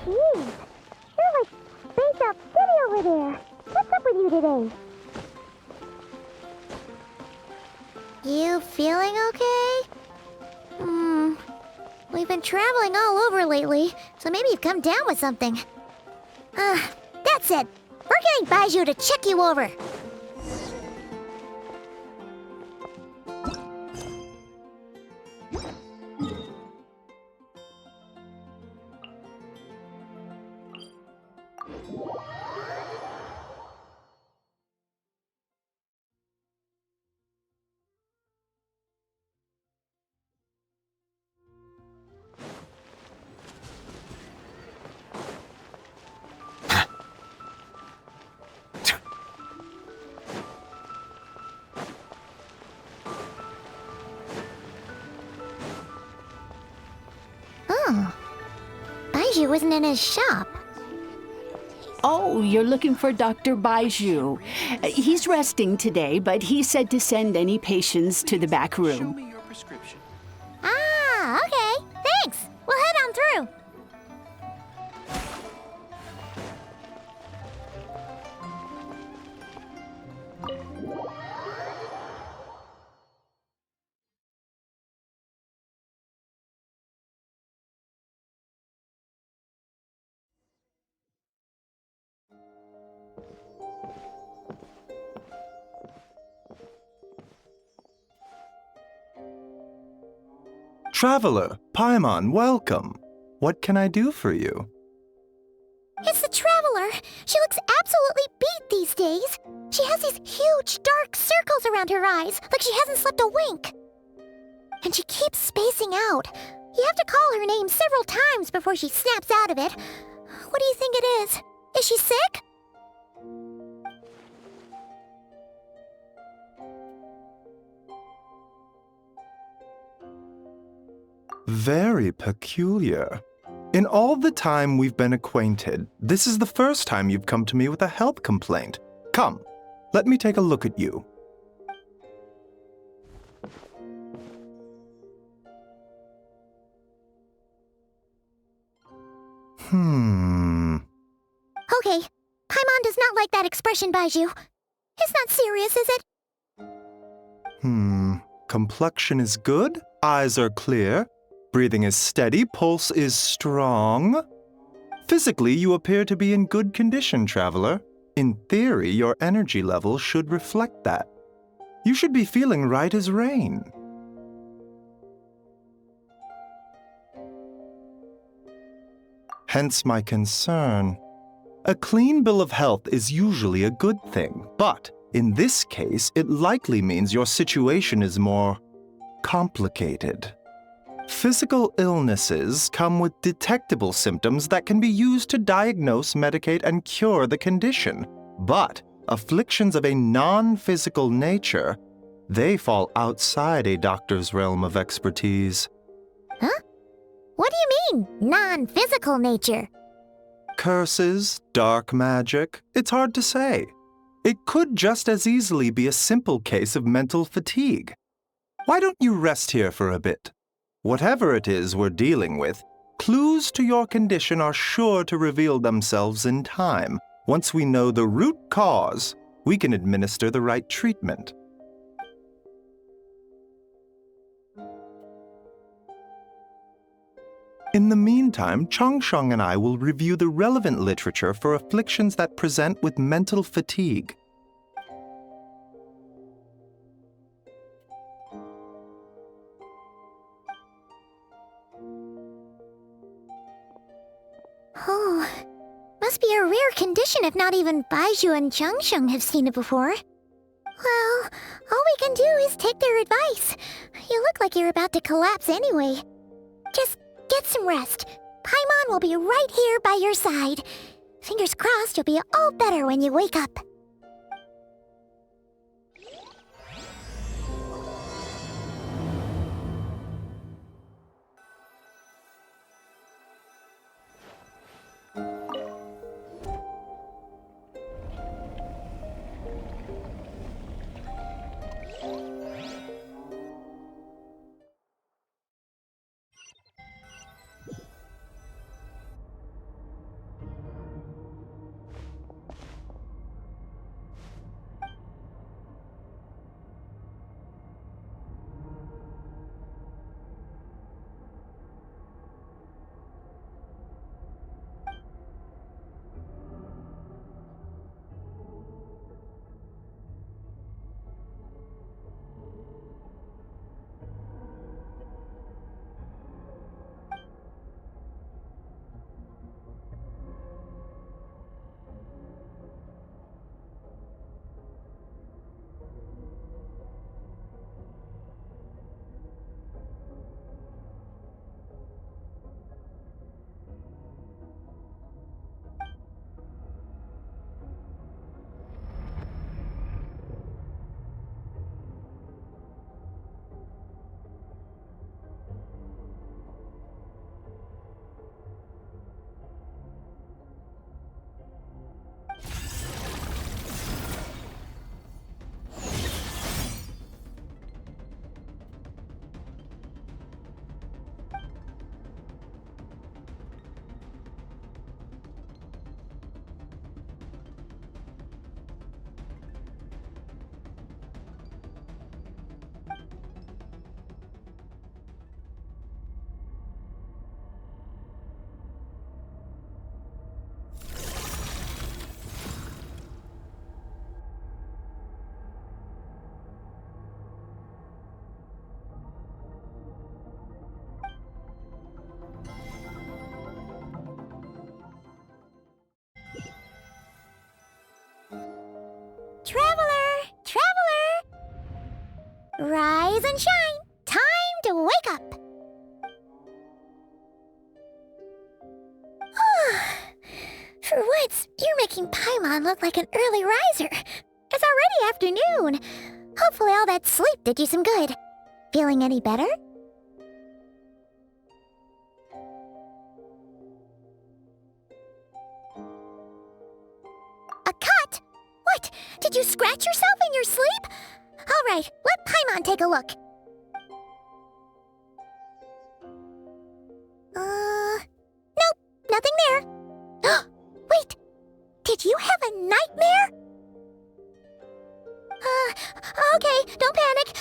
Jeez, you're like spaced out city over there. What's up with you today? You feeling okay? We've been traveling all over lately, so maybe you've come down with something. That's it. We're getting Baiju to check you over. Oh, Baiju isn't in his shop. Oh, you're looking for Dr. Baiju. He's resting today, but he said to send any patients to the back Show room. me your prescription. Ah, okay. Thanks. We'll head on through. Traveler, Paimon, welcome. What can I do for you? It's the Traveler. She looks absolutely beat these days. She has these huge dark circles around her eyes, like she hasn't slept a wink. And she keeps spacing out. You have to call her name several times before she snaps out of it. What do you think it is? Is she sick? Very peculiar. In all the time we've been acquainted, this is the first time you've come to me with a health complaint. Come, let me take a look at you. Okay, Paimon does not like that expression, Baiju. It's not serious, is it? Complexion is good, eyes are clear, breathing is steady, pulse is strong. Physically, you appear to be in good condition, Traveler. In theory, your energy level should reflect that. You should be feeling right as rain. Hence my concern. A clean bill of health is usually a good thing, but in this case, it likely means your situation is more complicated. Physical illnesses come with detectable symptoms that can be used to diagnose, medicate, and cure the condition. But afflictions of a non-physical nature, they fall outside a doctor's realm of expertise. Huh? What do you mean, non-physical nature? Curses, dark magic, it's hard to say. It could just as easily be a simple case of mental fatigue. Why don't you rest here for a bit? Whatever it is we're dealing with, clues to your condition are sure to reveal themselves in time. Once we know the root cause, we can administer the right treatment. In the meantime, Changsheng and I will review the relevant literature for afflictions that present with mental fatigue. Oh, must be a rare condition if not even Baiju and Changsheng have seen it before. Well, all we can do is take their advice. You look like you're about to collapse anyway. Just get some rest. Paimon will be right here by your side. Fingers crossed you'll be all better when you wake up. Rise and shine! Time to wake up! For once, you're making Paimon look like an early riser. It's already afternoon. Hopefully all that sleep did you some good. Feeling any better? A cut? What? Did you scratch yourself in your sleep? All right, let Paimon take a look. Nope, nothing there. Wait, did you have a nightmare? Okay, don't panic.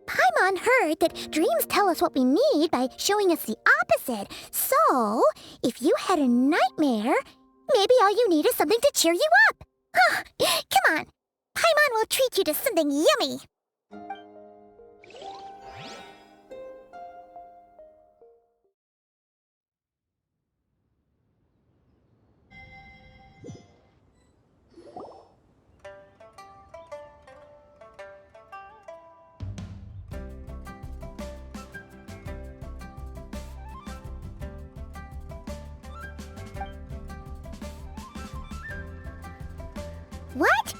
Paimon heard that dreams tell us what we need by showing us the opposite. So, if you had a nightmare, maybe all you need is something to cheer you up. Come on, Paimon will treat you to something yummy. What?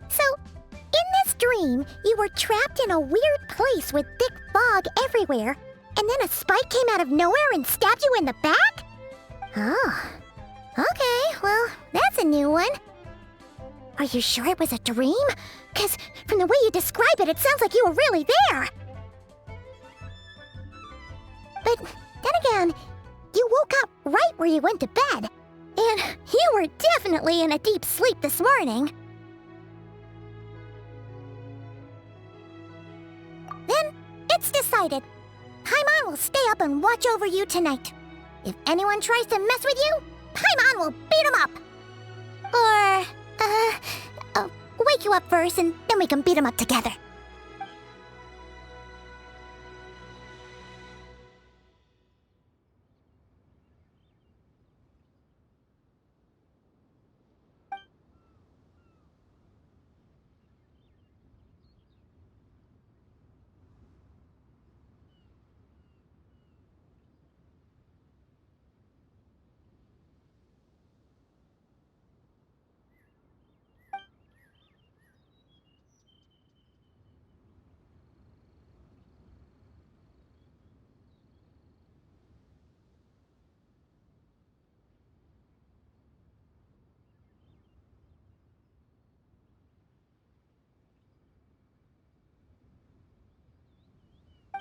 So, in this dream, you were trapped in a weird place with thick fog everywhere, and then a spike came out of nowhere and stabbed you in the back? Oh. Okay, well, that's a new one. Are you sure it was a dream? 'Cause from the way you describe it, it sounds like you were really there. But then again, you woke up right where you went to bed. And you were definitely in a deep sleep this morning. Then, it's decided. Paimon will stay up and watch over you tonight. If anyone tries to mess with you, Paimon will beat him up. Or, wake you up first and then we can beat him up together.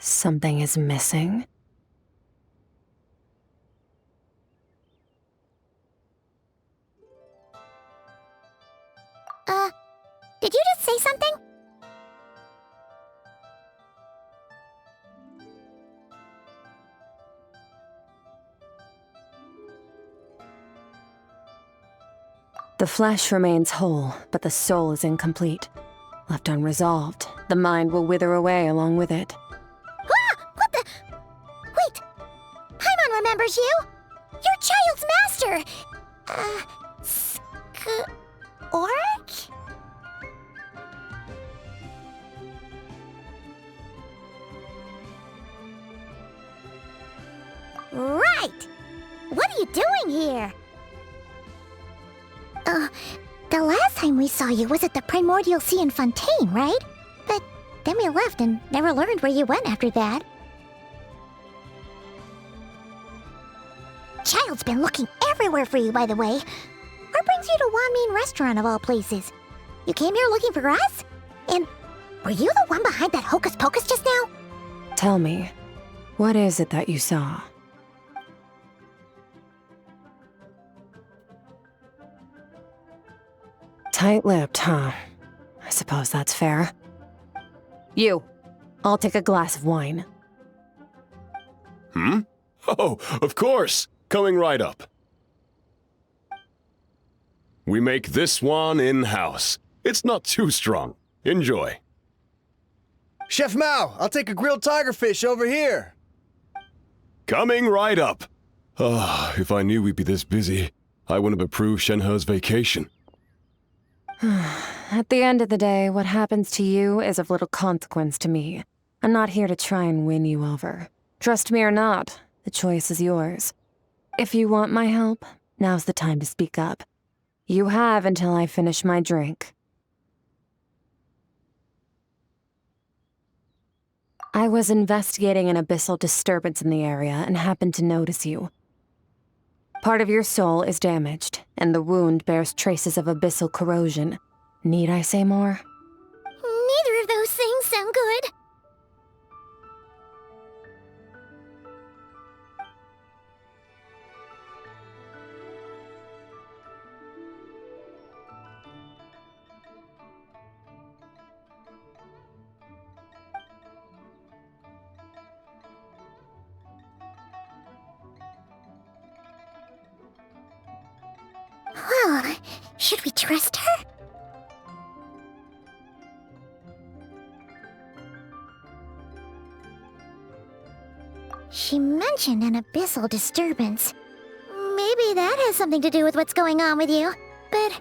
Something is missing? Did you just say something? The flesh remains whole, but the soul is incomplete. Left unresolved, the mind will wither away along with it. What the? Wait! Paimon remembers you! You're Child's master! Orc? Right! What are you doing here? The last time we saw you was at the Primordial Sea in Fontaine, right? But then we left and never learned where you went after that. Child's been looking everywhere for you, by the way. What brings you to Wanmin Restaurant of all places? You came here looking for us? And were you the one behind that hocus pocus just now? Tell me, what is it that you saw? Tight-lipped, huh? I suppose that's fair. You, I'll take a glass of wine. Hmm? Oh, of course! Coming right up. We make this one in-house. It's not too strong. Enjoy. Chef Mao, I'll take a grilled tigerfish over here. Coming right up. Ah, if I knew we'd be this busy, I wouldn't have approved Shenhe's vacation. At the end of the day, what happens to you is of little consequence to me. I'm not here to try and win you over. Trust me or not, the choice is yours. If you want my help, now's the time to speak up. You have until I finish my drink. I was investigating an abyssal disturbance in the area and happened to notice you. Part of your soul is damaged, and the wound bears traces of abyssal corrosion. Need I say more? Neither of those things sound good. Well, should we trust her? She mentioned an abyssal disturbance. Maybe that has something to do with what's going on with you. But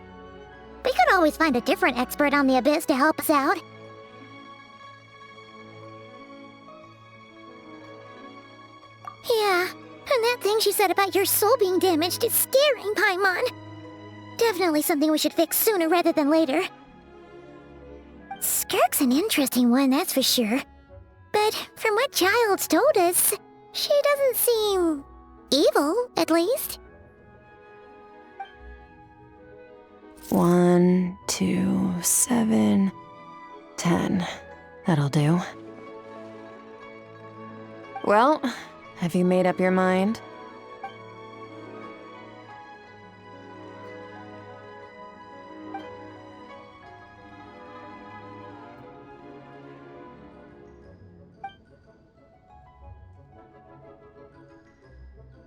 we could always find a different expert on the abyss to help us out. Yeah, and that thing she said about your soul being damaged is scaring, Paimon. Definitely something we should fix sooner rather than later. Skirk's an interesting one, that's for sure. But from what Childs told us, she doesn't seem evil, at least. 1, 2, 7, 10. That'll do. Well, have you made up your mind?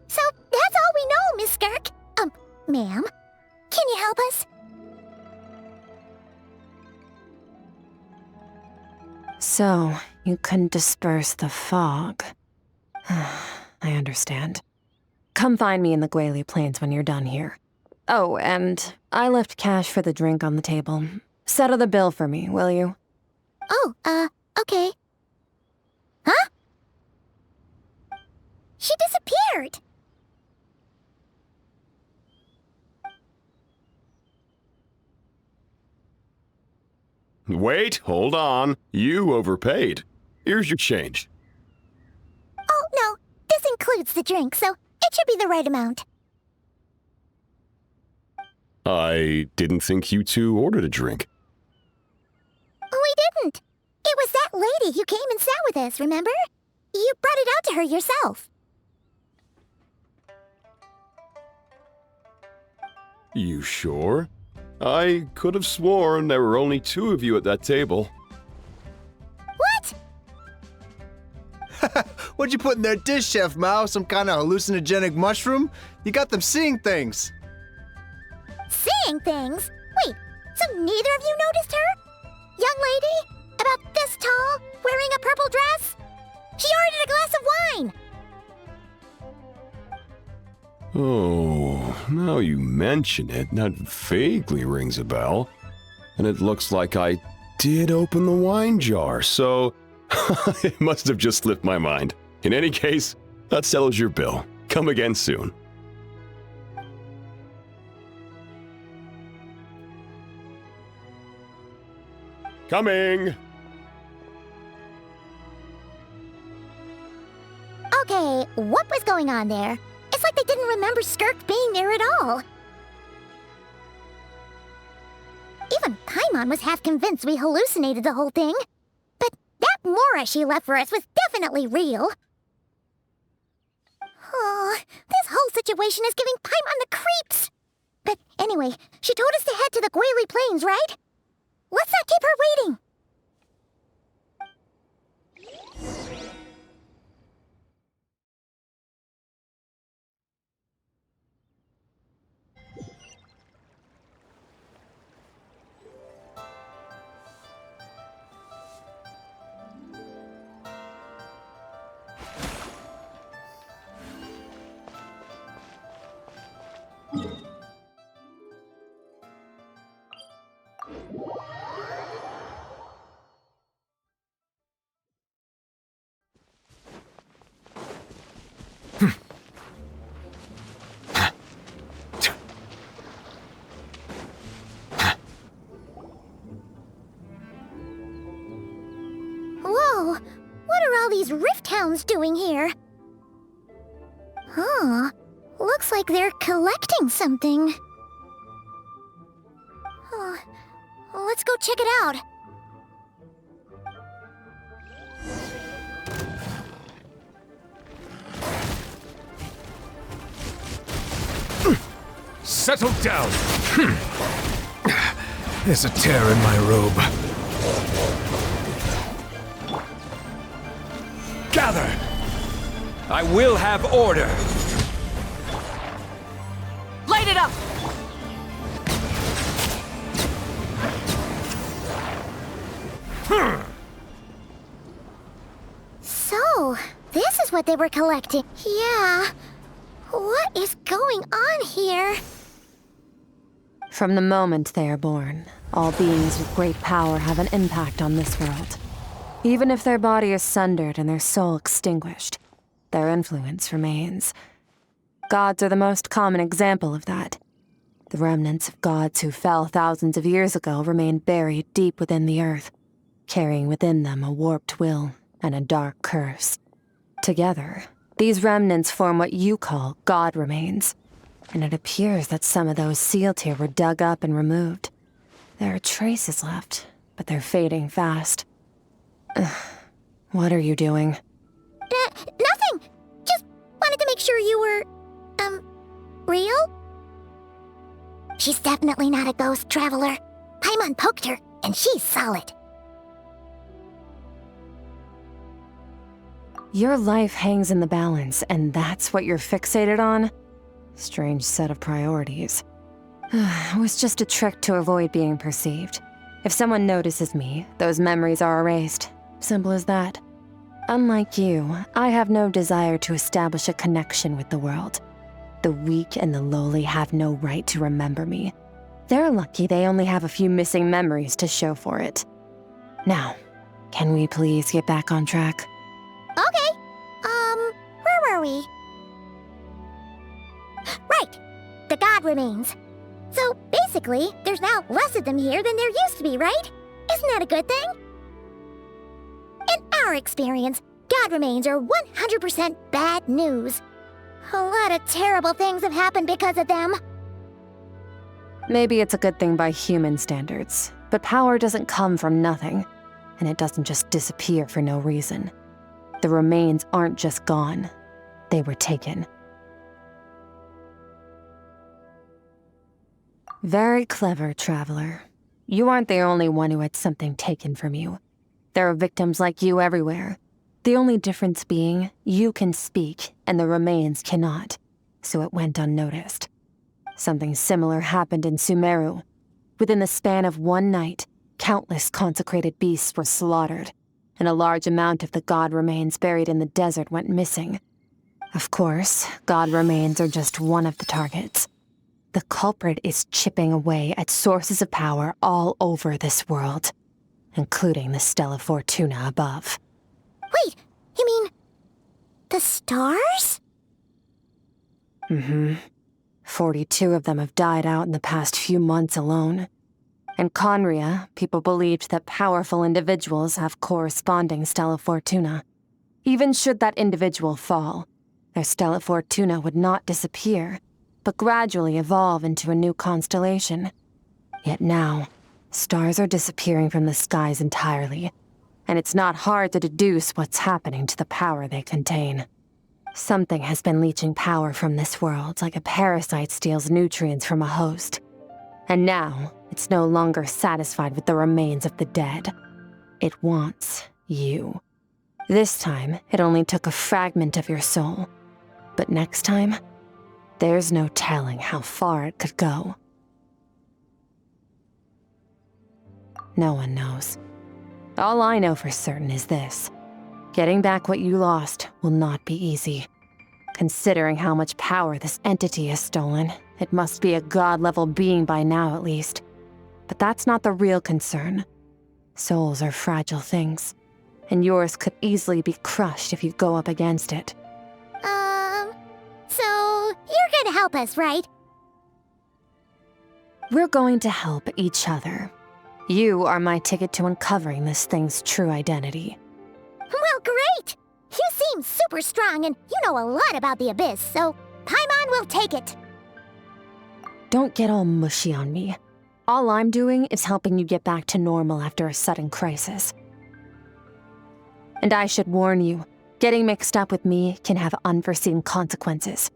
So that's all we know, Miss Skirk. Ma'am, can you help us? So, you couldn't disperse the fog. I understand. Come find me in the Guili Plains when you're done here. Oh, and I left cash for the drink on the table. Settle the bill for me, will you? Oh, okay. Huh? She disappeared! Wait, hold on. You overpaid. Here's your change. Oh, no. This includes the drink, so it should be the right amount. I didn't think you two ordered a drink. We didn't. It was that lady who came and sat with us, remember? You brought it out to her yourself. You sure? I could have sworn there were only 2 of you at that table. What? What'd you put in their dish, Chef Mao? Some kind of hallucinogenic mushroom? You got them seeing things. Seeing things? Wait, so neither of you noticed her? Young lady? About this tall? Wearing a purple dress? She ordered a glass of wine! Oh, now you mention it, that vaguely rings a bell. And it looks like I did open the wine jar, so it must have just slipped my mind. In any case, that settles your bill. Come again soon. Coming! Okay, what was going on there? It's like they didn't remember Skirk being there at all. Even Paimon was half convinced we hallucinated the whole thing. But that Mora she left for us was definitely real. Oh, this whole situation is giving Paimon the creeps. But anyway, she told us to head to the Guili Plains, right? Let's not keep her waiting. So, what are all these rift hounds doing here? Huh. Looks like they're collecting something. Huh. Let's go check it out. Settle down! There's a tear in my robe. Gather! I will have order! Light it up! So, this is what they were collecting. Yeah. What is going on here? From the moment they are born, all beings with great power have an impact on this world. Even if their body is sundered and their soul extinguished, their influence remains. Gods are the most common example of that. The remnants of gods who fell thousands of years ago remain buried deep within the earth, carrying within them a warped will and a dark curse. Together, these remnants form what you call god remains, and it appears that some of those sealed here were dug up and removed. There are traces left, but they're fading fast. What are you doing? Nothing! Just wanted to make sure you were, real? She's definitely not a ghost traveler. Paimon poked her, and she's solid. Your life hangs in the balance, and that's what you're fixated on? Strange set of priorities. It was just a trick to avoid being perceived. If someone notices me, those memories are erased. Simple as that. Unlike you, I have no desire to establish a connection with the world. The weak and the lowly have no right to remember me. They're lucky they only have a few missing memories to show for it. Now, can we please get back on track? Okay. Where were we? Right. The god remains. So, basically, there's now less of them here than there used to be, right? Isn't that a good thing? In our experience, god remains are 100% bad news. A lot of terrible things have happened because of them. Maybe it's a good thing by human standards, but power doesn't come from nothing, and it doesn't just disappear for no reason. The remains aren't just gone, they were taken. Very clever, traveler. You aren't the only one who had something taken from you. There are victims like you everywhere. The only difference being, you can speak, and the remains cannot, so it went unnoticed. Something similar happened in Sumeru. Within the span of one night, countless consecrated beasts were slaughtered, and a large amount of the god remains buried in the desert went missing. Of course, god remains are just one of the targets. The culprit is chipping away at sources of power all over this world, including the Stella Fortuna above. Wait, you mean... the stars? 42 of them have died out in the past few months alone. In Conria, people believed that powerful individuals have corresponding Stella Fortuna. Even should that individual fall, their Stella Fortuna would not disappear, but gradually evolve into a new constellation. Yet now, stars are disappearing from the skies entirely, and it's not hard to deduce what's happening to the power they contain. Something has been leeching power from this world like a parasite steals nutrients from a host. And now, it's no longer satisfied with the remains of the dead. It wants you. This time, it only took a fragment of your soul. But next time, there's no telling how far it could go. No one knows. All I know for certain is this. Getting back what you lost will not be easy. Considering how much power this entity has stolen, it must be a god-level being by now at least. But that's not the real concern. Souls are fragile things, and yours could easily be crushed if you go up against it. So you're gonna help us, right? We're going to help each other. You are my ticket to uncovering this thing's true identity. Well, great! You seem super strong and you know a lot about the Abyss, so Paimon will take it. Don't get all mushy on me. All I'm doing is helping you get back to normal after a sudden crisis. And I should warn you, getting mixed up with me can have unforeseen consequences.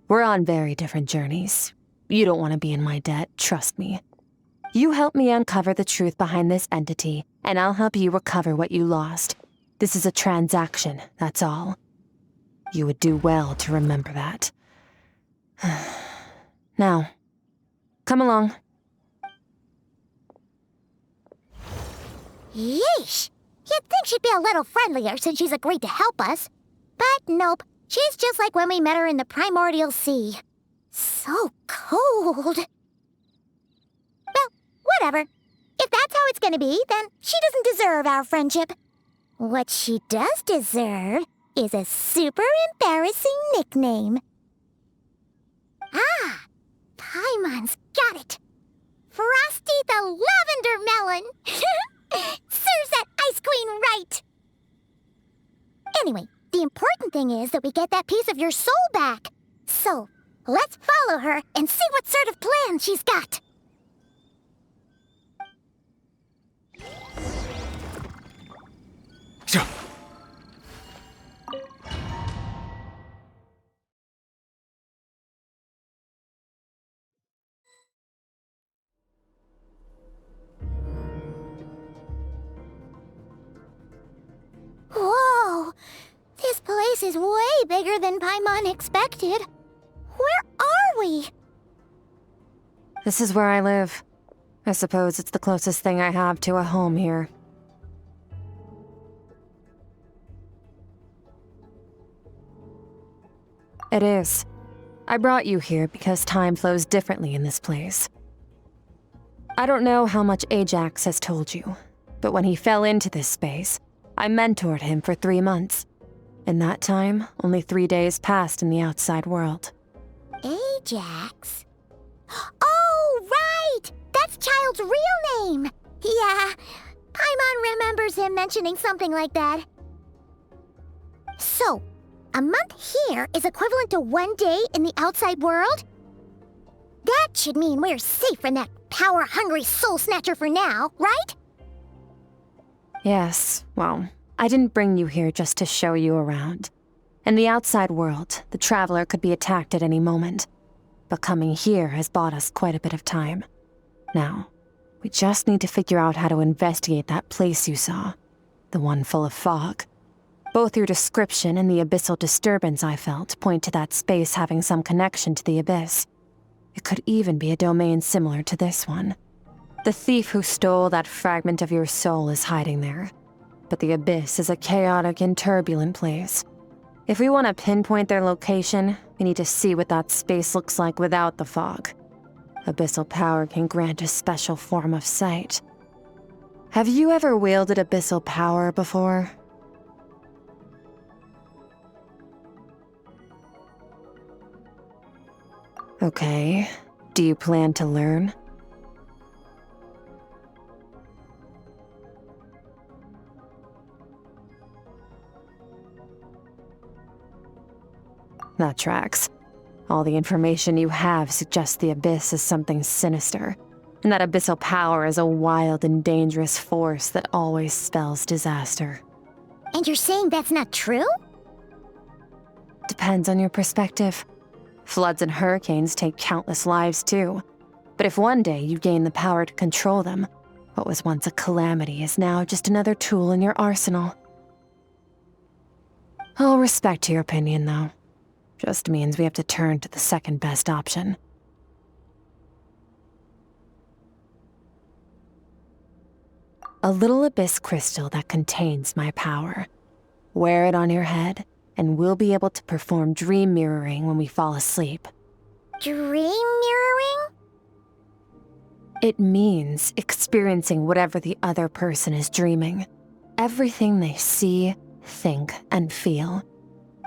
We're on very different journeys. You don't want to be in my debt, trust me. You help me uncover the truth behind this entity, and I'll help you recover what you lost. This is a transaction, that's all. You would do well to remember that. Now, come along. Yeesh! You'd think she'd be a little friendlier since she's agreed to help us. But nope, she's just like when we met her in the Primordial Sea. So cold. Well, whatever. If that's how it's gonna be, then she doesn't deserve our friendship. What she does deserve is a super embarrassing nickname. Ah! Paimon's got it. Frosty the Lavender Melon! Serves that Ice Queen right! Anyway, the important thing is that we get that piece of your soul back. So, let's follow her and see what sort of plan she's got. Whoa! This place is way bigger than Paimon expected. Where are we? This is where I live. I suppose it's the closest thing I have to a home here. It is. I brought you here because time flows differently in this place. I don't know how much Ajax has told you, but when he fell into this space, I mentored him for 3 months. In that time, only 3 days passed in the outside world. Ajax? Oh, right! That's Child's real name! Yeah, Paimon remembers him mentioning something like that. So, a month here is equivalent to 1 day in the outside world? That should mean we're safe from that power-hungry soul snatcher for now, right? Yes, well, I didn't bring you here just to show you around. In the outside world, the Traveler could be attacked at any moment. But coming here has bought us quite a bit of time. Now, we just need to figure out how to investigate that place you saw. The one full of fog. Both your description and the abyssal disturbance I felt point to that space having some connection to the Abyss. It could even be a domain similar to this one. The thief who stole that fragment of your soul is hiding there. But the Abyss is a chaotic and turbulent place. If we want to pinpoint their location, we need to see what that space looks like without the fog. Abyssal power can grant a special form of sight. Have you ever wielded abyssal power before? Okay. Do you plan to learn? That tracks. All the information you have suggests the Abyss is something sinister, and that abyssal power is a wild and dangerous force that always spells disaster. And you're saying that's not true? Depends on your perspective. Floods and hurricanes take countless lives too. But if one day you gain the power to control them, what was once a calamity is now just another tool in your arsenal. I'll respect your opinion, though. Just means we have to turn to the second best option. A little abyss crystal that contains my power. Wear it on your head, and we'll be able to perform dream mirroring when we fall asleep. Dream mirroring? It means experiencing whatever the other person is dreaming. Everything they see, think, and feel.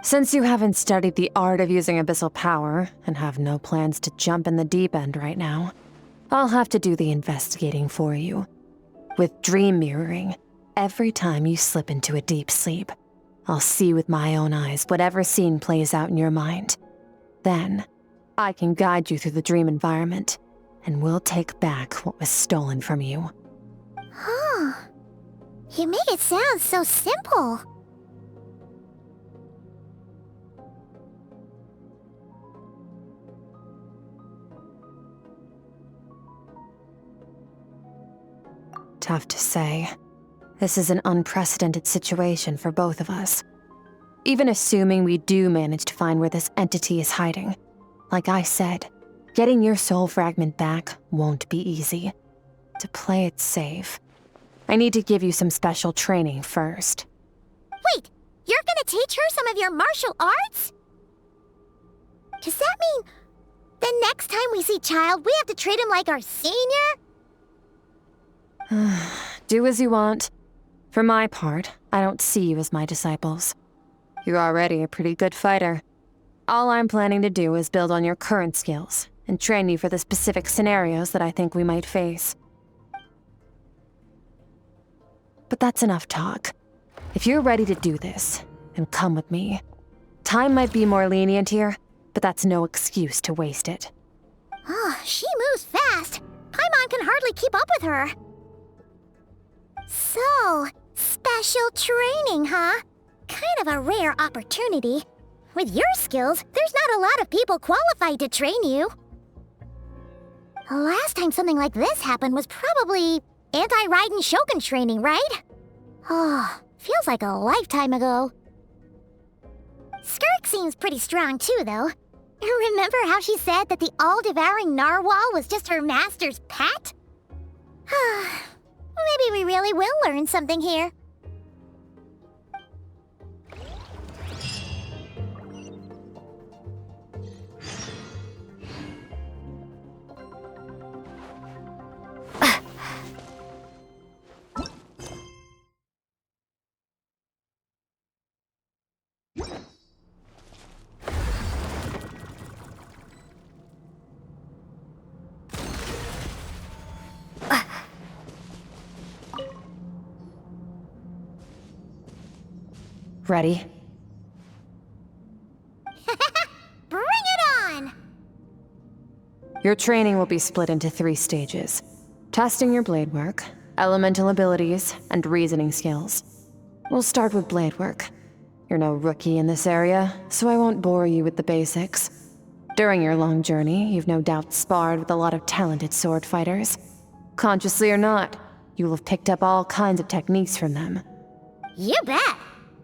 Since you haven't studied the art of using abyssal power, and have no plans to jump in the deep end right now, I'll have to do the investigating for you. With dream mirroring, every time you slip into a deep sleep, I'll see with my own eyes whatever scene plays out in your mind. Then, I can guide you through the dream environment, and we'll take back what was stolen from you. Huh. You make it sound so simple. Tough to say. This is an unprecedented situation for both of us. Even assuming we do manage to find where this entity is hiding, like I said, getting your soul fragment back won't be easy. To play it safe, I need to give you some special training first. Wait, you're gonna teach her some of your martial arts? Does that mean the next time we see Child, we have to treat him like our senior? Do as you want. For my part, I don't see you as my disciples. You're already a pretty good fighter. All I'm planning to do is build on your current skills and train you for the specific scenarios that I think we might face. But that's enough talk. If you're ready to do this, then come with me. Time might be more lenient here, but that's no excuse to waste it. Oh, she moves fast. Paimon can hardly keep up with her. So, special training, huh? Kind of a rare opportunity. With your skills, there's not a lot of people qualified to train you. The last time something like this happened was probably anti-Raiden Shogun training, right? Oh, feels like a lifetime ago. Skirk seems pretty strong too, though. Remember how she said that the all-devouring narwhal was just her master's pet? Maybe we really will learn something here. Ready? Bring it on! Your training will be split into 3 stages. Testing your blade work, elemental abilities, and reasoning skills. We'll start with blade work. You're no rookie in this area, so I won't bore you with the basics. During your long journey, you've no doubt sparred with a lot of talented sword fighters. Consciously or not, you will have picked up all kinds of techniques from them. You bet!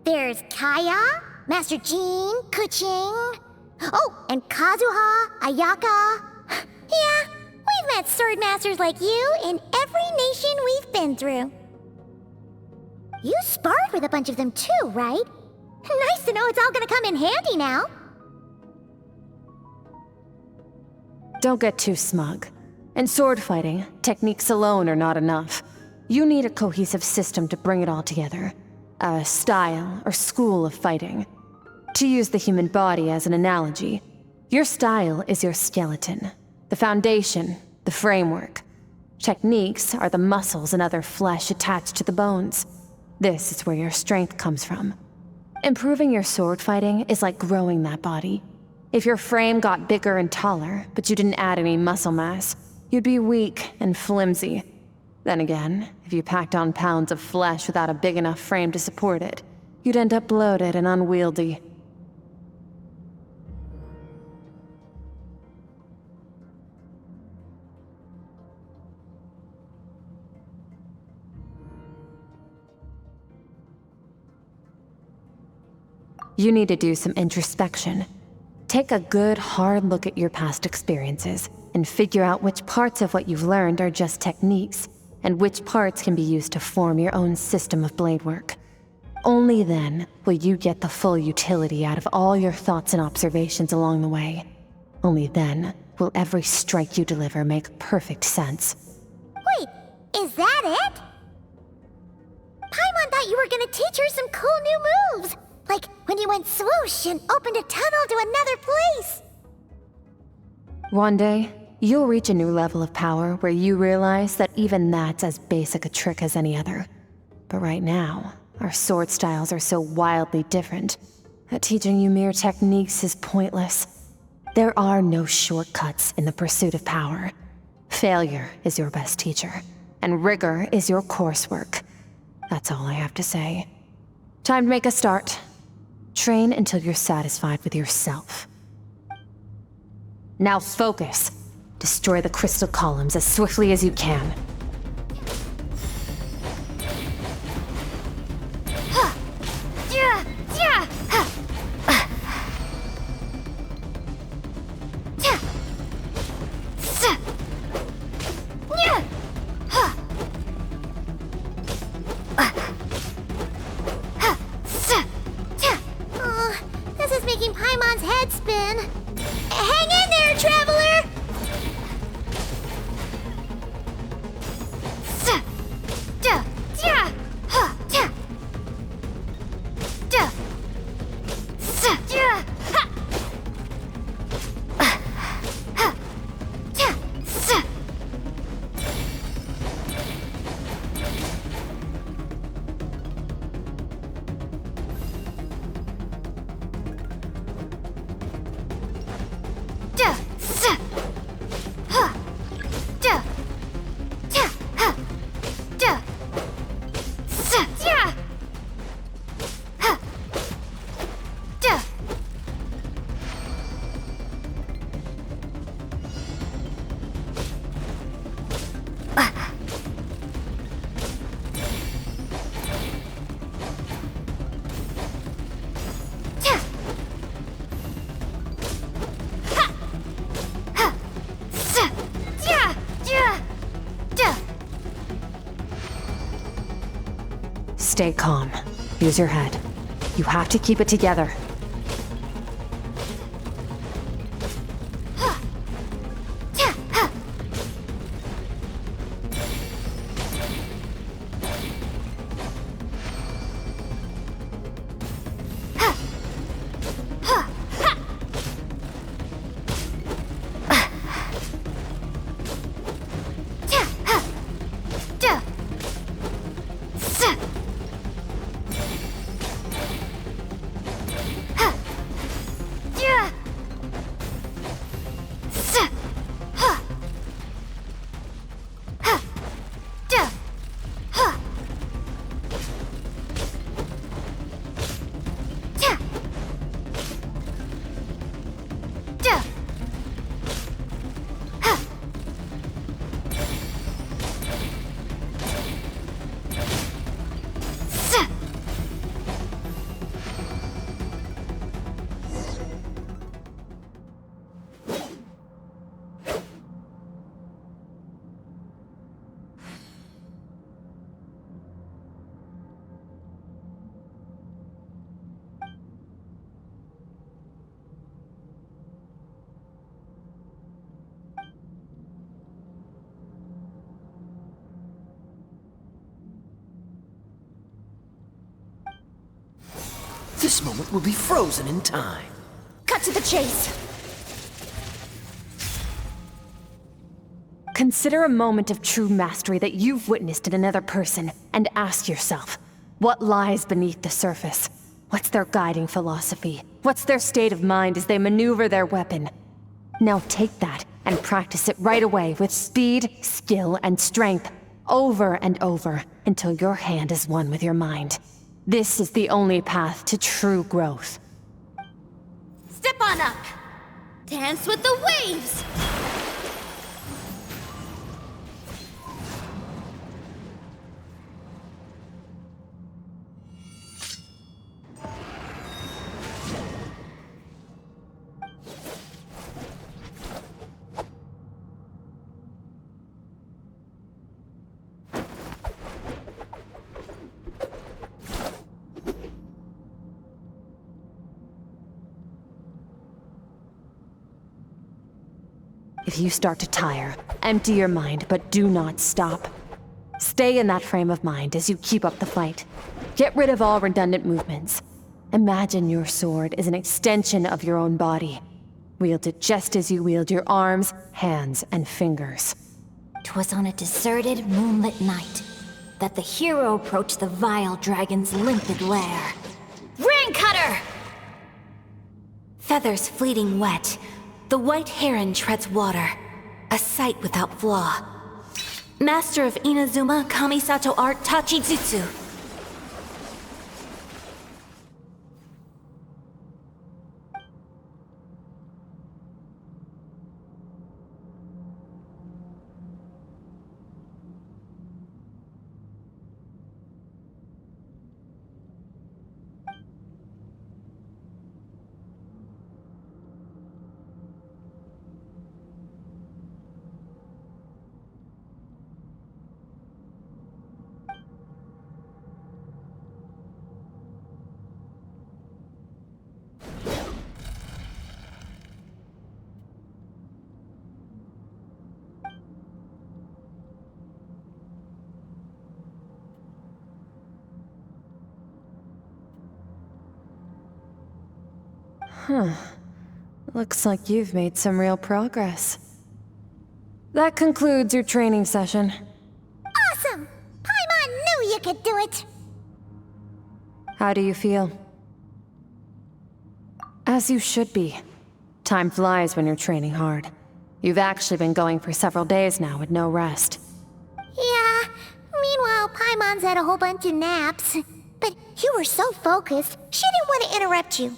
There's Kaya, Master Jean, Kuching. Oh, and Kazuha, Ayaka. Yeah, we've met sword masters like you in every nation we've been through. You sparred with a bunch of them too, right? Nice to know it's all gonna come in handy now. Don't get too smug. In sword fighting, techniques alone are not enough. You need a cohesive system to bring it all together. A style or school of fighting. To use the human body as an analogy, your style is your skeleton, the foundation, the framework. Techniques are the muscles and other flesh attached to the bones. This is where your strength comes from. Improving your sword fighting is like growing that body. If your frame got bigger and taller, but you didn't add any muscle mass, you'd be weak and flimsy. Then again, if you packed on pounds of flesh without a big enough frame to support it, you'd end up bloated and unwieldy. You need to do some introspection. Take a good, hard look at your past experiences and figure out which parts of what you've learned are just techniques, and which parts can be used to form your own system of blade work. Only then will you get the full utility out of all your thoughts and observations along the way. Only then will every strike you deliver make perfect sense. Wait, is that it? Paimon thought you were gonna teach her some cool new moves, like when you went swoosh and opened a tunnel to another place. One day, you'll reach a new level of power where you realize that even that's as basic a trick as any other. But right now, Our sword styles are so wildly different that teaching you mere techniques is pointless. There are no shortcuts in the pursuit of power. Failure is your best teacher, and rigor is your coursework. That's all I have to say. Time to make a start. Train until you're satisfied with yourself. Now focus. Destroy the crystal columns as swiftly as you can. This is making Paimon's head spin. Hang in there, traveler! Stay calm. Use your head. You have to keep it together. This moment will be frozen in time. Cut to the chase. Consider a moment of true mastery that you've witnessed in another person, and ask yourself, what lies beneath the surface? What's their guiding philosophy? What's their state of mind as they maneuver their weapon? Now take that and practice it right away with speed, skill, and strength, over and over, until your hand is one with your mind. This is the only path to true growth. Step on up. Dance with the waves. If you start to tire, empty your mind, but do not stop. Stay in that frame of mind as you keep up the fight. Get rid of all redundant movements. Imagine your sword is an extension of your own body. Wield it just as you wield your arms, hands, and fingers. 'Twas on a deserted, moonlit night. that the hero approach the vile dragon's limpid lair. Ring cutter! Feathers fleeting wet, the white heron treads water, a sight without flaw. Master of Inazuma Kamisato art Tachijutsu. Huh. Looks like you've made some real progress. That concludes your training session. Awesome! Paimon knew you could do it! How do you feel? As you should be. Time flies when you're training hard. You've actually been going for several days now with no rest. Yeah, meanwhile Paimon's had a whole bunch of naps. But you were so focused, she didn't want to interrupt you.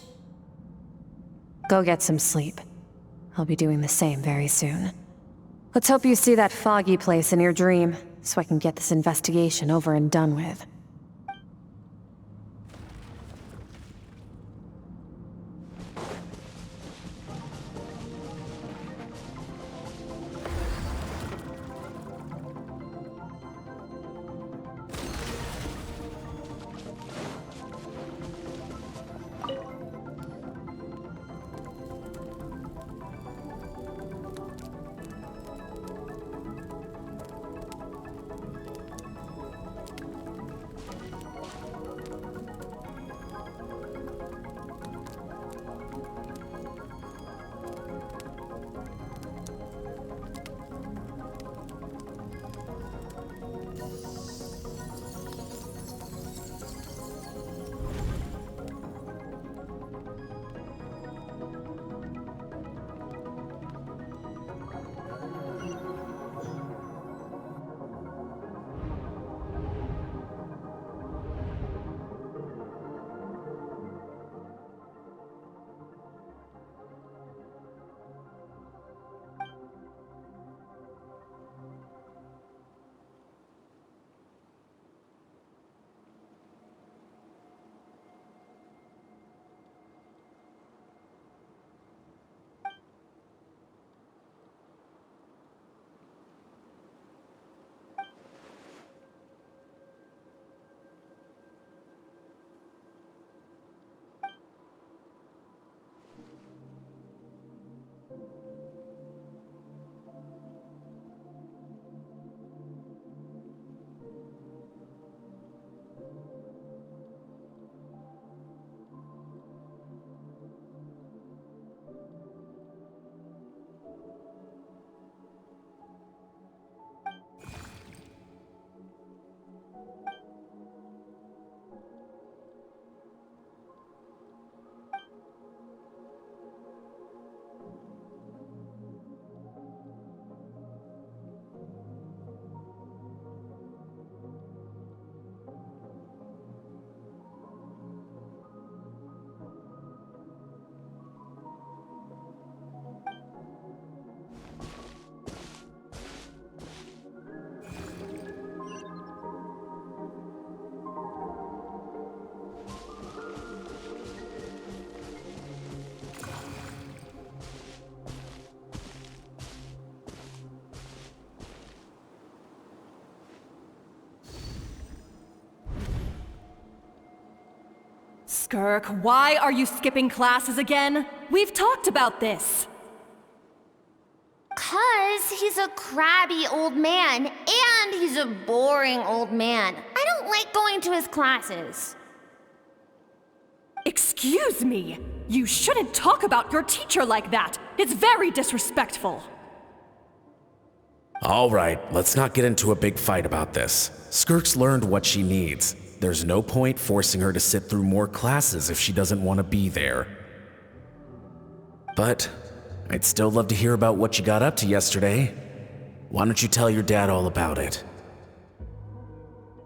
Go get some sleep. I'll be doing the same very soon. Let's hope you see that foggy place in your dream, so I can get this investigation over and done with. Skirk, why are you skipping classes again? We've talked about this. 'Cause he's a crabby old man, and he's a boring old man. I don't like going to his classes. Excuse me! You shouldn't talk about your teacher like that! It's very disrespectful! All right, let's not get into a big fight about this. Skirk's learned what she needs. There's no point forcing her to sit through more classes if she doesn't want to be there. But I'd still love to hear about what you got up to yesterday. Why don't you tell your dad all about it?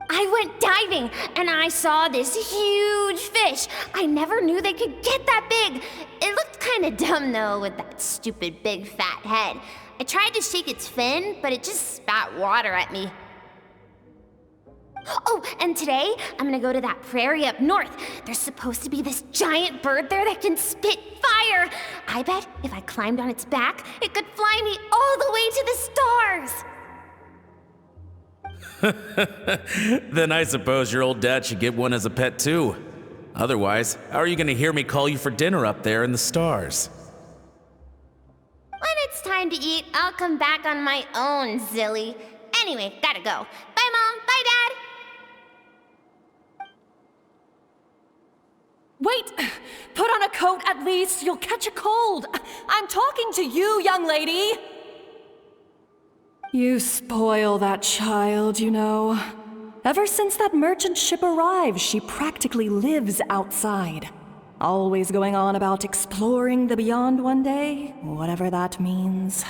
I went diving and I saw this huge fish. I never knew they could get that big. It looked kind of dumb though with that stupid big fat head. I tried to shake its fin, but it just spat water at me. Oh, and today I'm gonna go to that prairie up north. There's supposed to be this giant bird there that can spit fire. I bet if I climbed on its back, it could fly me all the way to the stars. Then I suppose your old dad should get one as a pet too. Otherwise, how are you gonna hear me call you for dinner up there in the stars? When it's time to eat, I'll come back on my own, Zilly. Anyway, gotta go. Bye, Mom. Bye, Dad. Wait! Put on a coat at least. You'll catch a cold. I'm talking to you, young lady. You spoil that child, you know. Ever since that merchant ship arrived, she practically lives outside. Always going on about exploring the beyond one day, whatever that means.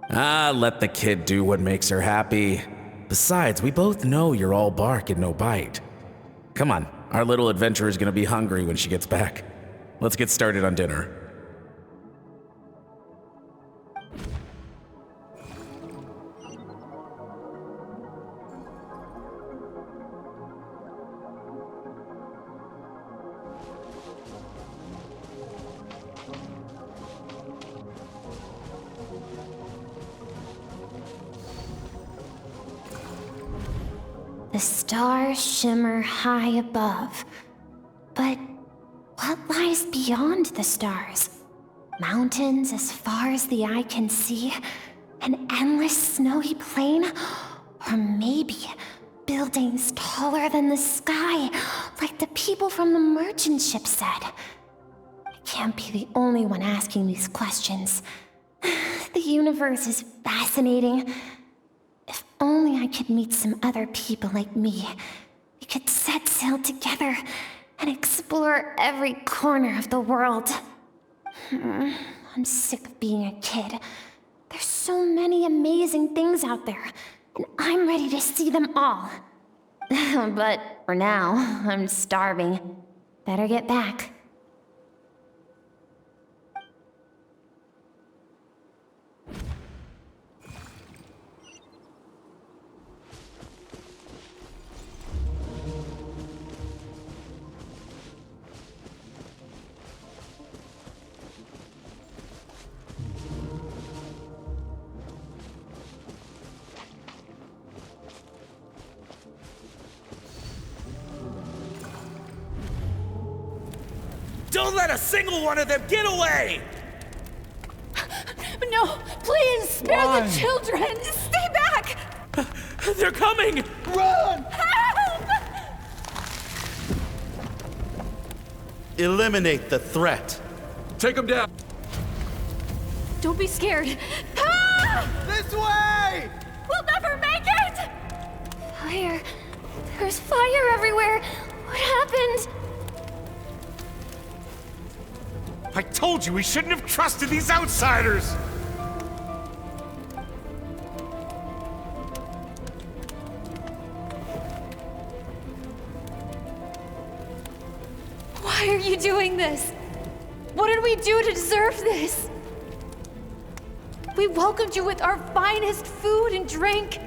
Ah, let the kid do what makes her happy. Besides, we both know you're all bark and no bite. Come on, our little adventurer's gonna be hungry when she gets back. Let's get started on dinner. The stars shimmer high above. But what lies beyond the stars? Mountains as far as the eye can see? An endless snowy plain? Or maybe buildings taller than the sky, like the people from the merchant ship said? I can't be the only one asking these questions. The universe is fascinating. If only I could meet some other people like me. We could set sail together and explore every corner of the world. I'm sick of being a kid. There's so many amazing things out there, and I'm ready to see them all. But for now, I'm starving. Better get back. Don't let a single one of them get away! No, please, spare the children! Stay back! They're coming! Run! Help! Eliminate the threat. Take them down! Don't be scared. Ah! This way! We'll never make it! Fire. There's fire everywhere. What happened? I told you we shouldn't have trusted these outsiders! Why are you doing this? What did we do to deserve this? We welcomed you with our finest food and drink,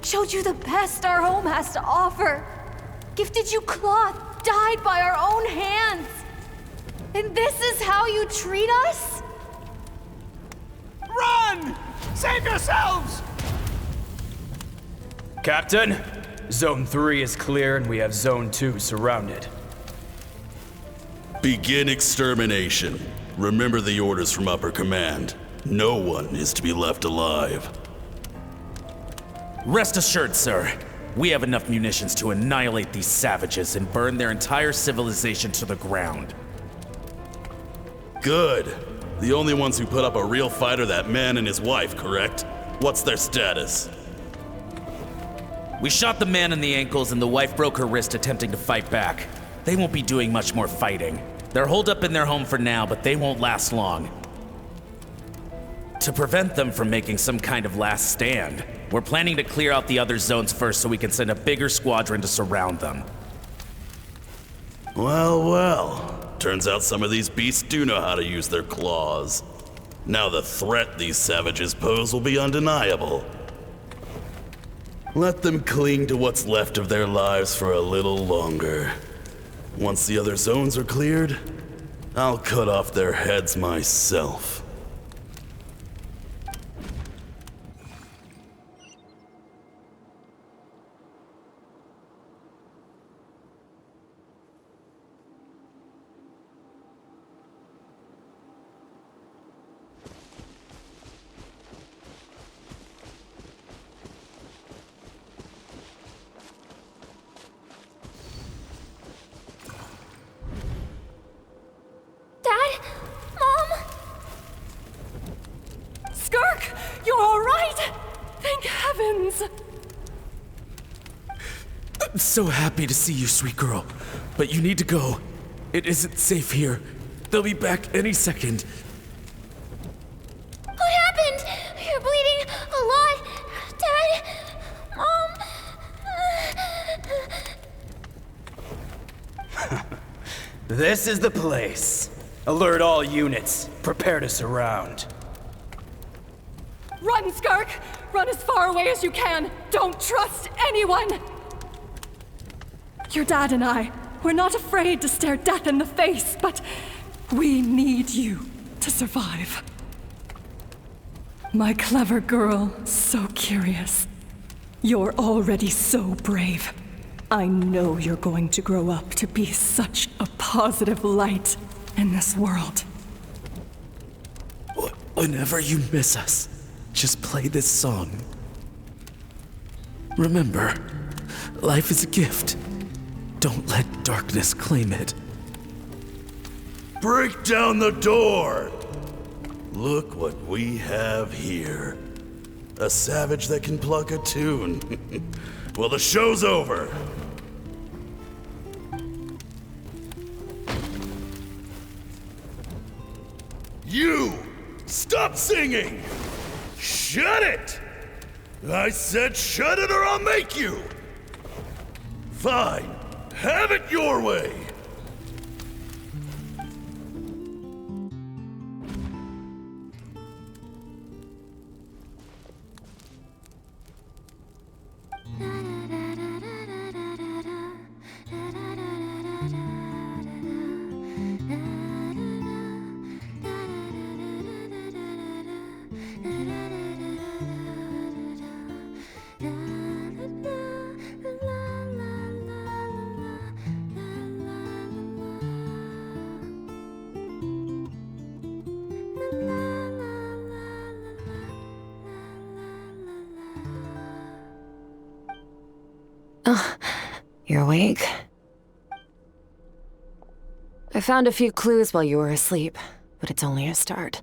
showed you the best our home has to offer, gifted you cloth dyed by our own hands. And this is how you treat us? Run! Save yourselves! Captain, Zone 3 is clear and we have Zone 2 surrounded. Begin extermination. Remember the orders from upper command. No one is to be left alive. Rest assured, sir. We have enough munitions to annihilate these savages and burn their entire civilization to the ground. Good. The only ones who put up a real fight are that man and his wife, correct? What's their status? We shot the man in the ankles and the wife broke her wrist attempting to fight back. They won't be doing much more fighting. They're holed up in their home for now, but they won't last long. To prevent them from making some kind of last stand, we're planning to clear out the other zones first so we can send a bigger squadron to surround them. Well, well. Turns out some of these beasts do know how to use their claws. Now the threat these savages pose will be undeniable. Let them cling to what's left of their lives for a little longer. Once the other zones are cleared, I'll cut off their heads myself. Dad? Mom? Skirk, you're all right? Thank heavens. I'm so happy to see you, sweet girl. But you need to go. It isn't safe here. They'll be back any second. What happened? You're bleeding a lot. Dad? Mom? This is the place. Alert all units. Prepare to surround. Run, Skirk! Run as far away as you can! Don't trust anyone! Your dad and I, we're not afraid to stare death in the face, but we need you to survive. My clever girl, so curious. You're already so brave. I know you're going to grow up to be such a positive light in this world. Whenever you miss us, just play this song. Remember, life is a gift. Don't let darkness claim it. Break down the door! Look what we have here. A savage that can pluck a tune. Well, the show's over. You! Stop singing! Shut it! I said shut it or I'll make you! Fine. Have it your way! You're awake? I found a few clues while you were asleep, but it's only a start.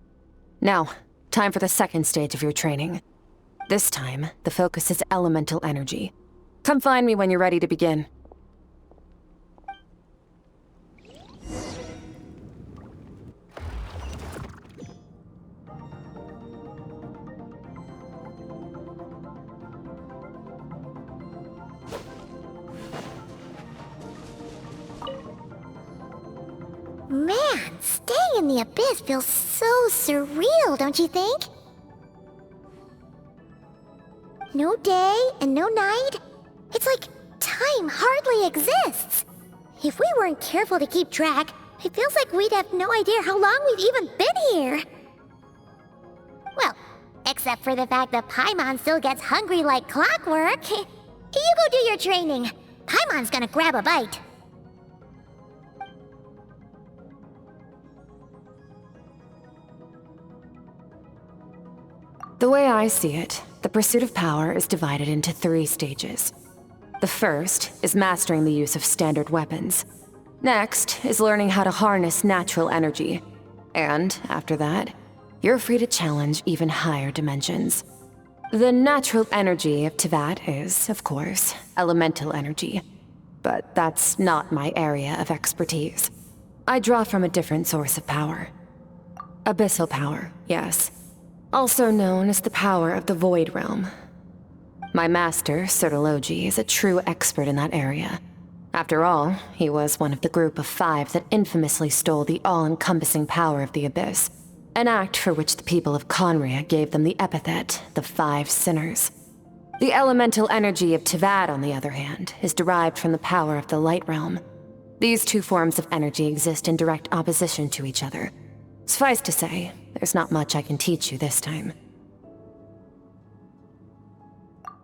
Now, time for the second stage of your training. This time, the focus is elemental energy. Come find me when you're ready to begin. Man, staying in the abyss feels so surreal, don't you think? No day and no night. It's like time hardly exists. If we weren't careful to keep track, it feels like we'd have no idea how long we've even been here. Well, except for the fact that Paimon still gets hungry like clockwork. You go do your training. Paimon's gonna grab a bite. The way I see it, the pursuit of power is divided into 3 stages. The first is mastering the use of standard weapons. Next is learning how to harness natural energy. And after that, you're free to challenge even higher dimensions. The natural energy of Teyvat is, of course, elemental energy. But that's not my area of expertise. I draw from a different source of power. Abyssal power, yes. Also known as the power of the Void Realm. My master, Sertologi, is a true expert in that area. After all, he was one of the group of 5 that infamously stole the all-encompassing power of the Abyss, an act for which the people of Conria gave them the epithet, the 5 Sinners. The elemental energy of Teyvat, on the other hand, is derived from the power of the Light Realm. These 2 forms of energy exist in direct opposition to each other. Suffice to say, there's not much I can teach you this time.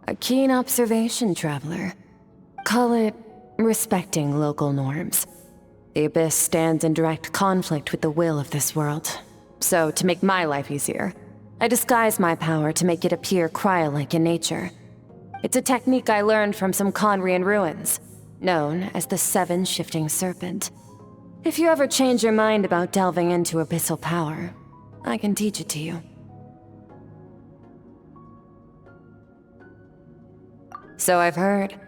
A keen observation, traveler. Call it respecting local norms. The Abyss stands in direct conflict with the will of this world. So, to make my life easier, I disguise my power to make it appear cryo-like in nature. It's a technique I learned from some Conrian ruins, known as the 7 Shifting Serpent. If you ever change your mind about delving into abyssal power, I can teach it to you. So I've heard.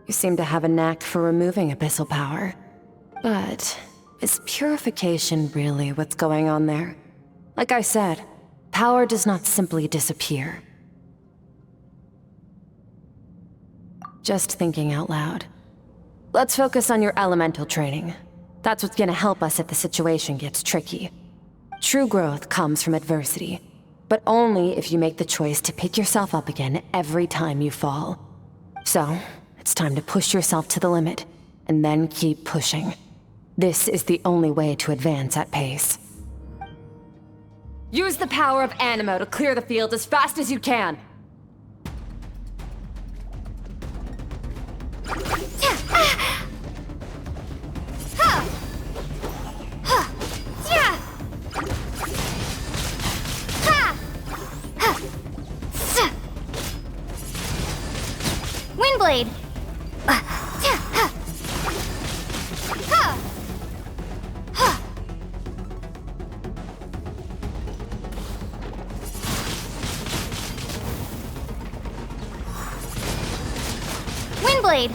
You seem to have a knack for removing abyssal power. But is purification really what's going on there? Like I said, power does not simply disappear. Just thinking out loud. Let's focus on your elemental training. That's what's gonna help us if the situation gets tricky. True growth comes from adversity, but only if you make the choice to pick yourself up again every time you fall. So, it's time to push yourself to the limit, and then keep pushing. This is the only way to advance at pace. Use the power of Animo to clear the field as fast as you can! Windblade! Windblade!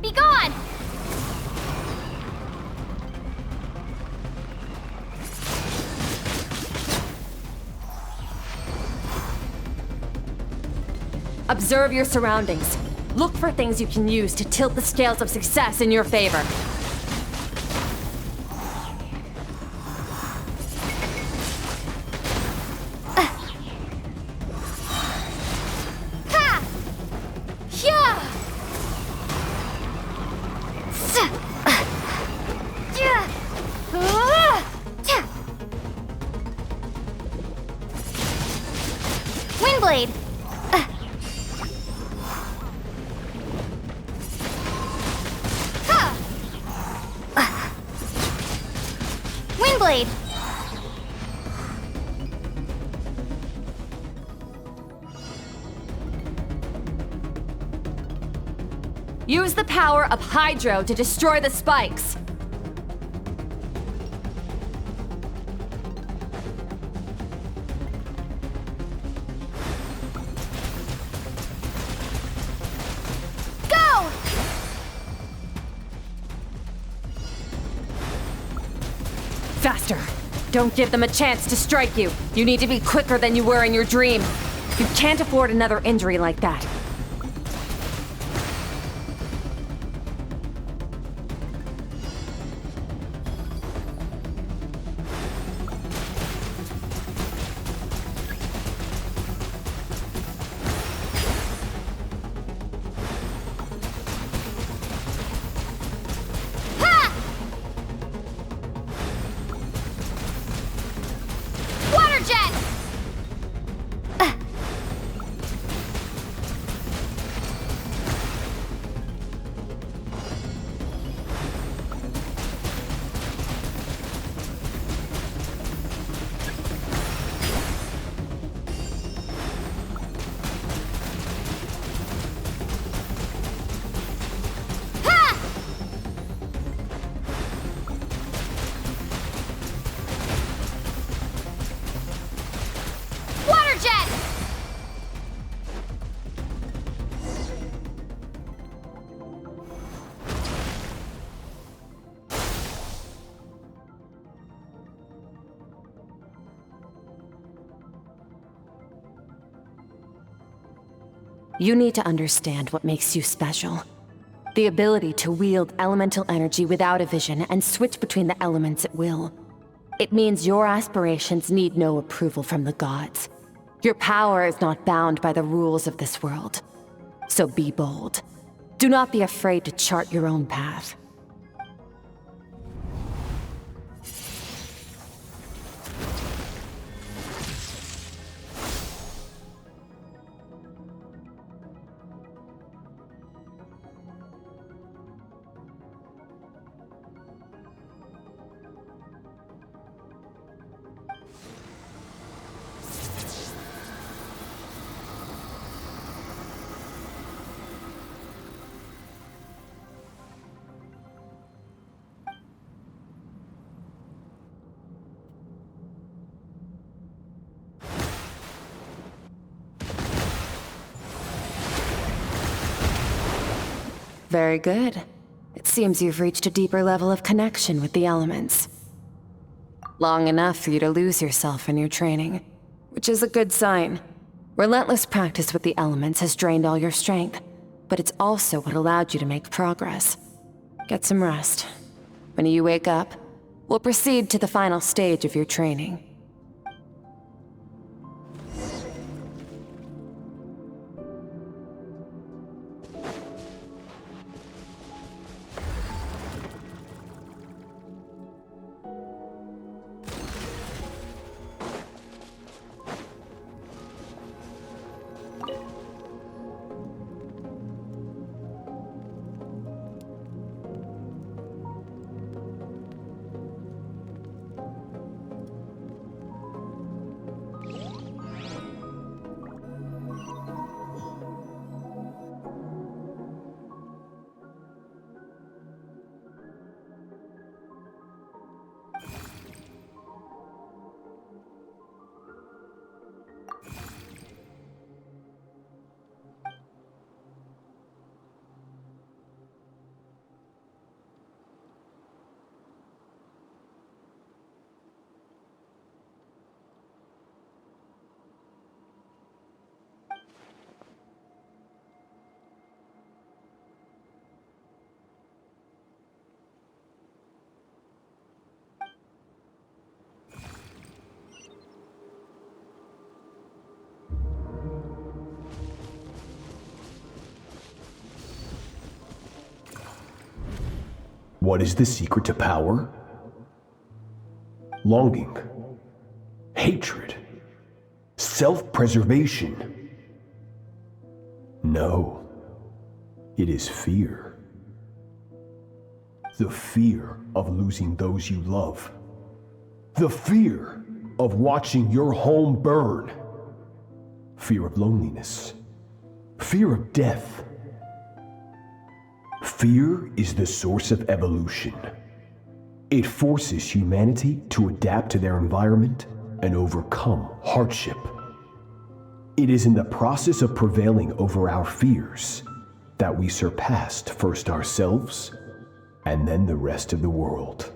Be gone! Observe your surroundings. Look for things you can use to tilt the scales of success in your favor. Windblade! Windblade! Use the power of Hydro to destroy the spikes. Go! Faster! Don't give them a chance to strike you. You need to be quicker than you were in your dream. You can't afford another injury like that. Water jet! You need to understand what makes you special. The ability to wield elemental energy without a vision and switch between the elements at will. It means your aspirations need no approval from the gods. Your power is not bound by the rules of this world. So be bold. Do not be afraid to chart your own path. Very good. It seems you've reached a deeper level of connection with the elements. Long enough for you to lose yourself in your training, which is a good sign. Relentless practice with the elements has drained all your strength, but it's also what allowed you to make progress. Get some rest. When you wake up, we'll proceed to the final stage of your training. What is the secret to power? Longing, hatred, self-preservation. No, it is fear. The fear of losing those you love. The fear of watching your home burn. Fear of loneliness. Fear of death. Fear is the source of evolution. It forces humanity to adapt to their environment and overcome hardship. It is in the process of prevailing over our fears that we surpassed first ourselves and then the rest of the world.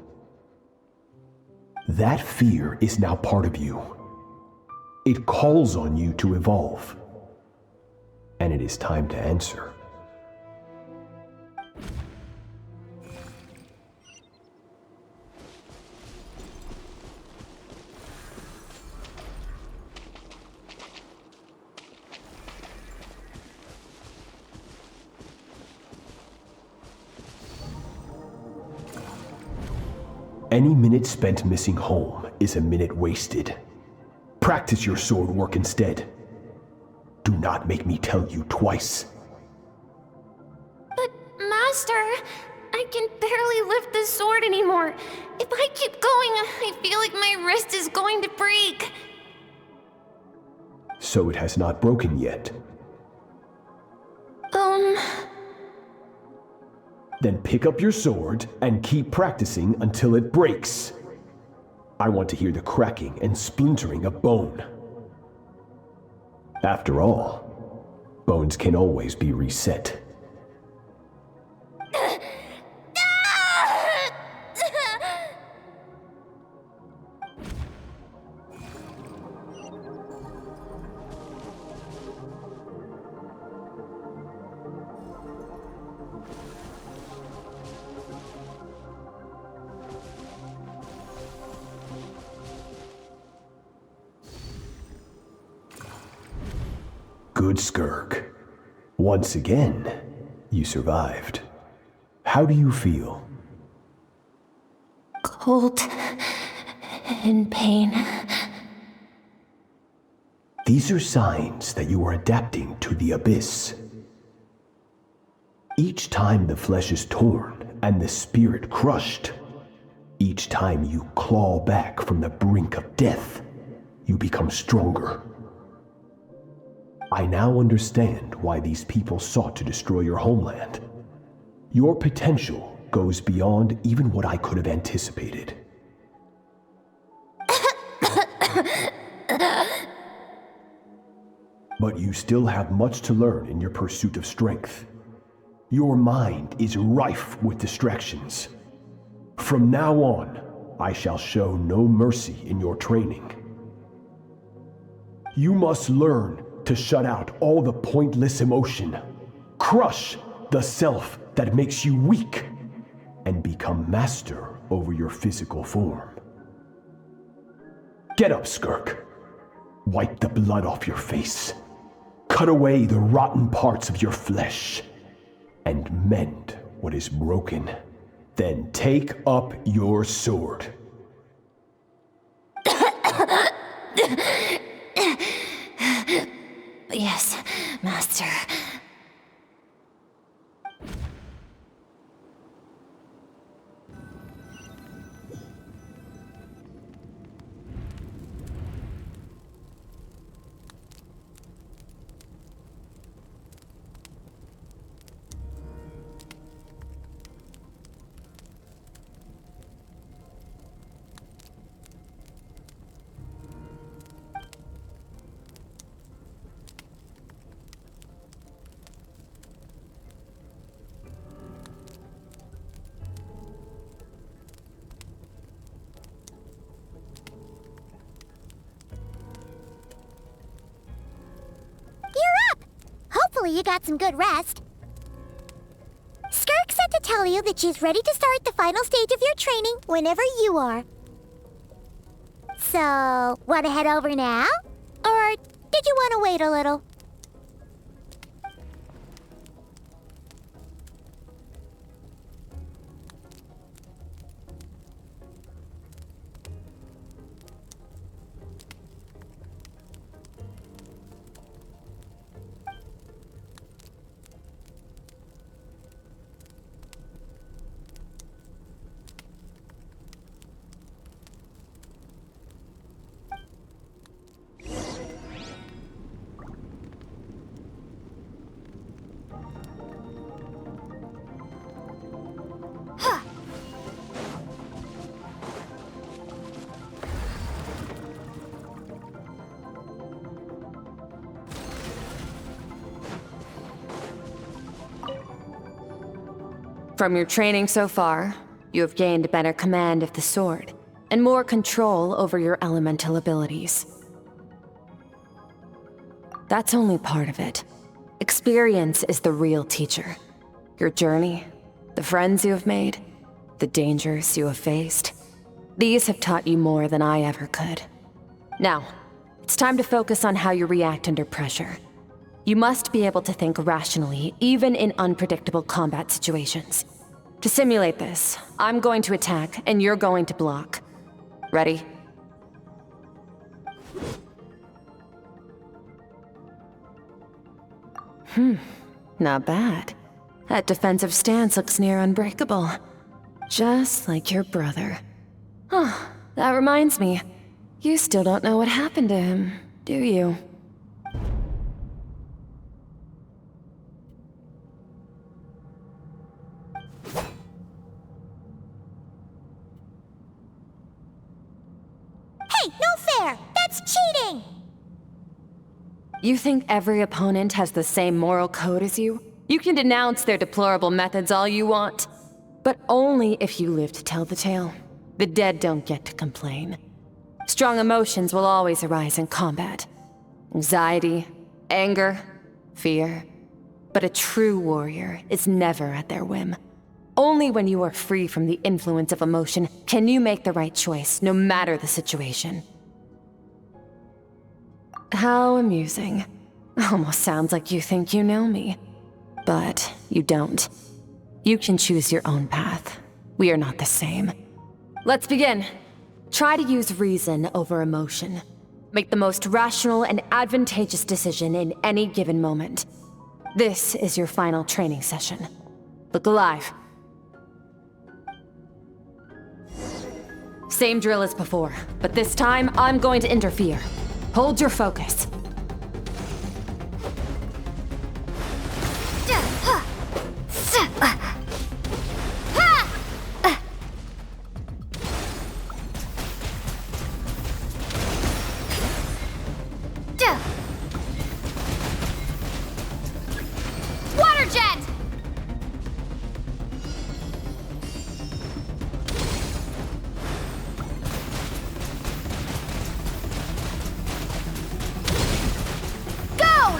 That fear is now part of you. It calls on you to evolve. And it is time to answer. Any minute spent missing home is a minute wasted. Practice your sword work instead. Do not make me tell you twice. But, Master, I can barely lift the sword anymore. If I keep going, I feel like my wrist is going to break. So it has not broken yet. Then pick up your sword and keep practicing until it breaks. I want to hear the cracking and splintering of bone. After all, bones can always be reset. Good, Skirk. Once again, you survived. How do you feel? Cold. In pain. These are signs that you are adapting to the abyss. Each time the flesh is torn and the spirit crushed, each time you claw back from the brink of death, you become stronger. I now understand why these people sought to destroy your homeland. Your potential goes beyond even what I could have anticipated. But you still have much to learn in your pursuit of strength. Your mind is rife with distractions. From now on, I shall show no mercy in your training. You must learn to shut out all the pointless emotion, crush the self that makes you weak, and become master over your physical form. Get up, Skirk. Wipe the blood off your face. Cut away the rotten parts of your flesh, and mend what is broken. Then take up your sword. Yes, Master. Hopefully you got some good rest. Skirk said to tell you that she's ready to start the final stage of your training whenever you are. So, want to head over now? Or did you want to wait a little? From your training so far, you have gained better command of the sword, and more control over your elemental abilities. That's only part of it. Experience is the real teacher. Your journey, the friends you have made, the dangers you have faced. These have taught you more than I ever could. Now, it's time to focus on how you react under pressure. You must be able to think rationally, even in unpredictable combat situations. To simulate this, I'm going to attack, and you're going to block. Ready? Not bad. That defensive stance looks near unbreakable. Just like your brother. Oh, that reminds me. You still don't know what happened to him, do you? Hey, no fair! That's cheating! You think every opponent has the same moral code as you? You can denounce their deplorable methods all you want, but only if you live to tell the tale. The dead don't get to complain. Strong emotions will always arise in combat. Anxiety, anger, fear. But a true warrior is never at their whim. Only when you are free from the influence of emotion can you make the right choice, no matter the situation. How amusing. Almost sounds like you think you know me. But you don't. You can choose your own path. We are not the same. Let's begin. Try to use reason over emotion. Make the most rational and advantageous decision in any given moment. This is your final training session. Look alive. Same drill as before, but this time I'm going to interfere. Hold your focus. Water jet! Go!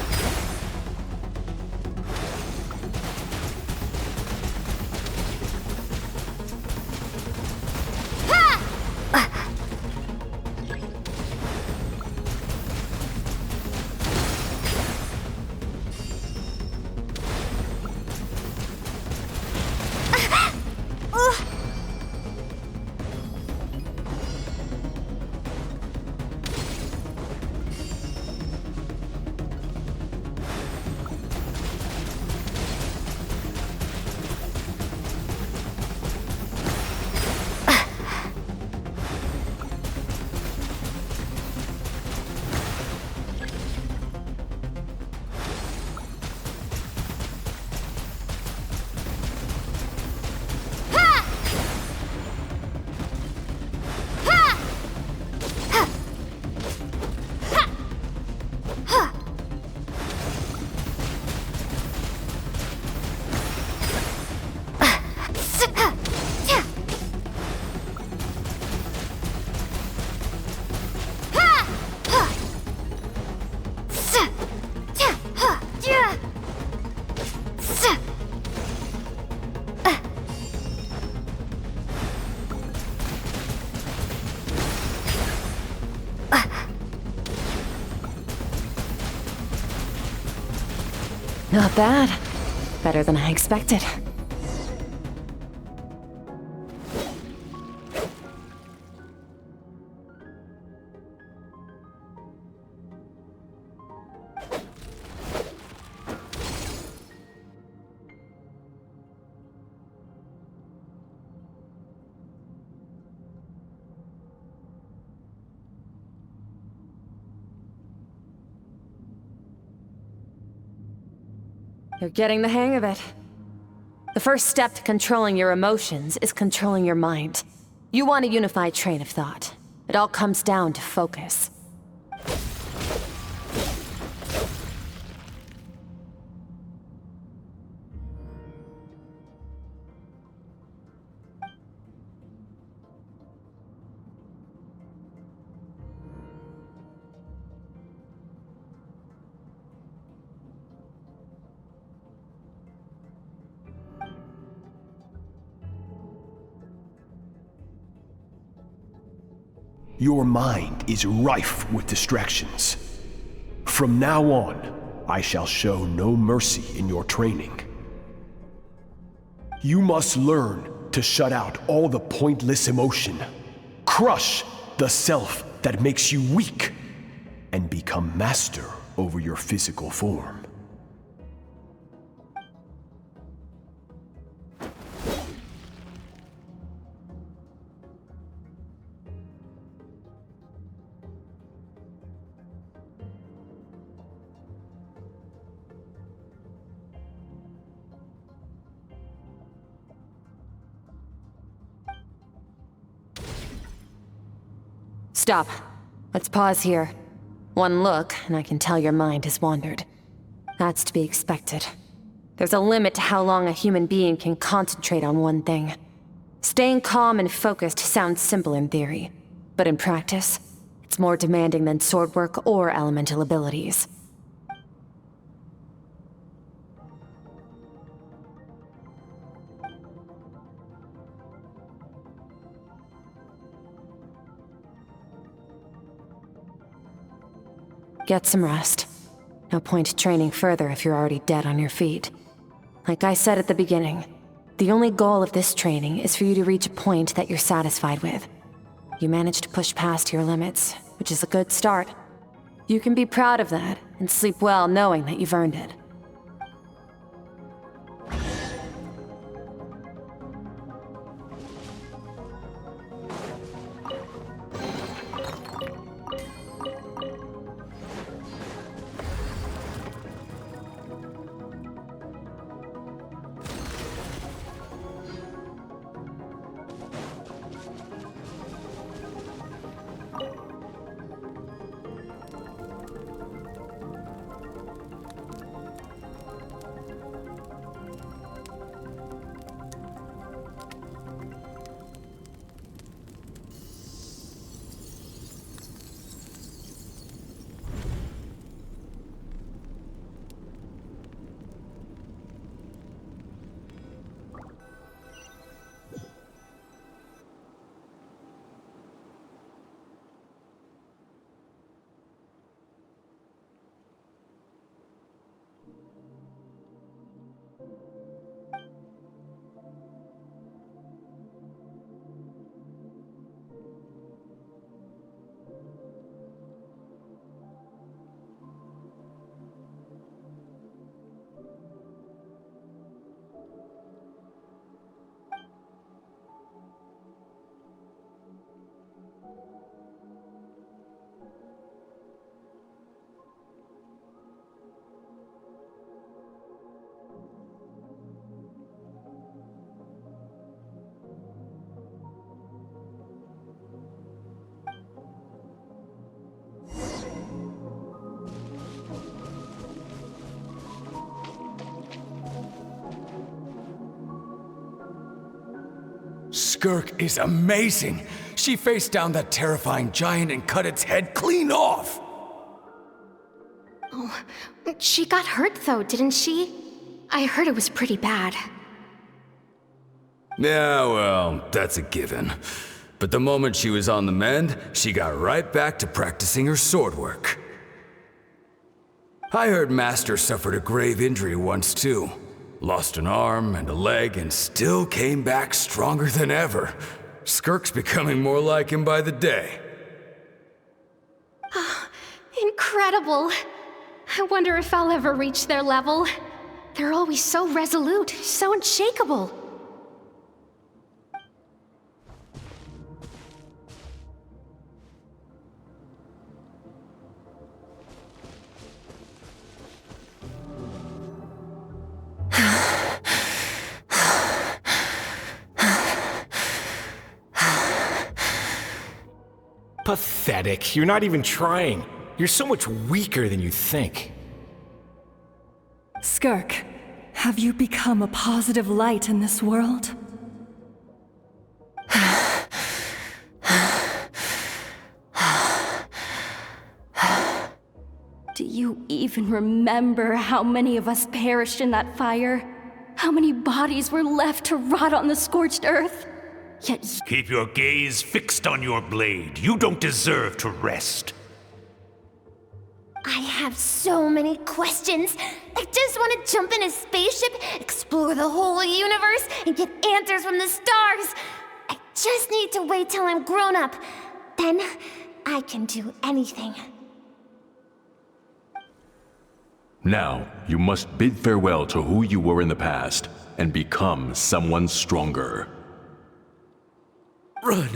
Not bad. Better than I expected. You're getting the hang of it. The first step to controlling your emotions is controlling your mind. You want a unified train of thought. It all comes down to focus. Your mind is rife with distractions. From now on, I shall show no mercy in your training. You must learn to shut out all the pointless emotion, crush the self that makes you weak, and become master over your physical form. Stop. Let's pause here. One look, and I can tell your mind has wandered. That's to be expected. There's a limit to how long a human being can concentrate on one thing. Staying calm and focused sounds simple in theory, but in practice, it's more demanding than sword work or elemental abilities. Get some rest. No point training further if you're already dead on your feet. Like I said at the beginning, the only goal of this training is for you to reach a point that you're satisfied with. You managed to push past your limits, which is a good start. You can be proud of that and sleep well knowing that you've earned it. Skirk is amazing. She faced down that terrifying giant and cut its head clean off. Oh, she got hurt though, didn't she? I heard it was pretty bad. Yeah, well, that's a given. But the moment she was on the mend, she got right back to practicing her sword work. I heard Master suffered a grave injury once too. Lost an arm and a leg and still came back stronger than ever. Skirk's becoming more like him by the day. Oh, incredible. I wonder if I'll ever reach their level. They're always so resolute, so unshakable. Pathetic. You're not even trying. You're so much weaker than you think. Skirk, have you become a positive light in this world? Do you even remember how many of us perished in that fire? How many bodies were left to rot on the scorched earth? Yet keep your gaze fixed on your blade. You don't deserve to rest. I have so many questions. I just want to jump in a spaceship, explore the whole universe, and get answers from the stars. I just need to wait till I'm grown up. Then I can do anything. Now, you must bid farewell to who you were in the past and become someone stronger. Run,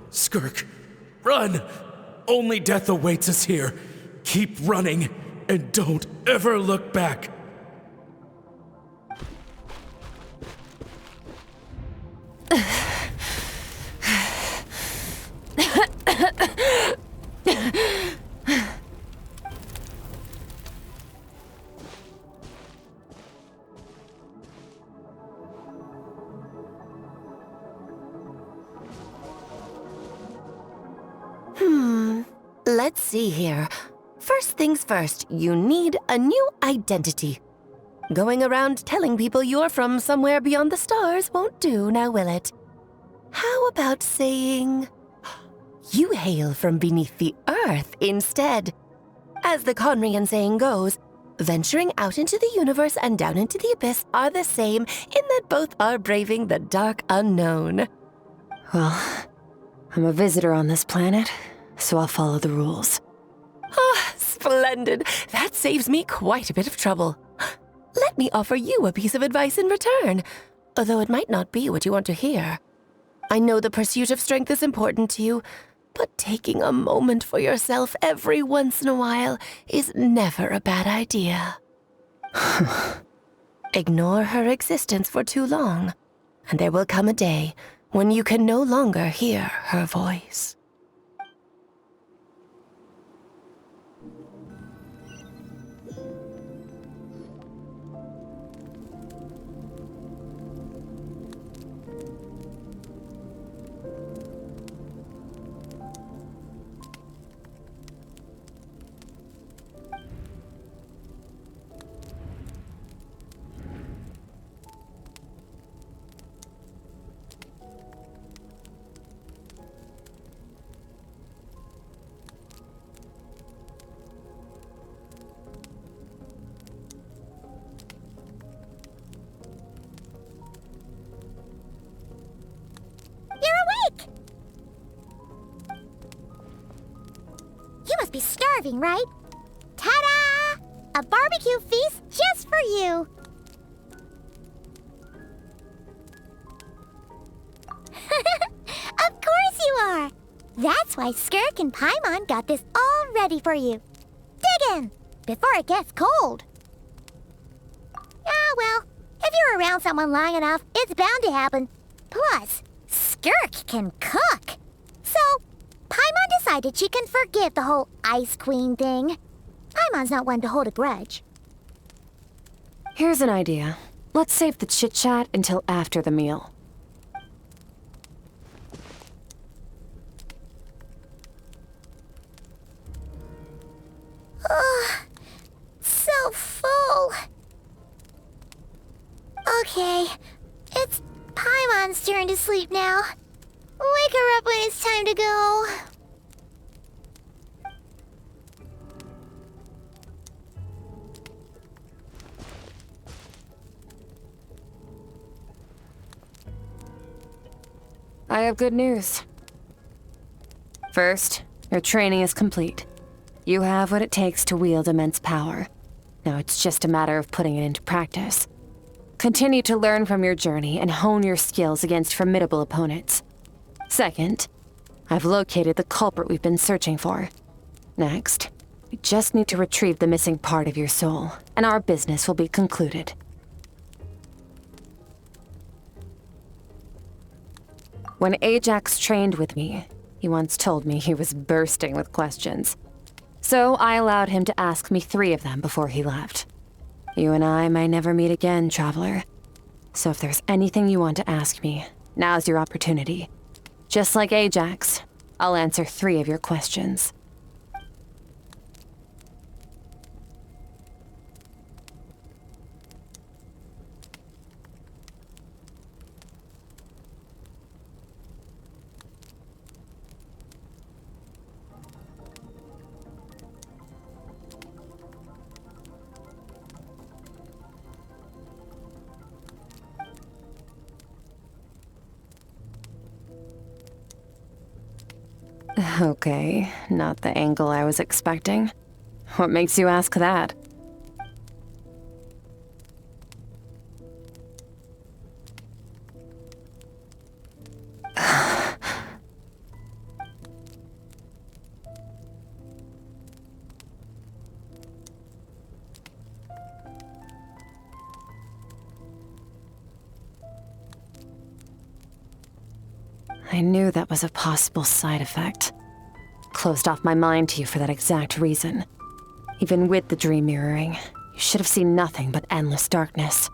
Skirk, run! Only death awaits us here. Keep running, and don't ever look back. Let's see here. First things first, you need a new identity. Going around telling people you're from somewhere beyond the stars won't do, now will it? How about saying you hail from beneath the earth instead? As the Conrian saying goes, Venturing out into the universe and down into the abyss are the same in that both are braving the dark unknown. Well, I'm a visitor on this planet, so I'll follow the rules. Ah, splendid. That saves me quite a bit of trouble. Let me offer you a piece of advice in return, although it might not be what you want to hear. I know the pursuit of strength is important to you, but taking a moment for yourself every once in a while is never a bad idea. Ignore her existence for too long, and there will come a day when you can no longer hear her voice. You must be starving, right? Ta-da! A barbecue feast just for you! Of course you are! That's why Skirk and Paimon got this all ready for you. Dig in, before it gets cold. Ah, well, if you're around someone long enough, it's bound to happen. Plus, Skirk can cook. So, Paimon decided she can forgive the whole Ice Queen thing. Paimon's not one to hold a grudge. Here's an idea. Let's save the chit-chat until after the meal. Ugh, so full. Okay, it's Paimon's turn to sleep now. Wake her up when it's time to go. I have good news. First, your training is complete. You have what it takes to wield immense power. Now it's just a matter of putting it into practice. Continue to learn from your journey and hone your skills against formidable opponents. Second, I've located the culprit we've been searching for. Next, we just need to retrieve the missing part of your soul, and our business will be concluded. When Ajax trained with me, he once told me he was bursting with questions. So I allowed him to ask me 3 of them before he left. You and I may never meet again, Traveler. So if there's anything you want to ask me, now's your opportunity. Just like Ajax, I'll answer 3 of your questions. Okay, not the angle I was expecting. What makes you ask that? I knew that was a possible side effect. Closed off my mind to you for that exact reason. Even with the dream mirroring, you should have seen nothing but endless darkness.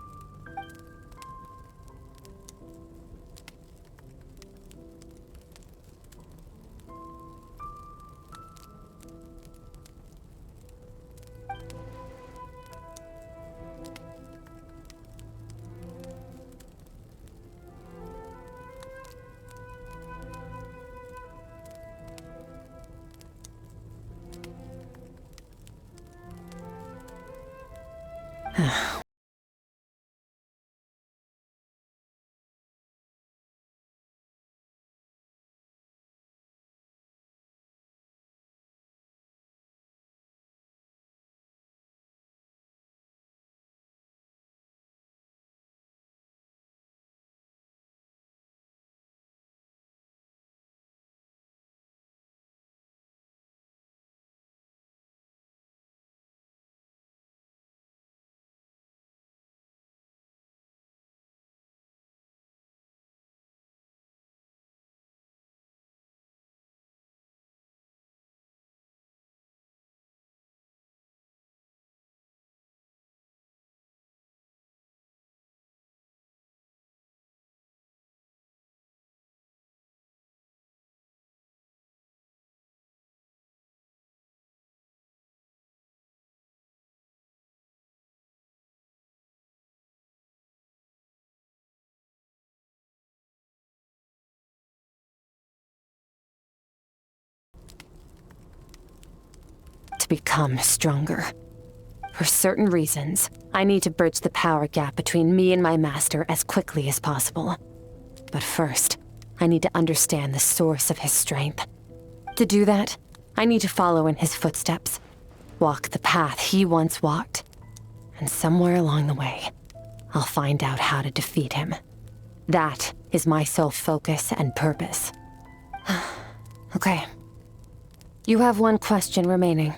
become stronger. For certain reasons, I need to bridge the power gap between me and my master as quickly as possible. But first, I need to understand the source of his strength. To do that, I need to follow in his footsteps, walk the path he once walked, and somewhere along the way, I'll find out how to defeat him. That is my sole focus and purpose. Okay. You have one question remaining.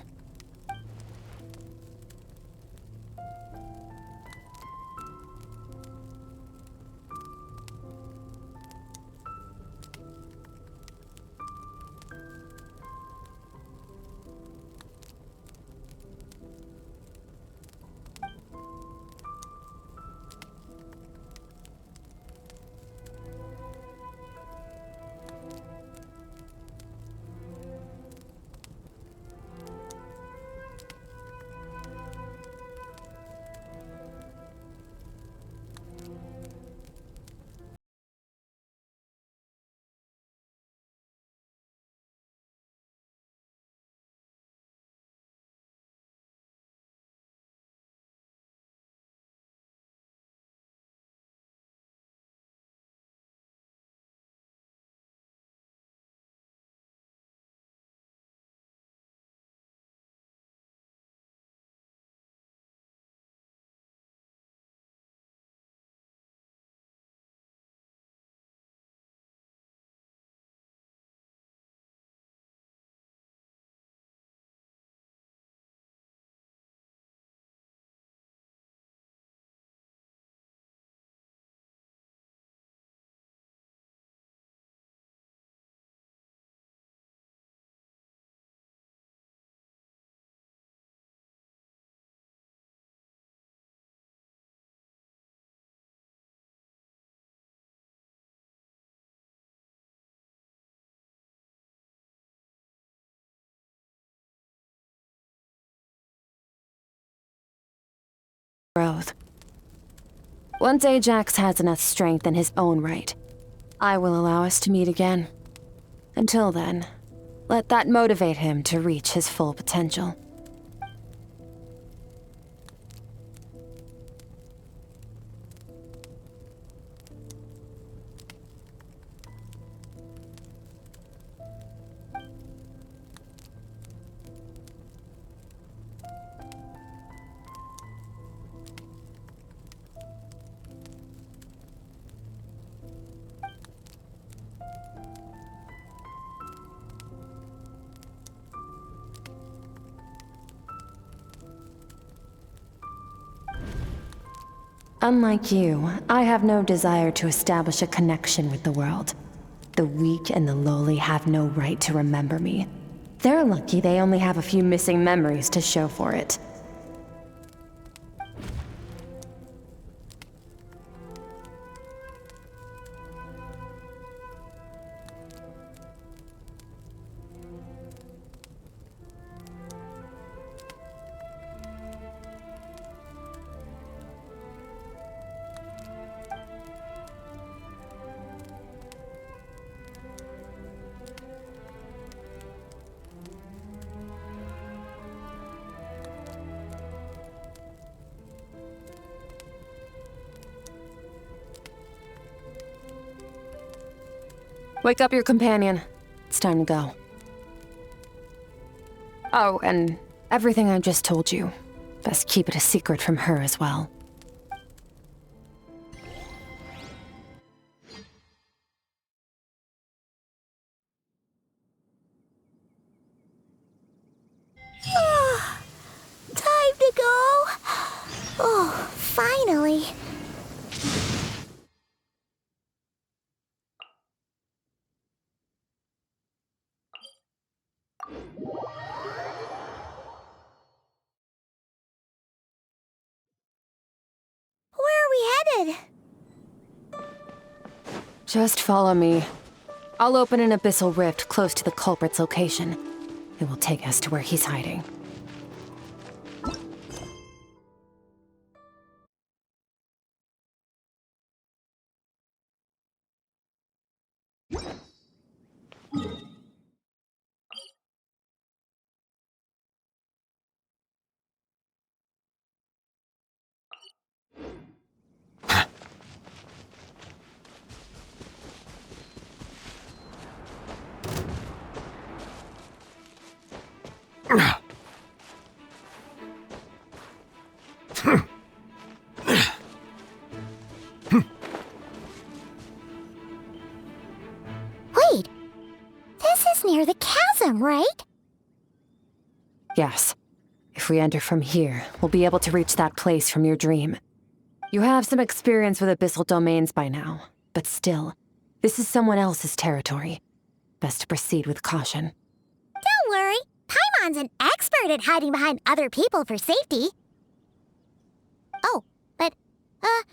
Growth. Once Ajax has enough strength in his own right, I will allow us to meet again. Until then, let that motivate him to reach his full potential. Unlike you, I have no desire to establish a connection with the world. The weak and the lowly have no right to remember me. They're lucky they only have a few missing memories to show for it. Wake up your companion. It's time to go. Oh, and everything I just told you, best keep it a secret from her as well. Time to go. Oh, finally. Where are we headed? Just follow me. I'll open an abyssal rift close to the culprit's location. It will take us to where he's hiding. Wait, this is near the chasm, right? Yes. If we enter from here, we'll be able to reach that place from your dream. You have some experience with abyssal domains by now, but still, this is someone else's territory. Best to proceed with caution. Don't worry, Paimon's an expert at hiding behind other people for safety. Oh, but, that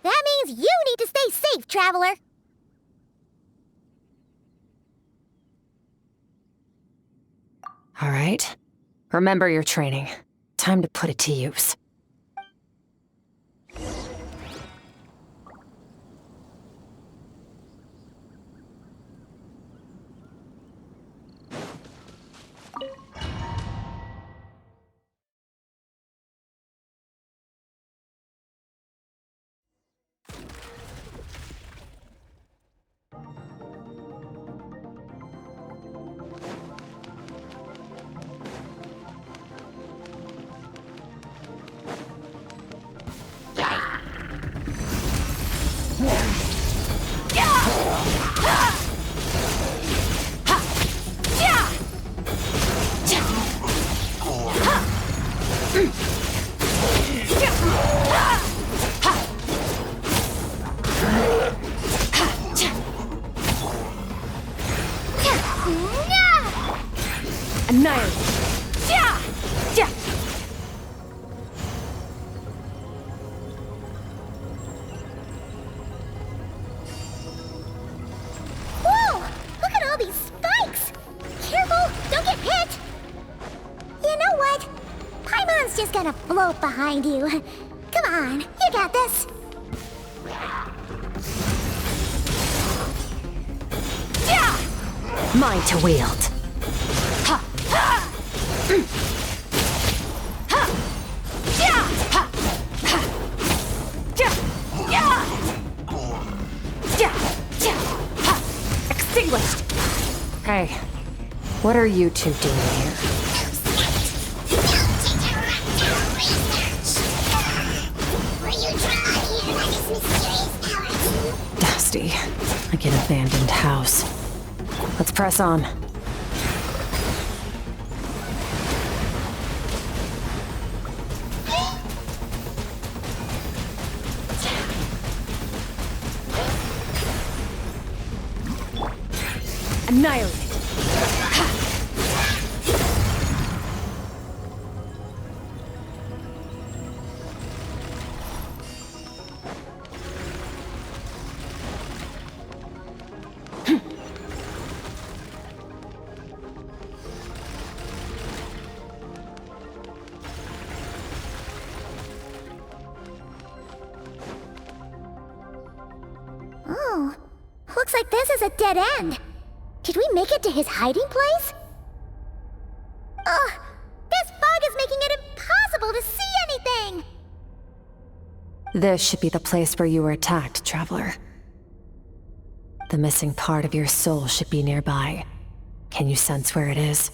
means you need to stay safe, Traveler. All right. Remember your training. Time to put it to use. Float behind you. Come on, you got this. Mine to wield. Extinguished. Hey, what are you two doing here? Dusty, like an abandoned house. Let's press on. Annihilate. Oh, looks like this is a dead end. Did we make it to his hiding place? Ugh, this fog is making it impossible to see anything! This should be the place where you were attacked, Traveler. The missing part of your soul should be nearby. Can you sense where it is?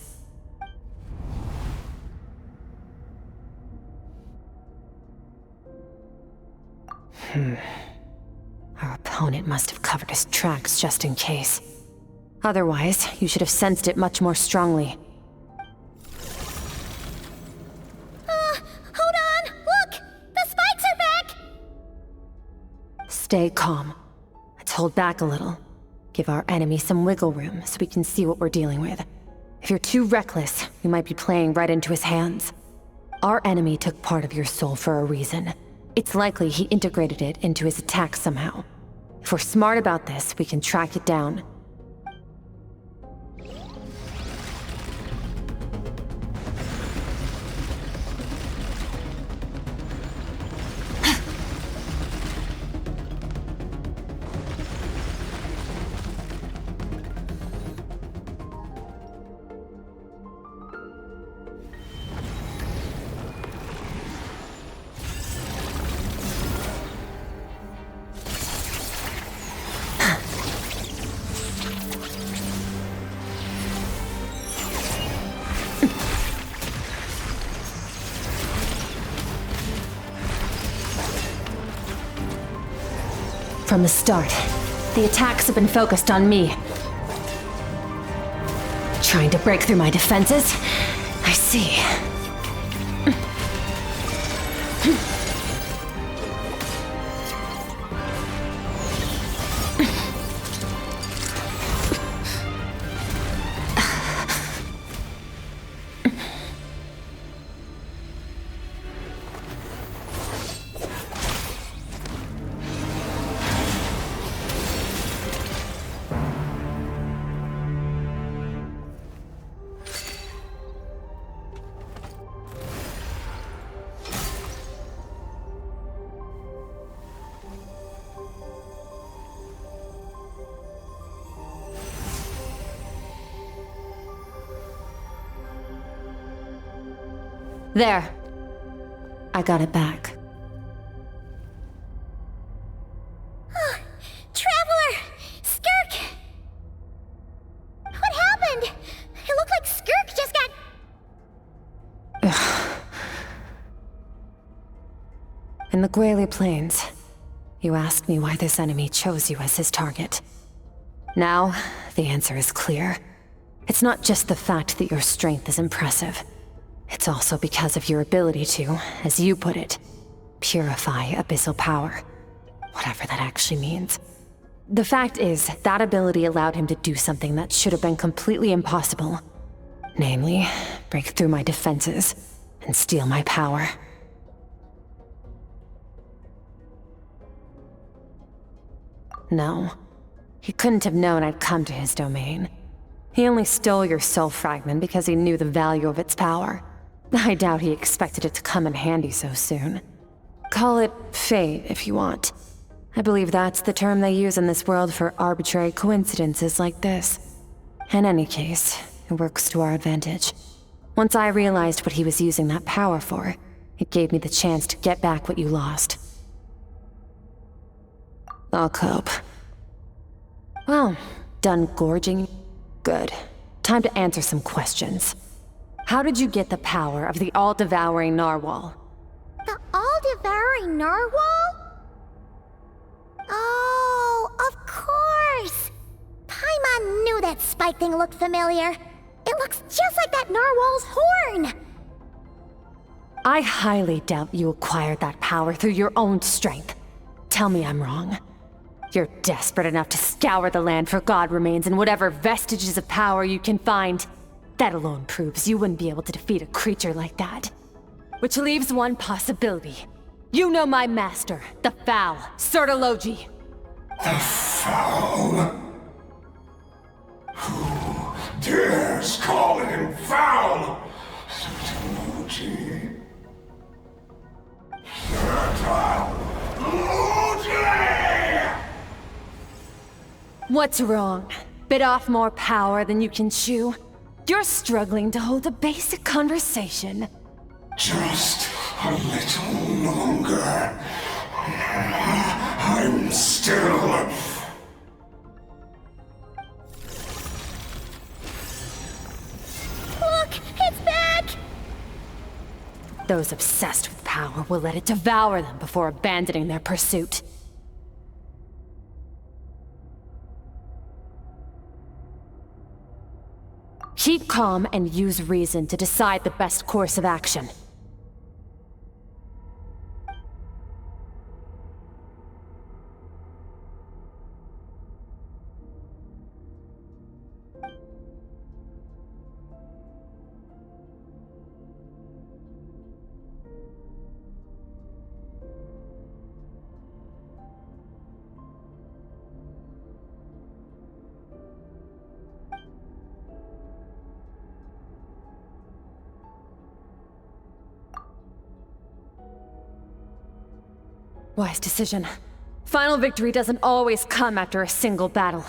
Our opponent must have covered his tracks just in case. Otherwise, you should have sensed it much more strongly. Hold on! Look! The spikes are back! Stay calm. Let's hold back a little. Give our enemy some wiggle room so we can see what we're dealing with. If you're too reckless, we might be playing right into his hands. Our enemy took part of your soul for a reason. It's likely he integrated it into his attack somehow. If we're smart about this, we can track it down. From the start, the attacks have been focused on me. Trying to break through my defenses? I see. There. I got it back. Traveler! Skirk! What happened? It looked like Skirk just got... In the Guili Plains, you asked me why this enemy chose you as his target. Now, the answer is clear. It's not just the fact that your strength is impressive. It's also because of your ability to, as you put it, purify abyssal power. Whatever that actually means. The fact is, that ability allowed him to do something that should have been completely impossible. Namely, break through my defenses and steal my power. No, he couldn't have known I'd come to his domain. He only stole your soul fragment because he knew the value of its power. I doubt he expected it to come in handy so soon. Call it fate, if you want. I believe that's the term they use in this world for arbitrary coincidences like this. In any case, it works to our advantage. Once I realized what he was using that power for, it gave me the chance to get back what you lost. I'll cope. Well, done gorging? Good. Time to answer some questions. How did you get the power of the all-devouring narwhal? The all-devouring narwhal? Oh, of course! Paimon knew that spike thing looked familiar. It looks just like that narwhal's horn! I highly doubt you acquired that power through your own strength. Tell me I'm wrong. You're desperate enough to scour the land for god remains and whatever vestiges of power you can find. That alone proves you wouldn't be able to defeat a creature like that. Which leaves one possibility. You know my master, the Foul, Sertologi. The Foul? Who dares call him Foul? Sertologi. Sertologi! What's wrong? Bit off more power than you can chew? You're struggling to hold a basic conversation. Just a little longer. I'm still... Look! It's back! Those obsessed with power will let it devour them before abandoning their pursuit. Keep calm and use reason to decide the best course of action. Wise decision. Final victory doesn't always come after a single battle.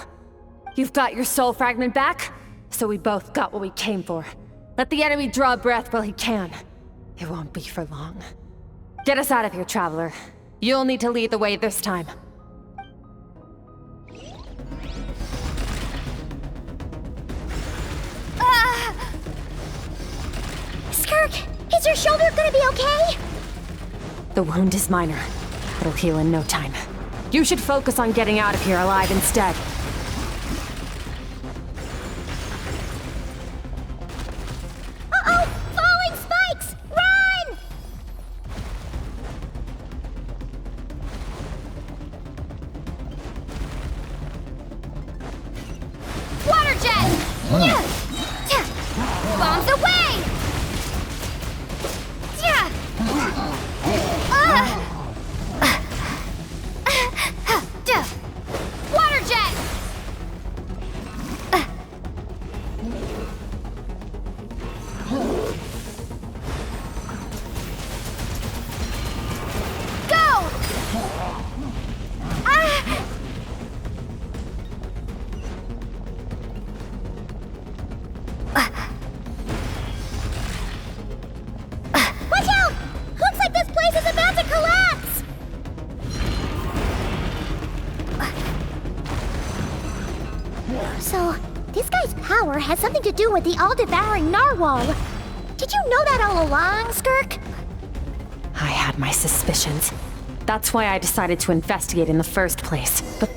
You've got your soul fragment back, so we both got what we came for. Let the enemy draw breath while he can. It won't be for long. Get us out of here, Traveler. You'll need to lead the way this time. Skirk, is your shoulder gonna be okay? The wound is minor. It'll heal in no time. You should focus on getting out of here alive instead. Uh-oh! Falling spikes! Run! Water jet! Bombs away! Water jet! Go! Watch out! Looks like this place is about to collapse! So, this guy's power has something to do with the all-devouring narwhal. Did you know that all along, Skirk? I had my suspicions. That's why I decided to investigate in the first place. But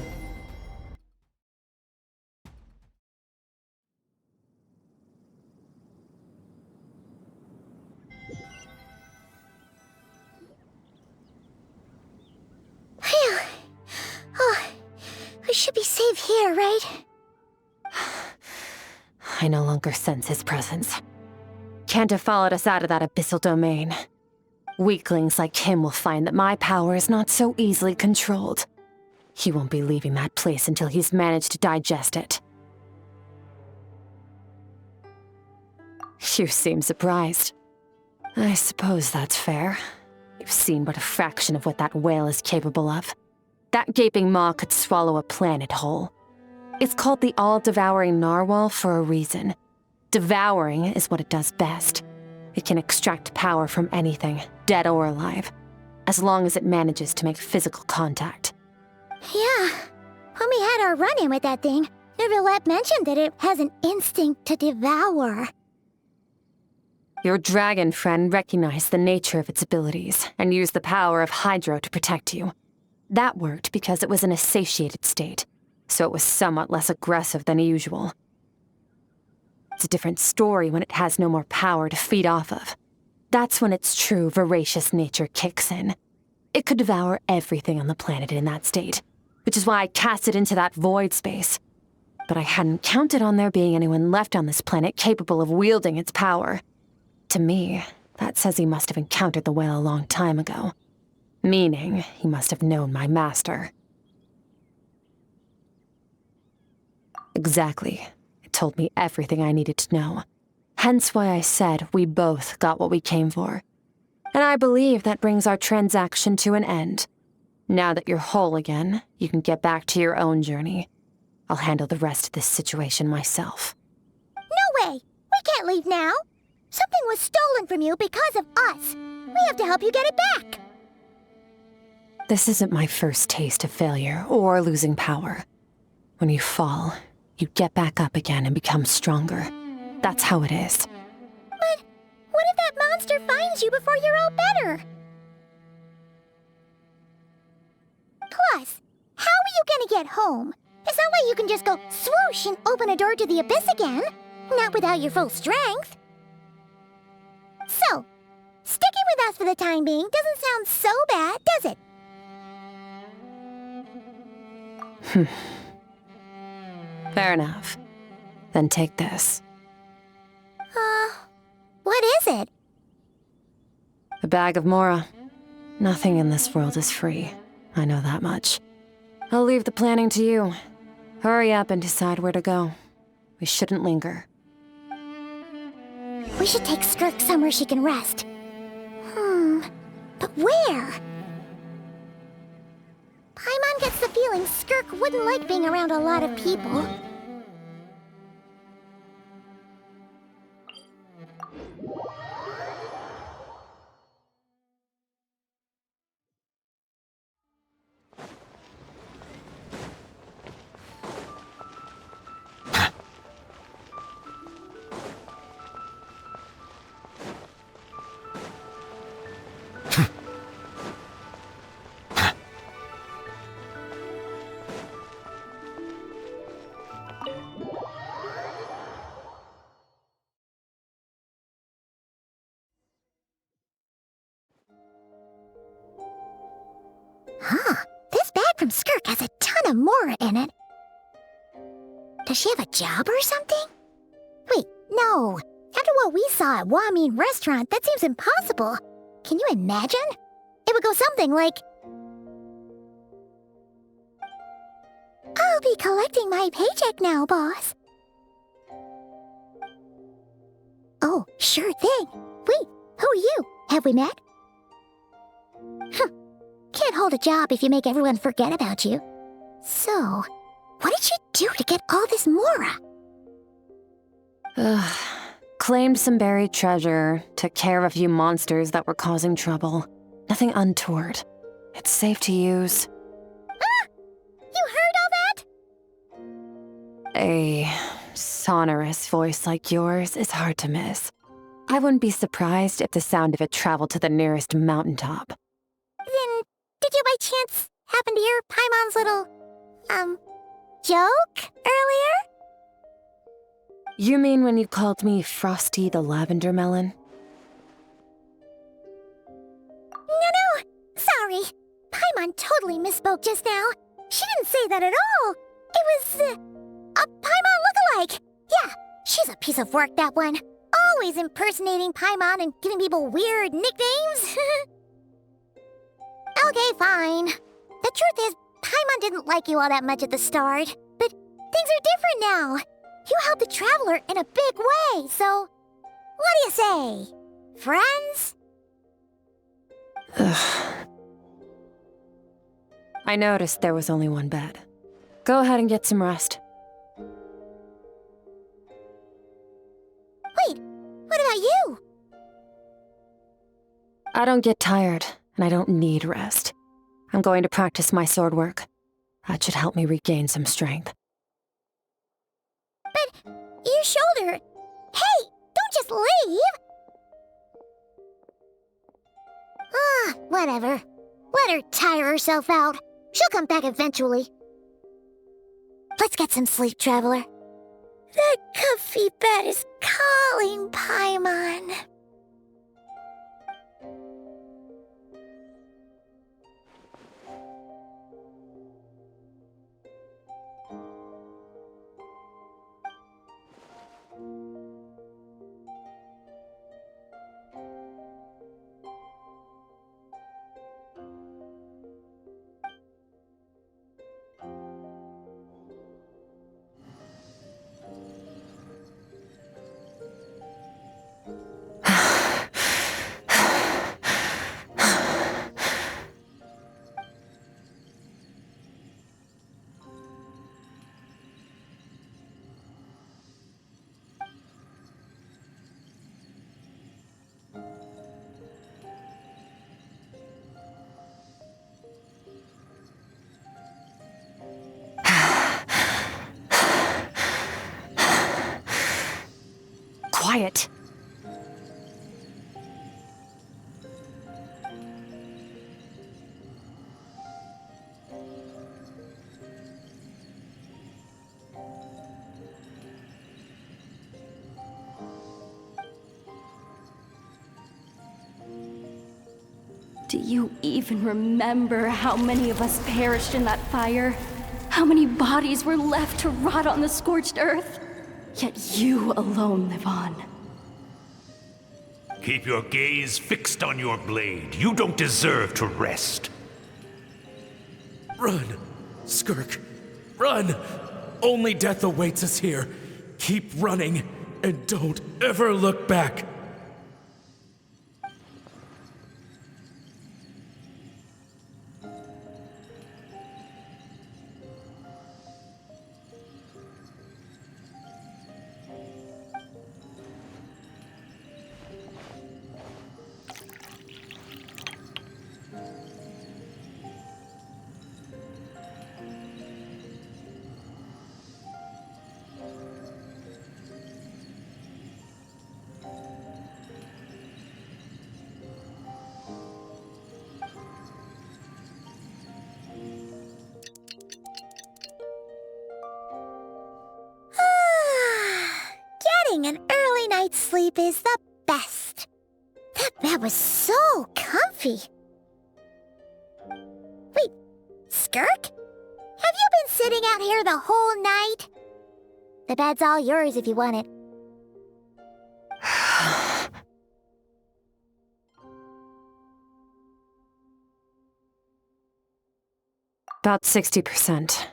Phew. Oh, we should be safe here, right? I no longer sense his presence. Can't have followed us out of that abyssal domain. Weaklings like him will find that my power is not so easily controlled. He won't be leaving that place until he's managed to digest it. You seem surprised. I suppose that's fair. You've seen but a fraction of what that whale is capable of. That gaping maw could swallow a planet whole. It's called the all-devouring narwhal for a reason. Devouring is what it does best. It can extract power from anything, dead or alive, as long as it manages to make physical contact. Yeah. When we had our run-in with that thing, Neverlet mentioned that it has an instinct to devour. Your dragon friend recognized the nature of its abilities and used the power of Hydro to protect you. That worked because it was in a satiated state, so it was somewhat less aggressive than usual. It's a different story when it has no more power to feed off of. That's when its true voracious nature kicks in. It could devour everything on the planet in that state, which is why I cast it into that void space. But I hadn't counted on there being anyone left on this planet capable of wielding its power. To me, that says he must have encountered the whale a long time ago. Meaning, he must have known my master. Exactly. It told me everything I needed to know. Hence why I said we both got what we came for. And I believe that brings our transaction to an end. Now that you're whole again, you can get back to your own journey. I'll handle the rest of this situation myself. No way! We can't leave now! Something was stolen from you because of us! We have to help you get it back! This isn't my first taste of failure or losing power. When you fall, you get back up again and become stronger. That's how it is. But what if that monster finds you before you're all better? Plus, how are you gonna get home? It's not like you can just go swoosh and open a door to the abyss again. Not without your full strength. So, sticking with us for the time being doesn't sound so bad, does it? Fair enough. Then take this. What is it? A bag of Mora. Nothing in this world is free. I know that much. I'll leave the planning to you. Hurry up and decide where to go. We shouldn't linger. We should take Skirk somewhere she can rest. But where? Paimon gets the feeling Skirk wouldn't like being around a lot of people. Huh. This bag from Skirk has a ton of Mora in it. Does she have a job or something? Wait, no. After what we saw at Wamin Restaurant, that seems impossible. Can you imagine? It would go something like... I'll be collecting my paycheck now, boss. Oh, sure thing. Wait, who are you? Have we met? Can't hold a job if you make everyone forget about you. So, what did you do to get all this Mora? Claimed some buried treasure, took care of a few monsters that were causing trouble. Nothing untoward. It's safe to use. Ah! You heard all that? A sonorous voice like yours is hard to miss. I wouldn't be surprised if the sound of it traveled to the nearest mountaintop. Then, did you by chance happen to hear Paimon's little, joke earlier? You mean when you called me Frosty the Lavender Melon? No, sorry. Paimon totally misspoke just now. She didn't say that at all. It was, a Paimon lookalike. Yeah, she's a piece of work, that one. Always impersonating Paimon and giving people weird nicknames. Okay, fine. The truth is, Paimon didn't like you all that much at the start. But things are different now. You helped the Traveler in a big way, so... What do you say? Friends? I noticed there was only one bed. Go ahead and get some rest. Wait, what about you? I don't get tired, and I don't need rest. I'm going to practice my sword work. That should help me regain some strength. But your shoulder... Hey, don't just leave! Whatever. Let her tire herself out. She'll come back eventually. Let's get some sleep, Traveler. That comfy bed is calling, Paimon. Quiet. Do you even remember how many of us perished in that fire? How many bodies were left to rot on the scorched earth? Yet you alone live on. Keep your gaze fixed on your blade. You don't deserve to rest. Run, Skirk, run! Only death awaits us here. Keep running, and don't ever look back. Getting an early night's sleep is the best. That bed was so comfy. Wait, hang out here the whole night? The bed's all yours if you want it. About 60%,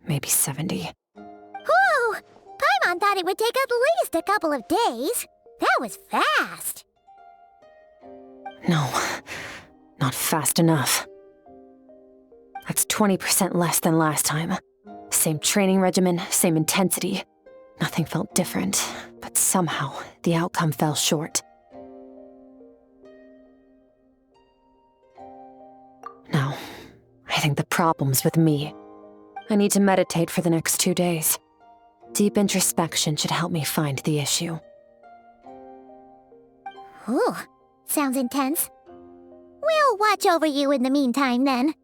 maybe 70. Whew! Paimon thought it would take at least a couple of days. That was fast. No, not fast enough. That's 20% less than last time. Same training regimen, same intensity. Nothing felt different, but somehow the outcome fell short. No, I think the problem's with me. I need to meditate for the next 2 days. Deep introspection should help me find the issue. Ooh, sounds intense. We'll watch over you in the meantime, then.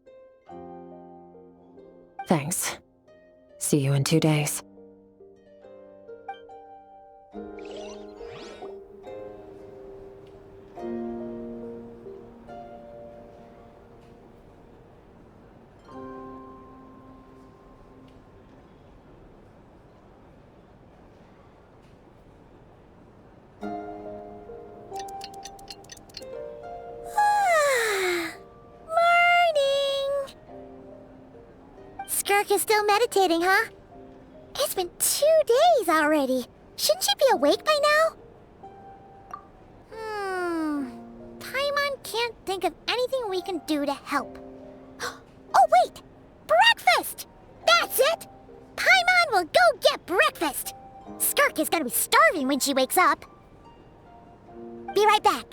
Thanks. See you in 2 days. Skirk is still meditating, huh? It's been 2 days already. Shouldn't she be awake by now? Paimon can't think of anything we can do to help. Oh, wait! Breakfast! That's it! Paimon will go get breakfast! Skirk is gonna be starving when she wakes up. Be right back.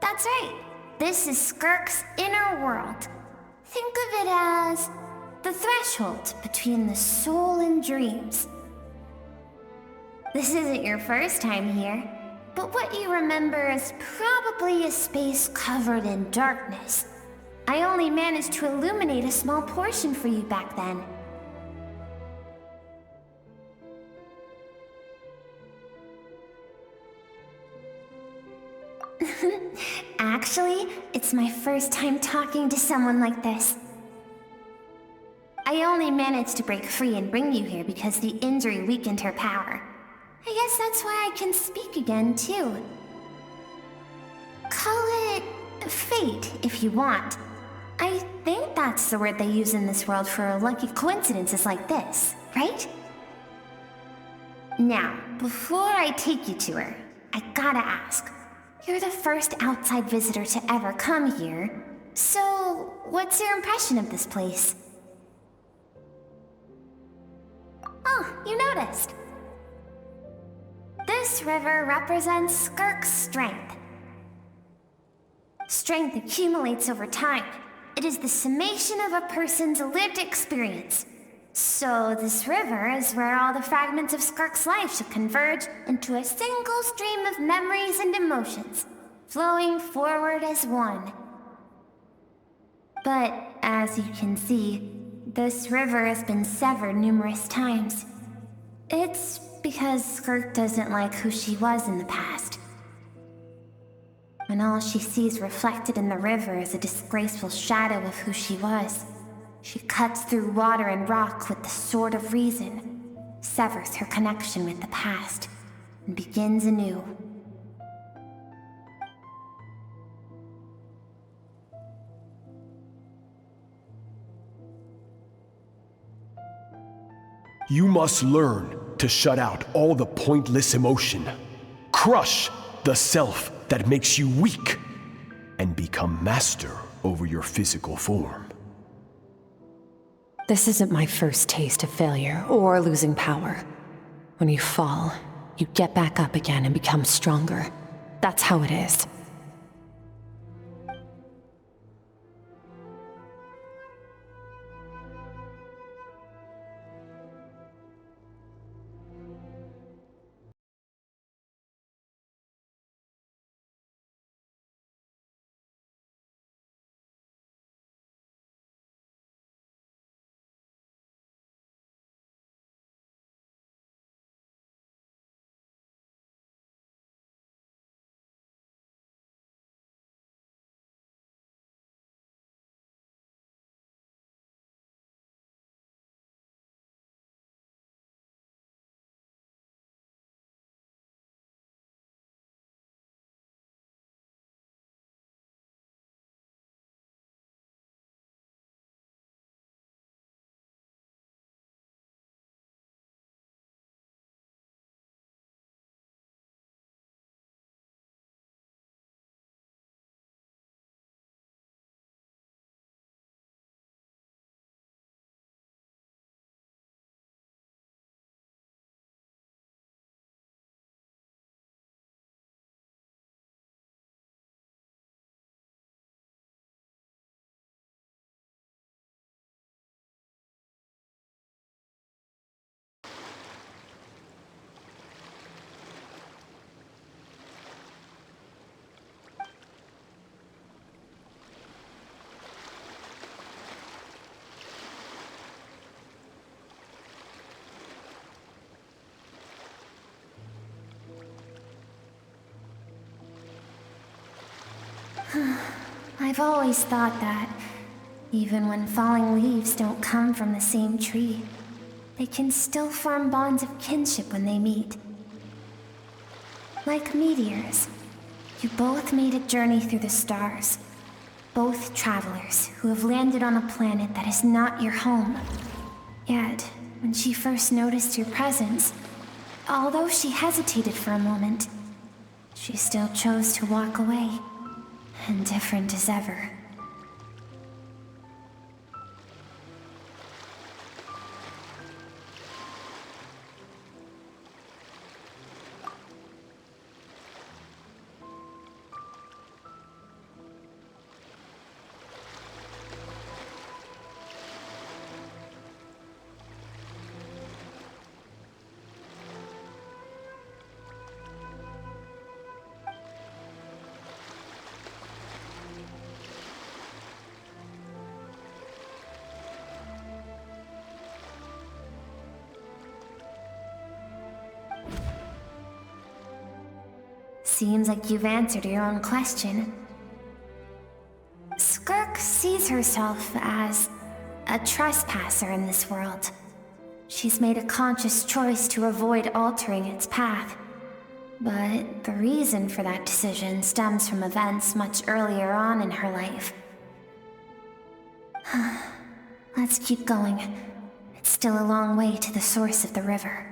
That's right. This is Skirk's inner world. Think of it as the threshold between the soul and dreams. This isn't your first time here, but what you remember is probably a space covered in darkness. I only managed to illuminate a small portion for you back then. Actually, it's my first time talking to someone like this. I only managed to break free and bring you here because the injury weakened her power. I guess that's why I can speak again, too. Call it fate, if you want. I think that's the word they use in this world for lucky coincidences like this, right? Now, before I take you to her, I gotta ask. You're the first outside visitor to ever come here, so what's your impression of this place? Oh, you noticed. This river represents Skirk's strength. Strength accumulates over time. It is the summation of a person's lived experience. So this river is where all the fragments of Skirk's life should converge into a single stream of memories and emotions, flowing forward as one. But as you can see, this river has been severed numerous times. It's because Skirk doesn't like who she was in the past. And all she sees reflected in the river is a disgraceful shadow of who she was. She cuts through water and rock with the sword of reason, severs her connection with the past, and begins anew. You must learn to shut out all the pointless emotion. Crush the self that makes you weak, and become master over your physical form. This isn't my first taste of failure or losing power. When you fall, you get back up again and become stronger. That's how it is. I've always thought that, even when falling leaves don't come from the same tree, they can still form bonds of kinship when they meet. Like meteors, you both made a journey through the stars. Both travelers who have landed on a planet that is not your home. Yet, when she first noticed your presence, although she hesitated for a moment, she still chose to walk away. Indifferent as ever. Seems like you've answered your own question. Skirk sees herself as a trespasser in this world. She's made a conscious choice to avoid altering its path. But the reason for that decision stems from events much earlier on in her life. Let's keep going. It's still a long way to the source of the river.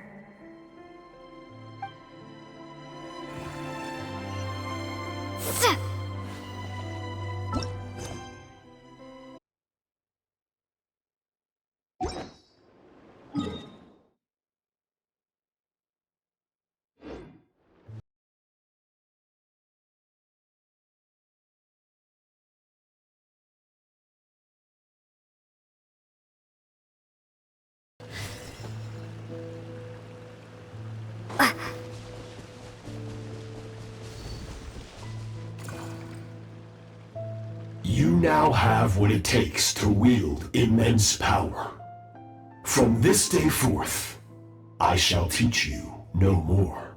now have what it takes to wield immense power. From this day forth, I shall teach you no more.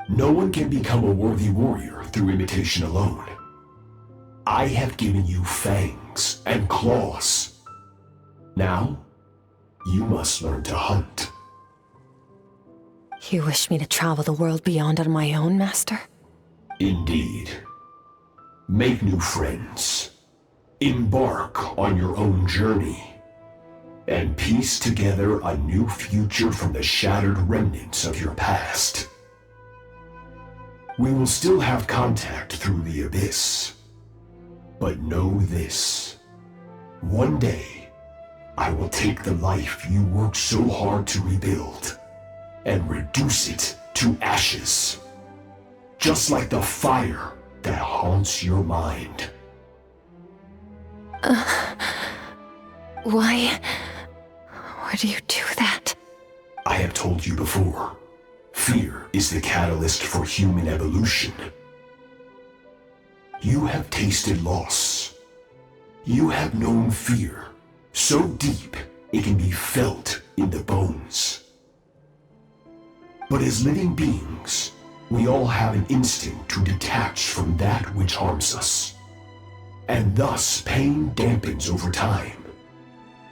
No one can become a worthy warrior through imitation alone. I have given you fangs and claws. Now, you must learn to hunt. You wish me to travel the world beyond on my own, Master? Indeed. Make new friends. Embark on your own journey. And piece together a new future from the shattered remnants of your past. We will still have contact through the abyss. But know this. One day, I will take the life you worked so hard to rebuild and reduce it to ashes. Just like the fire that haunts your mind. Why do you do that? I have told you before, fear is the catalyst for human evolution. You have tasted loss. You have known fear, so deep it can be felt in the bones. But as living beings, we all have an instinct to detach from that which harms us. And thus pain dampens over time,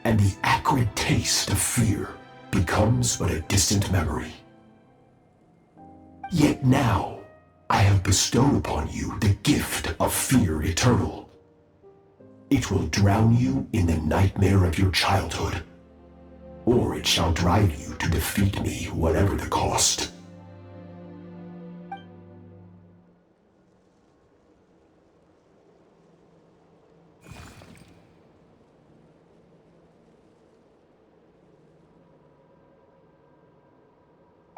and the acrid taste of fear becomes but a distant memory. Yet now, I have bestowed upon you the gift of fear eternal. It will drown you in the nightmare of your childhood, or it shall drive you to defeat me, whatever the cost.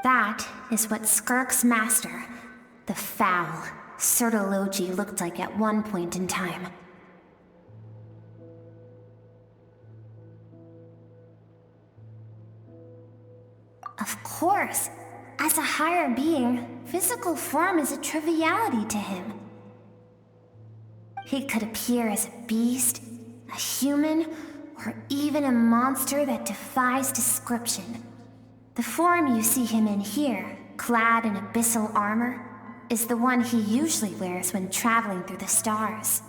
That is what Skirk's master, the foul Sertology, looked like at one point in time. Of course, as a higher being, physical form is a triviality to him. He could appear as a beast, a human, or even a monster that defies description. The form you see him in here, clad in abyssal armor, is the one he usually wears when traveling through the stars.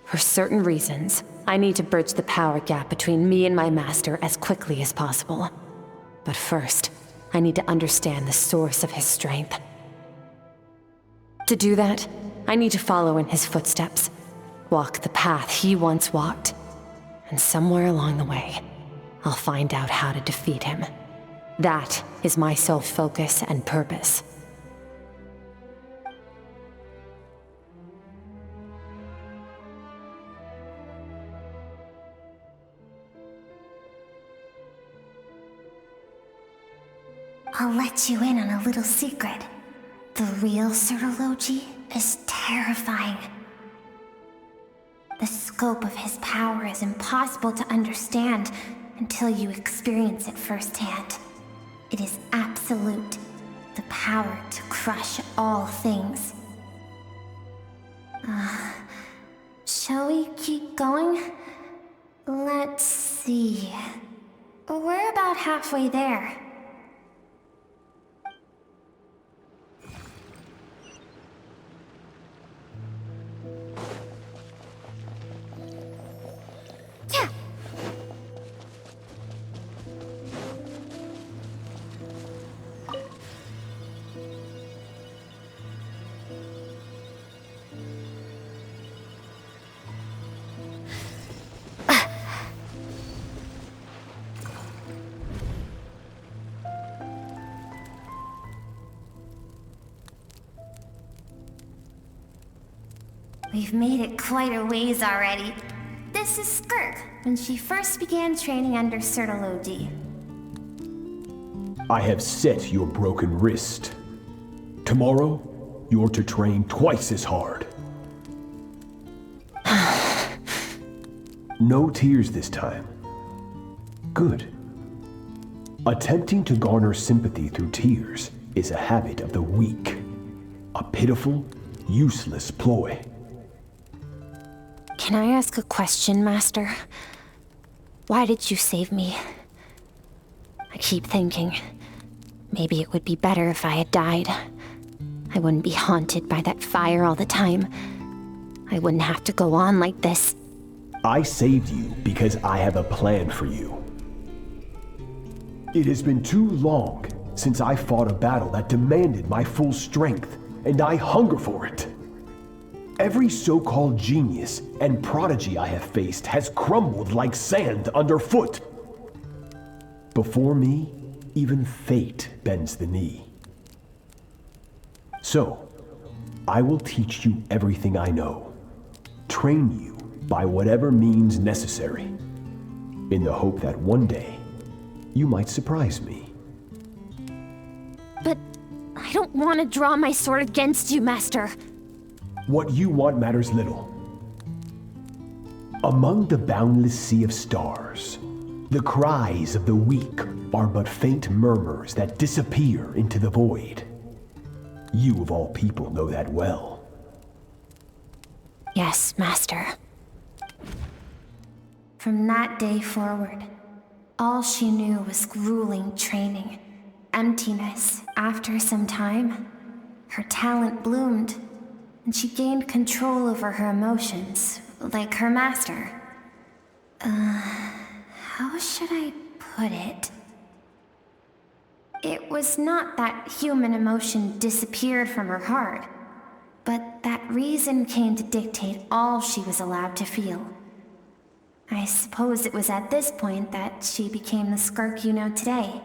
For certain reasons, I need to bridge the power gap between me and my master as quickly as possible. But first, I need to understand the source of his strength. To do that, I need to follow in his footsteps, walk the path he once walked, and somewhere along the way, I'll find out how to defeat him. That is my sole focus and purpose. I'll let you in on a little secret. The real Sertology is terrifying. The scope of his power is impossible to understand until you experience it firsthand. It is absolute, the power to crush all things. Shall we keep going? Let's see. We're about halfway there. We've made it quite a ways already. This is Skirk, when she first began training under Sertology. I have set your broken wrist. Tomorrow, you're to train twice as hard. No tears this time. Good. Attempting to garner sympathy through tears is a habit of the weak. A pitiful, useless ploy. Can I ask a question, Master? Why did you save me? I keep thinking, maybe it would be better if I had died. I wouldn't be haunted by that fire all the time. I wouldn't have to go on like this. I saved you because I have a plan for you. It has been too long since I fought a battle that demanded my full strength, and I hunger for it. Every so-called genius and prodigy I have faced has crumbled like sand underfoot. Before me, even fate bends the knee. So, I will teach you everything I know, train you by whatever means necessary, in the hope that one day, you might surprise me. But I don't want to draw my sword against you, Master. What you want matters little. Among the boundless sea of stars, the cries of the weak are but faint murmurs that disappear into the void. You of all people know that well. Yes, Master. From that day forward, all she knew was grueling training, emptiness. After some time, her talent bloomed, and she gained control over her emotions, like her master. How should I put it? It was not that human emotion disappeared from her heart, but that reason came to dictate all she was allowed to feel. I suppose it was at this point that she became the Skirk you know today.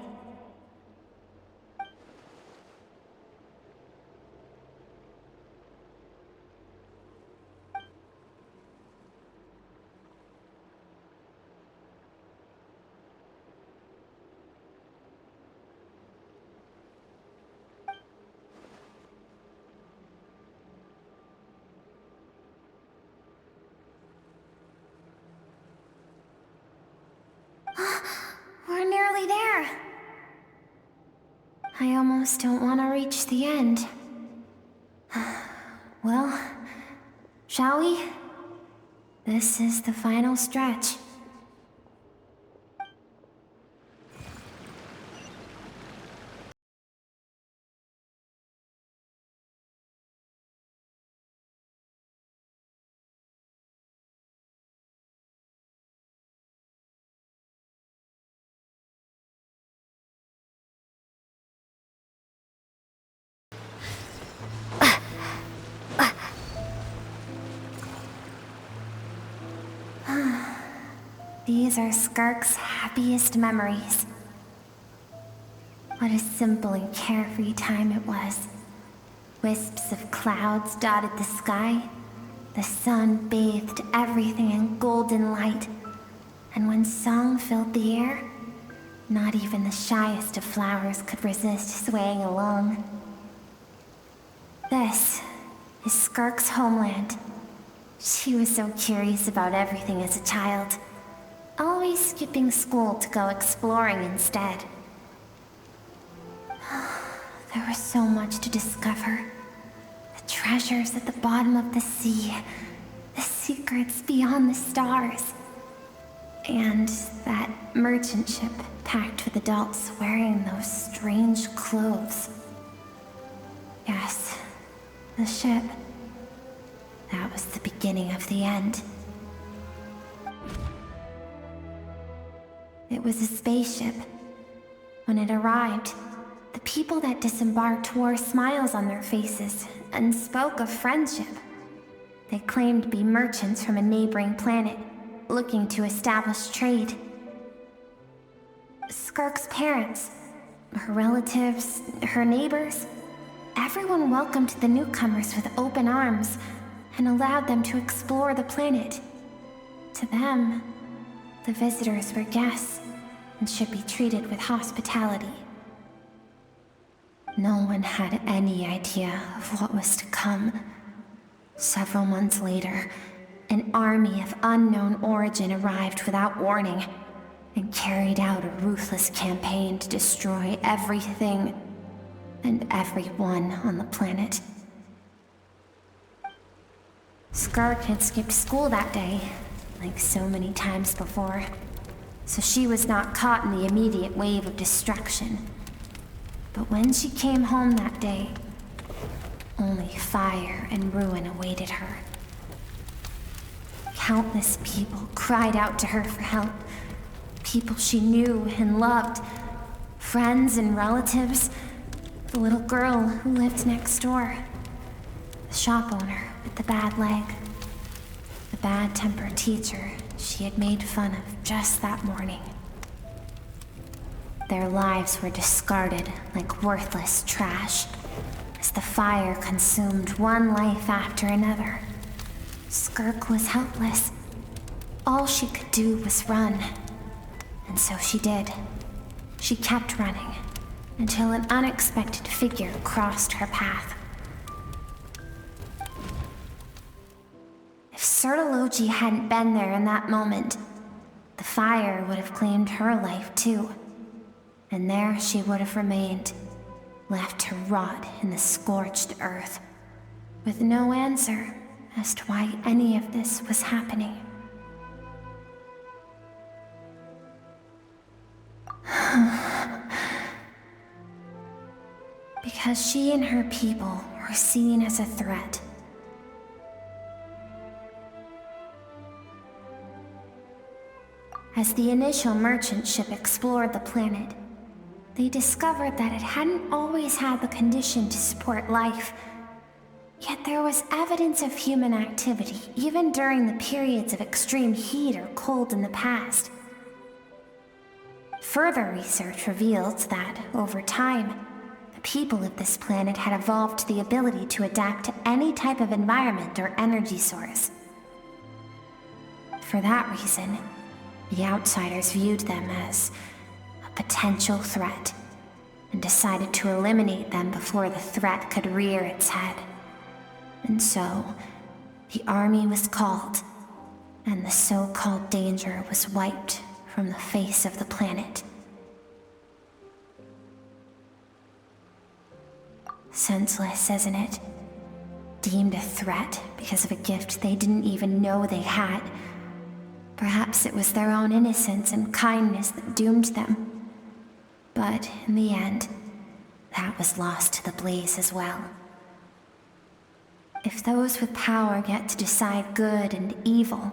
We're nearly there. I almost don't want to reach the end. Well, shall we? This is the final stretch. These are Skirk's happiest memories. What a simple and carefree time it was. Wisps of clouds dotted the sky. The sun bathed everything in golden light. And when song filled the air, not even the shyest of flowers could resist swaying along. This is Skirk's homeland. She was so curious about everything as a child, always skipping school to go exploring instead. There was so much to discover. The treasures at the bottom of the sea, the secrets beyond the stars, and that merchant ship packed with adults wearing those strange clothes. Yes, the ship. That was the beginning of the end. It was a spaceship. When it arrived, the people that disembarked wore smiles on their faces and spoke of friendship. They claimed to be merchants from a neighboring planet, looking to establish trade. Skirk's parents, her relatives, her neighbors, everyone welcomed the newcomers with open arms and allowed them to explore the planet. To them, the visitors were guests and should be treated with hospitality. No one had any idea of what was to come. Several months later, an army of unknown origin arrived without warning and carried out a ruthless campaign to destroy everything and everyone on the planet. Skirk had skipped school that day, like so many times before, so she was not caught in the immediate wave of destruction. But when she came home that day, only fire and ruin awaited her. Countless people cried out to her for help. People she knew and loved. Friends and relatives. The little girl who lived next door. The shop owner with the bad leg. The bad-tempered teacher she had made fun of just that morning. Their lives were discarded like worthless trash as the fire consumed one life after another. Skirk was helpless. All she could do was run. And so she did. She kept running until an unexpected figure crossed her path. If Sertology hadn't been there in that moment, the fire would have claimed her life too. And there she would have remained, left to rot in the scorched earth, with no answer as to why any of this was happening. Because she and her people were seen as a threat. As the initial merchant ship explored the planet, they discovered that it hadn't always had the condition to support life. Yet there was evidence of human activity, even during the periods of extreme heat or cold in the past. Further research revealed that, over time, the people of this planet had evolved the ability to adapt to any type of environment or energy source. For that reason, the outsiders viewed them as a potential threat and decided to eliminate them before the threat could rear its head. And so, the army was called, and the so-called danger was wiped from the face of the planet. Senseless, isn't it? Deemed a threat because of a gift they didn't even know they had. Perhaps it was their own innocence and kindness that doomed them. But in the end, that was lost to the blaze as well. If those with power get to decide good and evil,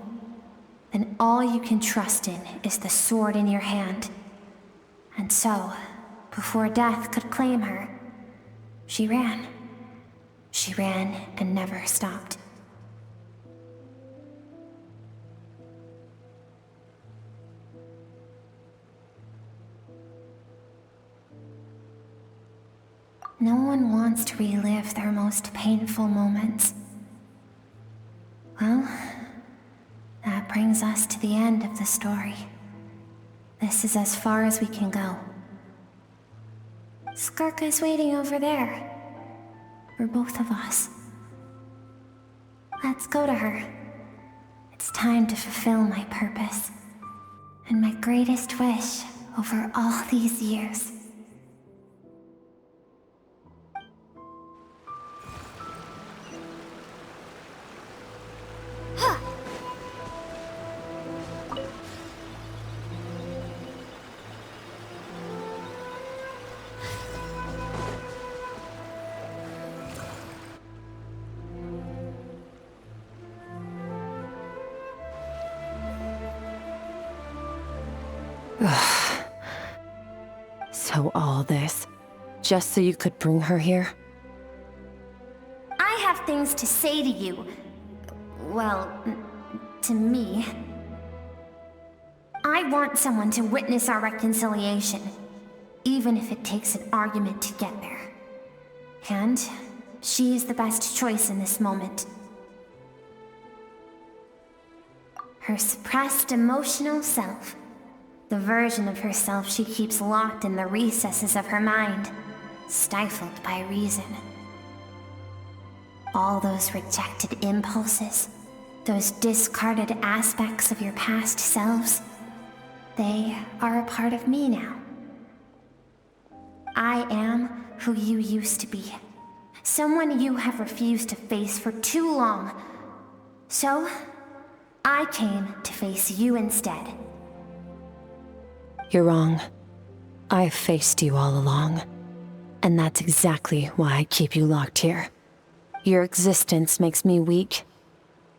then all you can trust in is the sword in your hand. And so, before death could claim her, she ran. She ran and never stopped. No one wants to relive their most painful moments. Well, that brings us to the end of the story. This is as far as we can go. Skirka's waiting over there. For both of us. Let's go to her. It's time to fulfill my purpose. And my greatest wish over all these years. So all this, just so you could bring her here? I have things to say to you. Well, to me. I want someone to witness our reconciliation, even if it takes an argument to get there. And she is the best choice in this moment. Her suppressed emotional self. The version of herself she keeps locked in the recesses of her mind, stifled by reason. All those rejected impulses, those discarded aspects of your past selves, they are a part of me now. I am who you used to be. Someone you have refused to face for too long. So, I came to face you instead. You're wrong. I've faced you all along. And that's exactly why I keep you locked here. Your existence makes me weak.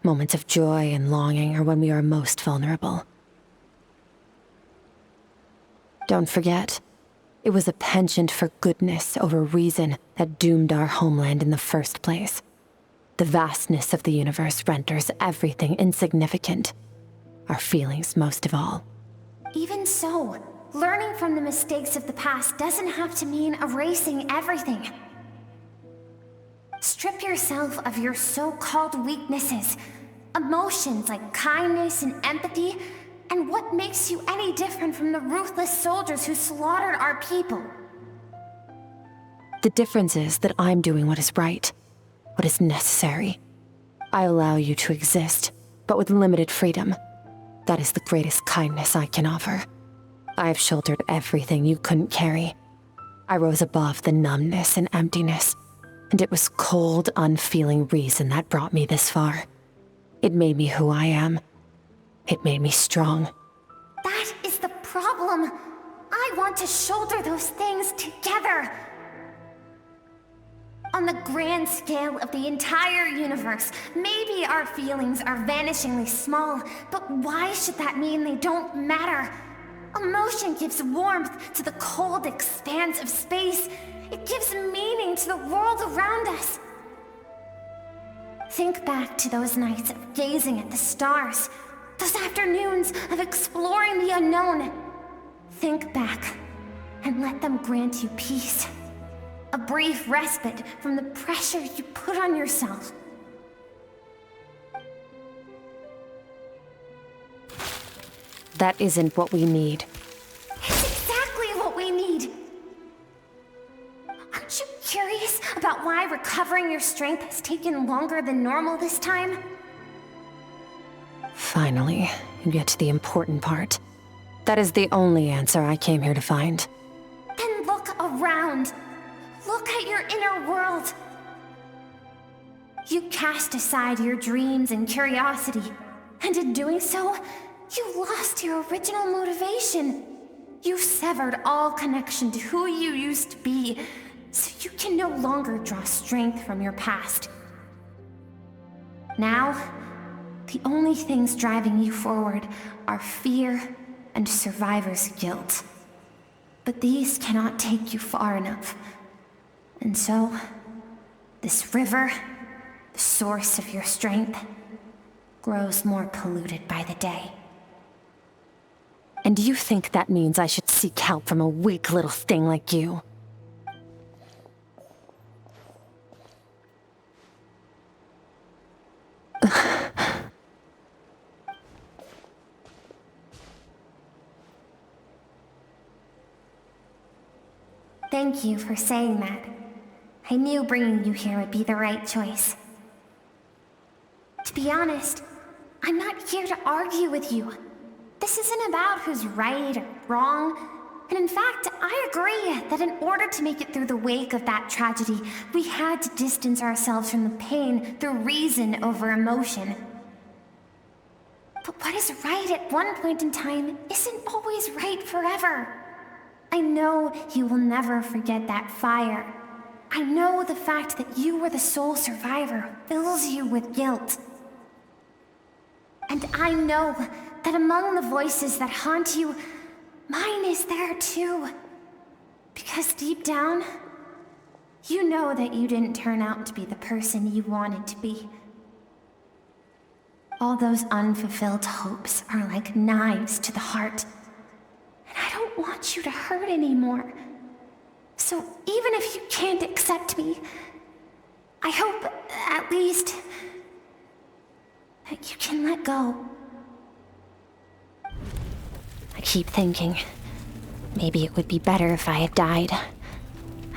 Moments of joy and longing are when we are most vulnerable. Don't forget, it was a penchant for goodness over reason that doomed our homeland in the first place. The vastness of the universe renders everything insignificant. Our feelings most of all. Even so, learning from the mistakes of the past doesn't have to mean erasing everything. Strip yourself of your so-called weaknesses, emotions like kindness and empathy, and what makes you any different from the ruthless soldiers who slaughtered our people? The difference is that I'm doing what is right, what is necessary. I allow you to exist, but with limited freedom. That is the greatest kindness I can offer. I have shouldered everything you couldn't carry. I rose above the numbness and emptiness, and it was cold, unfeeling reason that brought me this far. It made me who I am. It made me strong. That is the problem. I want to shoulder those things together. On the grand scale of the entire universe, maybe our feelings are vanishingly small, but why should that mean they don't matter? Emotion gives warmth to the cold expanse of space. It gives meaning to the world around us. Think back to those nights of gazing at the stars, those afternoons of exploring the unknown. Think back and let them grant you peace. A brief respite from the pressure you put on yourself. That isn't what we need. It's exactly what we need. Aren't you curious about why recovering your strength has taken longer than normal this time? Finally, you get to the important part. That is the only answer I came here to find. Then look around. Look at your inner world. You cast aside your dreams and curiosity, and in doing so, you lost your original motivation. You severed all connection to who you used to be, so you can no longer draw strength from your past. Now, the only things driving you forward are fear and survivor's guilt. But these cannot take you far enough. And so, this river, the source of your strength, grows more polluted by the day. And do you think that means I should seek help from a weak little thing like you? Thank you for saying that. I knew bringing you here would be the right choice. To be honest, I'm not here to argue with you. This isn't about who's right or wrong. And in fact, I agree that in order to make it through the wake of that tragedy, we had to distance ourselves from the pain through reason over emotion. But what is right at one point in time isn't always right forever. I know you will never forget that fire. I know the fact that you were the sole survivor fills you with guilt. And I know that among the voices that haunt you, mine is there too. Because deep down, you know that you didn't turn out to be the person you wanted to be. All those unfulfilled hopes are like knives to the heart. And I don't want you to hurt anymore. So even if you can't accept me, I hope, at least, that you can let go. I keep thinking, maybe it would be better if I had died.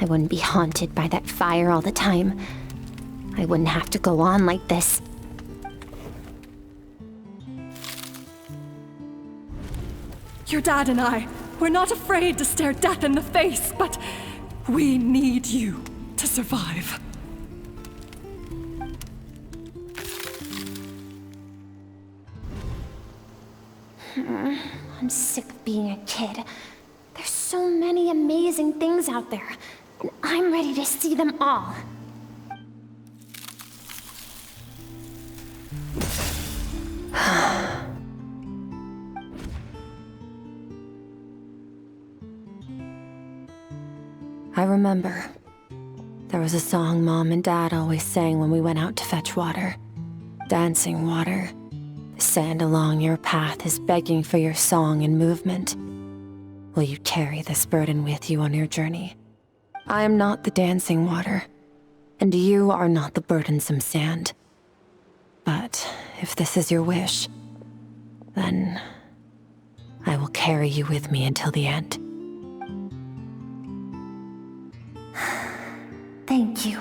I wouldn't be haunted by that fire all the time. I wouldn't have to go on like this. Your dad and I, we're not afraid to stare death in the face, but we need you to survive. I'm sick of being a kid. There's so many amazing things out there, and I'm ready to see them all. I remember. There was a song Mom and Dad always sang when we went out to fetch water. Dancing water. The sand along your path is begging for your song and movement. Will you carry this burden with you on your journey? I am not the dancing water, and you are not the burdensome sand. But if this is your wish, then I will carry you with me until the end. Thank you.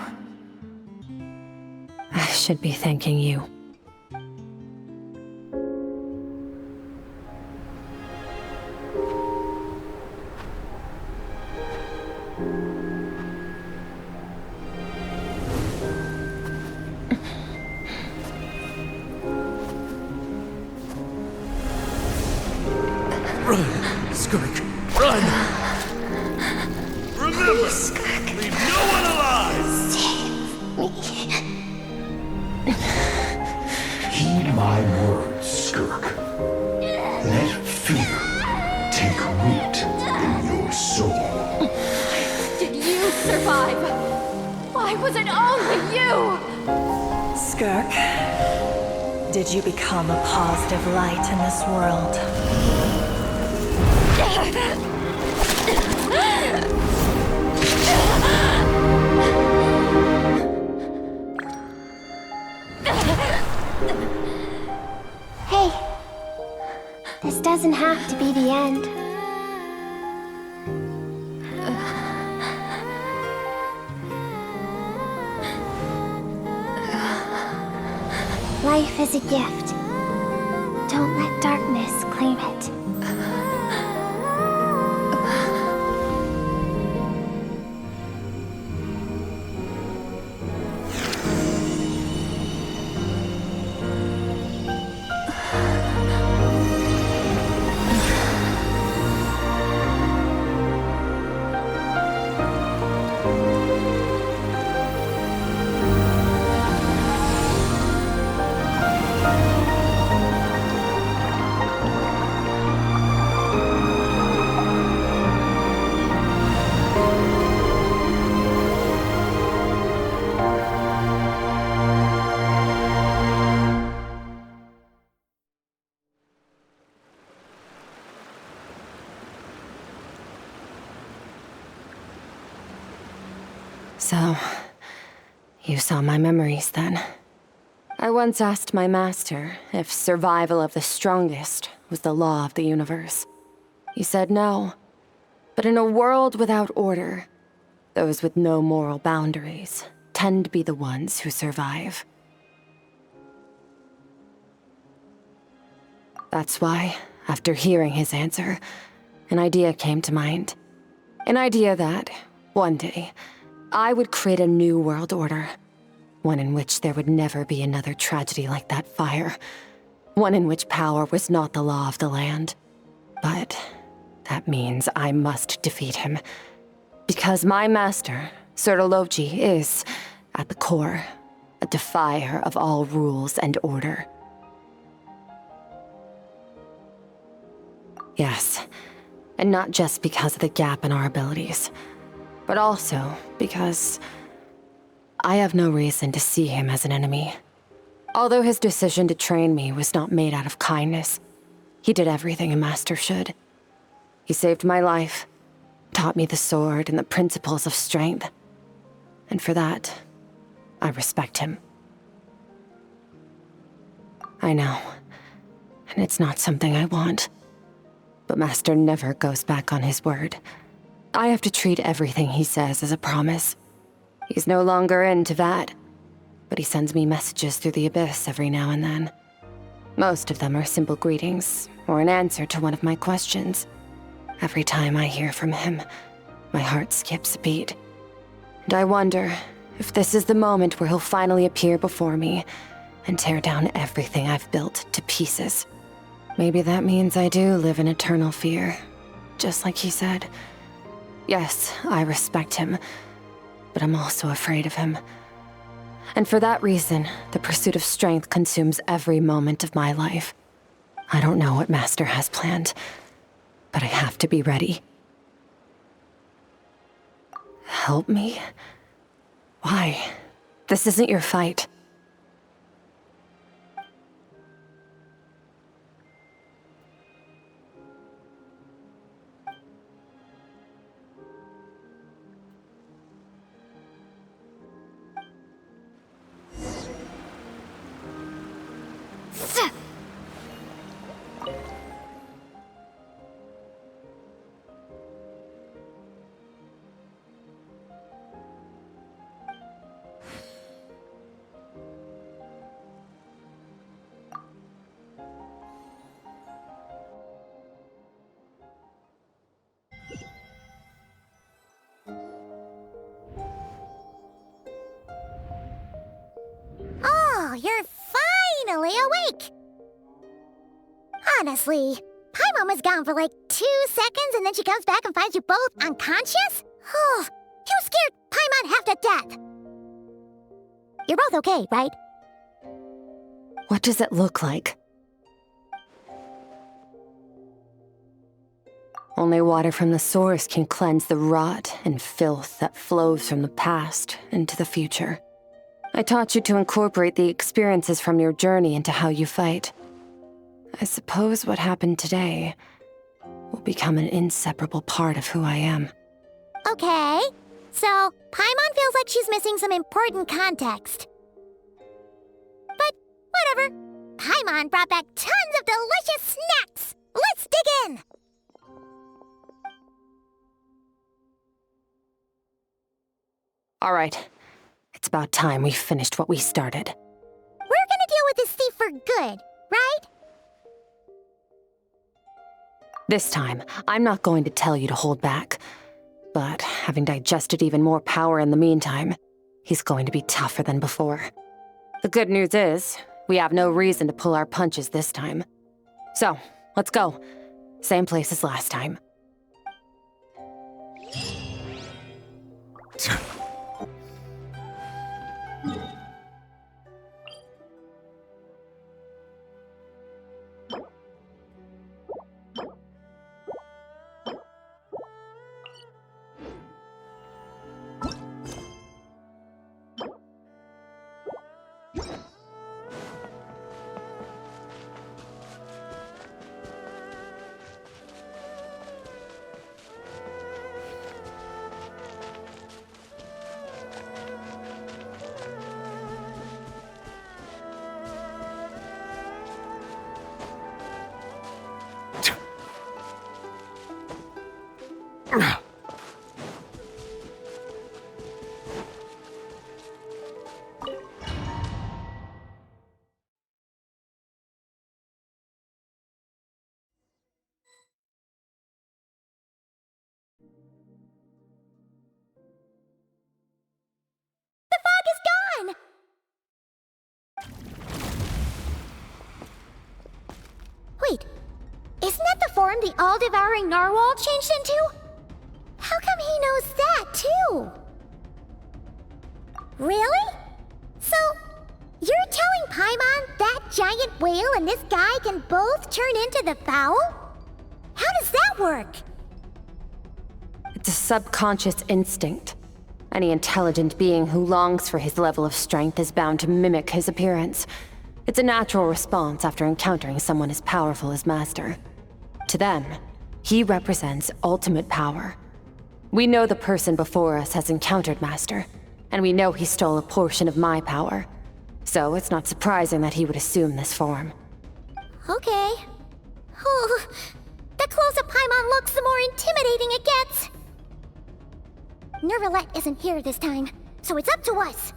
I should be thanking you. Run, Skirk, run! Remember, leave no one alive! Heed my words, Skirk. Let fear take root in your soul. Did you survive? Why was it only you? Skirk, did you become a positive light in this world? Hey, this doesn't have to be the end. Life is a gift. Don't let darkness claim it. So, you saw my memories then. I once asked my master if survival of the strongest was the law of the universe. He said no. But in a world without order, those with no moral boundaries tend to be the ones who survive. That's why, after hearing his answer, an idea came to mind. An idea that, one day, I would create a new world order. One in which there would never be another tragedy like that fire. One in which power was not the law of the land. But that means I must defeat him. Because my master, Sertologi, is, at the core, a defier of all rules and order. Yes, and not just because of the gap in our abilities, but also because I have no reason to see him as an enemy. Although his decision to train me was not made out of kindness, he did everything a master should. He saved my life, taught me the sword and the principles of strength. And for that, I respect him. I know, and it's not something I want. But Master never goes back on his word. I have to treat everything he says as a promise. He's no longer into that, but he sends me messages through the abyss every now and then. Most of them are simple greetings, or an answer to one of my questions. Every time I hear from him, my heart skips a beat. And I wonder if this is the moment where he'll finally appear before me and tear down everything I've built to pieces. Maybe that means I do live in eternal fear, just like he said. Yes, I respect him, but I'm also afraid of him. And for that reason, the pursuit of strength consumes every moment of my life. I don't know what Master has planned, but I have to be ready. Help me? Why? This isn't your fight. Oh, you're finally awake! Honestly, Paimon was gone for like 2 seconds and then she comes back and finds you both unconscious? Oh, you scared Paimon half to death! You're both okay, right? What does it look like? Only water from the source can cleanse the rot and filth that flows from the past into the future. I taught you to incorporate the experiences from your journey into how you fight. I suppose what happened today will become an inseparable part of who I am. Okay, so Paimon feels like she's missing some important context. But whatever. Paimon brought back tons of delicious snacks! Let's dig in! All right. It's about time we finished what we started. We're gonna deal with this thief for good, right? This time, I'm not going to tell you to hold back. But having digested even more power in the meantime, he's going to be tougher than before. The good news is, we have no reason to pull our punches this time. So, let's go. Same place as last time. Wait, isn't that the form the all-devouring narwhal changed into? How come he knows that, too? Really? So, you're telling Paimon that giant whale and this guy can both turn into the fowl? How does that work? It's a subconscious instinct. Any intelligent being who longs for his level of strength is bound to mimic his appearance. It's a natural response after encountering someone as powerful as Master. To them, he represents ultimate power. We know the person before us has encountered Master, and we know he stole a portion of my power. So it's not surprising that he would assume this form. Okay. Oh, the closer Paimon looks, the more intimidating it gets. Nervalette isn't here this time, so it's up to us.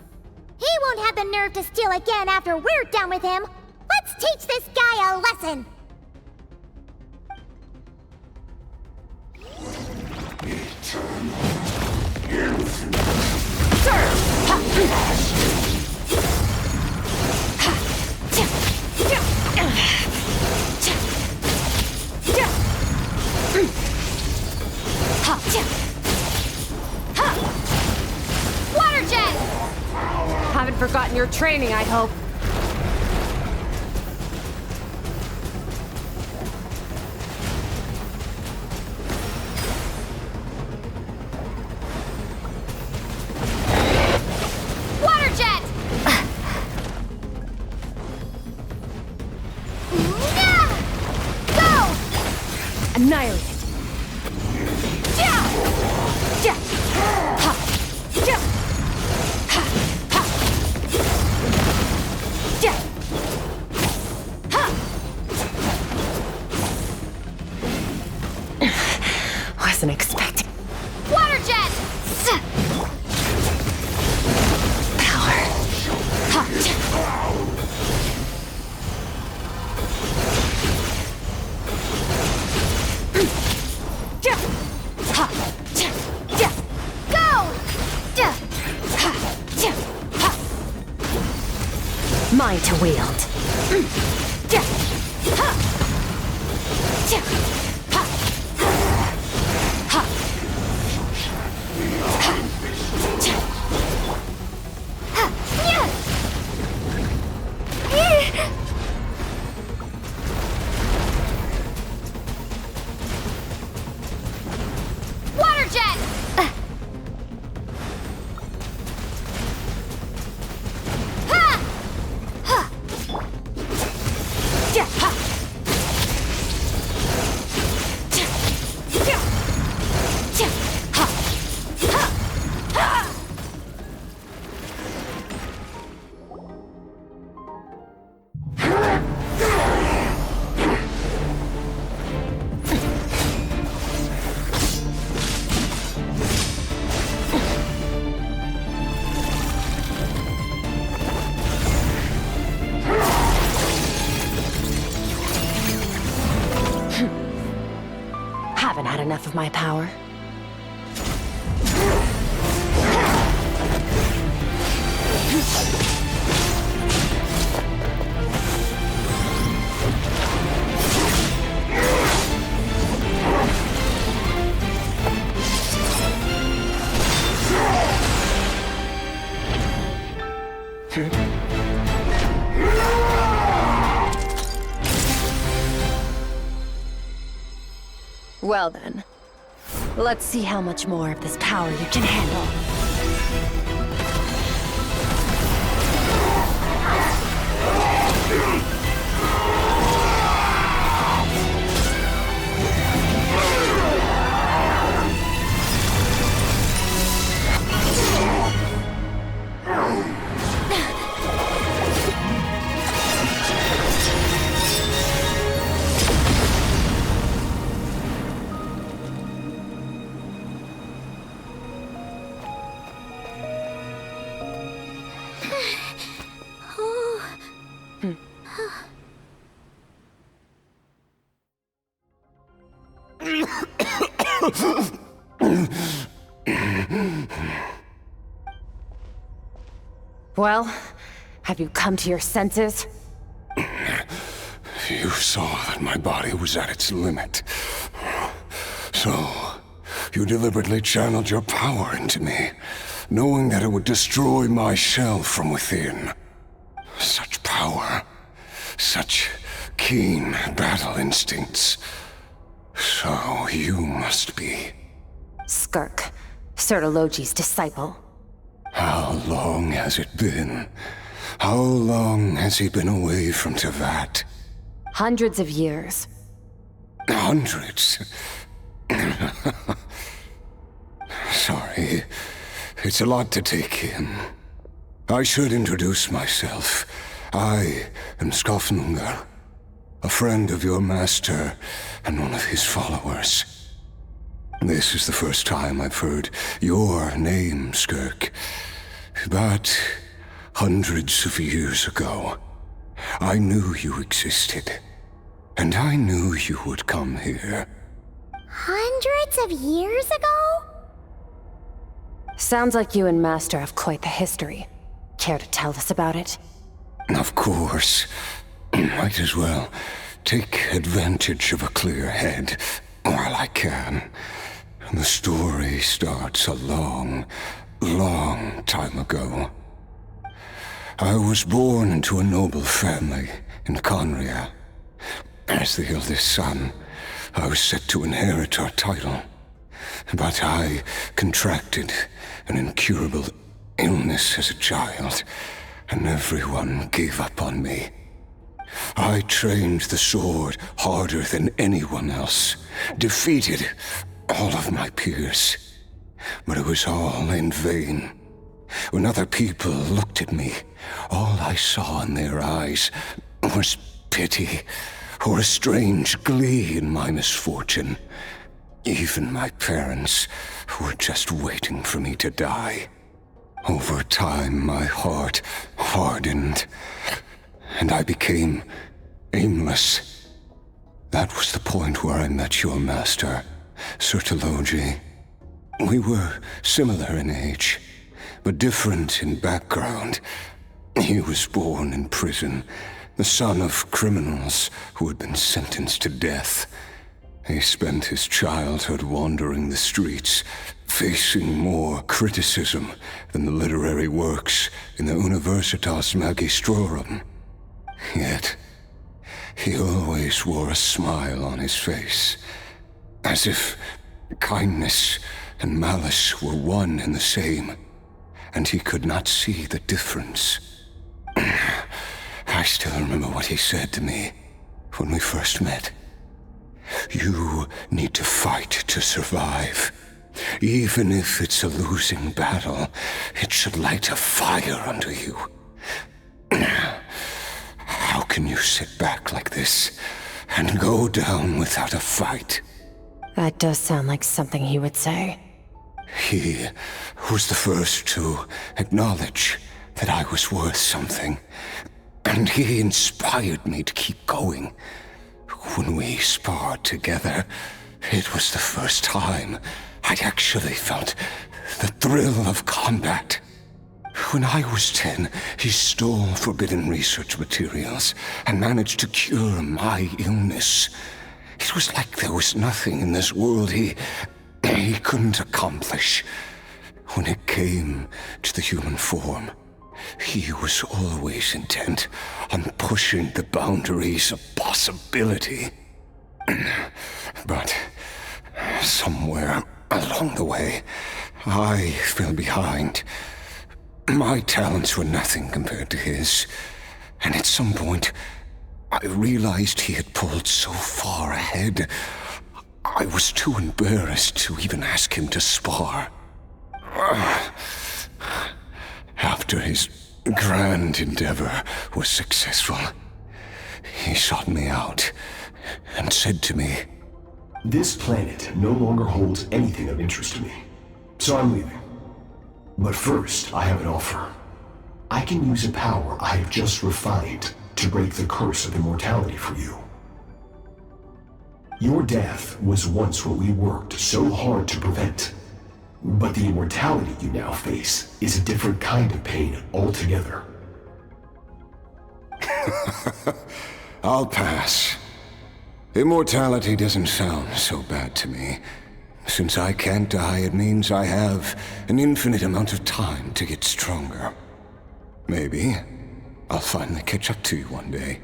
He won't have the nerve to steal again after we're done with him. Let's teach this guy a lesson! Water jet! Haven't forgotten your training, I hope. Water jet! Go! Annihilate it. Wasn't expecting. Water jet! Mine to wield. Water jet! Haven't had enough of my power. Well then, let's see how much more of this power you can handle. Well, have you come to your senses? You saw that my body was at its limit. So, you deliberately channeled your power into me, knowing that it would destroy my shell from within. Such power, such keen battle instincts. So you must be... Skirk, Sertologi's disciple. How long has it been? How long has he been away from Tevat? Hundreds of years. Hundreds? Sorry, it's a lot to take in. I should introduce myself. I am Skofnungar, a friend of your master and one of his followers. This is the first time I've heard your name, Skirk. But hundreds of years ago, I knew you existed. And I knew you would come here. Hundreds of years ago? Sounds like you and Master have quite the history. Care to tell us about it? Of course. Might as well take advantage of a clear head while I can. The story starts a long, long time ago. I was born into a noble family in Conria. As the eldest son, I was set to inherit our title. But I contracted an incurable illness as a child, and everyone gave up on me. I trained the sword harder than anyone else, defeated all of my peers. But it was all in vain. When other people looked at me, all I saw in their eyes was pity, or a strange glee in my misfortune. Even my parents were just waiting for me to die. Over time, my heart hardened, and I became aimless. That was the point where I met your master, Sir Telogi. We were similar in age, but different in background. He was born in prison, the son of criminals who had been sentenced to death. He spent his childhood wandering the streets, facing more criticism than the literary works in the Universitas Magistrorum. Yet, he always wore a smile on his face, as if kindness and malice were one and the same, and he could not see the difference. I still remember what he said to me when we first met. You need to fight to survive. Even if it's a losing battle, it should light a fire under you. How can you sit back like this and go down without a fight? That does sound like something he would say. He was the first to acknowledge that I was worth something, and he inspired me to keep going. When we sparred together, it was the first time I'd actually felt the thrill of combat. When I was 10, he stole forbidden research materials and managed to cure my illness. It was like there was nothing in this world he couldn't accomplish. When it came to the human form, he was always intent on pushing the boundaries of possibility. But somewhere along the way, I fell behind. My talents were nothing compared to his, and at some point, I realized he had pulled so far ahead, I was too embarrassed to even ask him to spar. After his grand endeavor was successful, he sought me out and said to me, "This planet no longer holds anything of interest to me, so I'm leaving. But first, I have an offer. I can use a power I have just refined to break the curse of immortality for you. Your death was once what we worked so hard to prevent. But the immortality you now face is a different kind of pain altogether." I'll pass. Immortality doesn't sound so bad to me. Since I can't die, it means I have an infinite amount of time to get stronger. Maybe I'll finally catch up to you one day,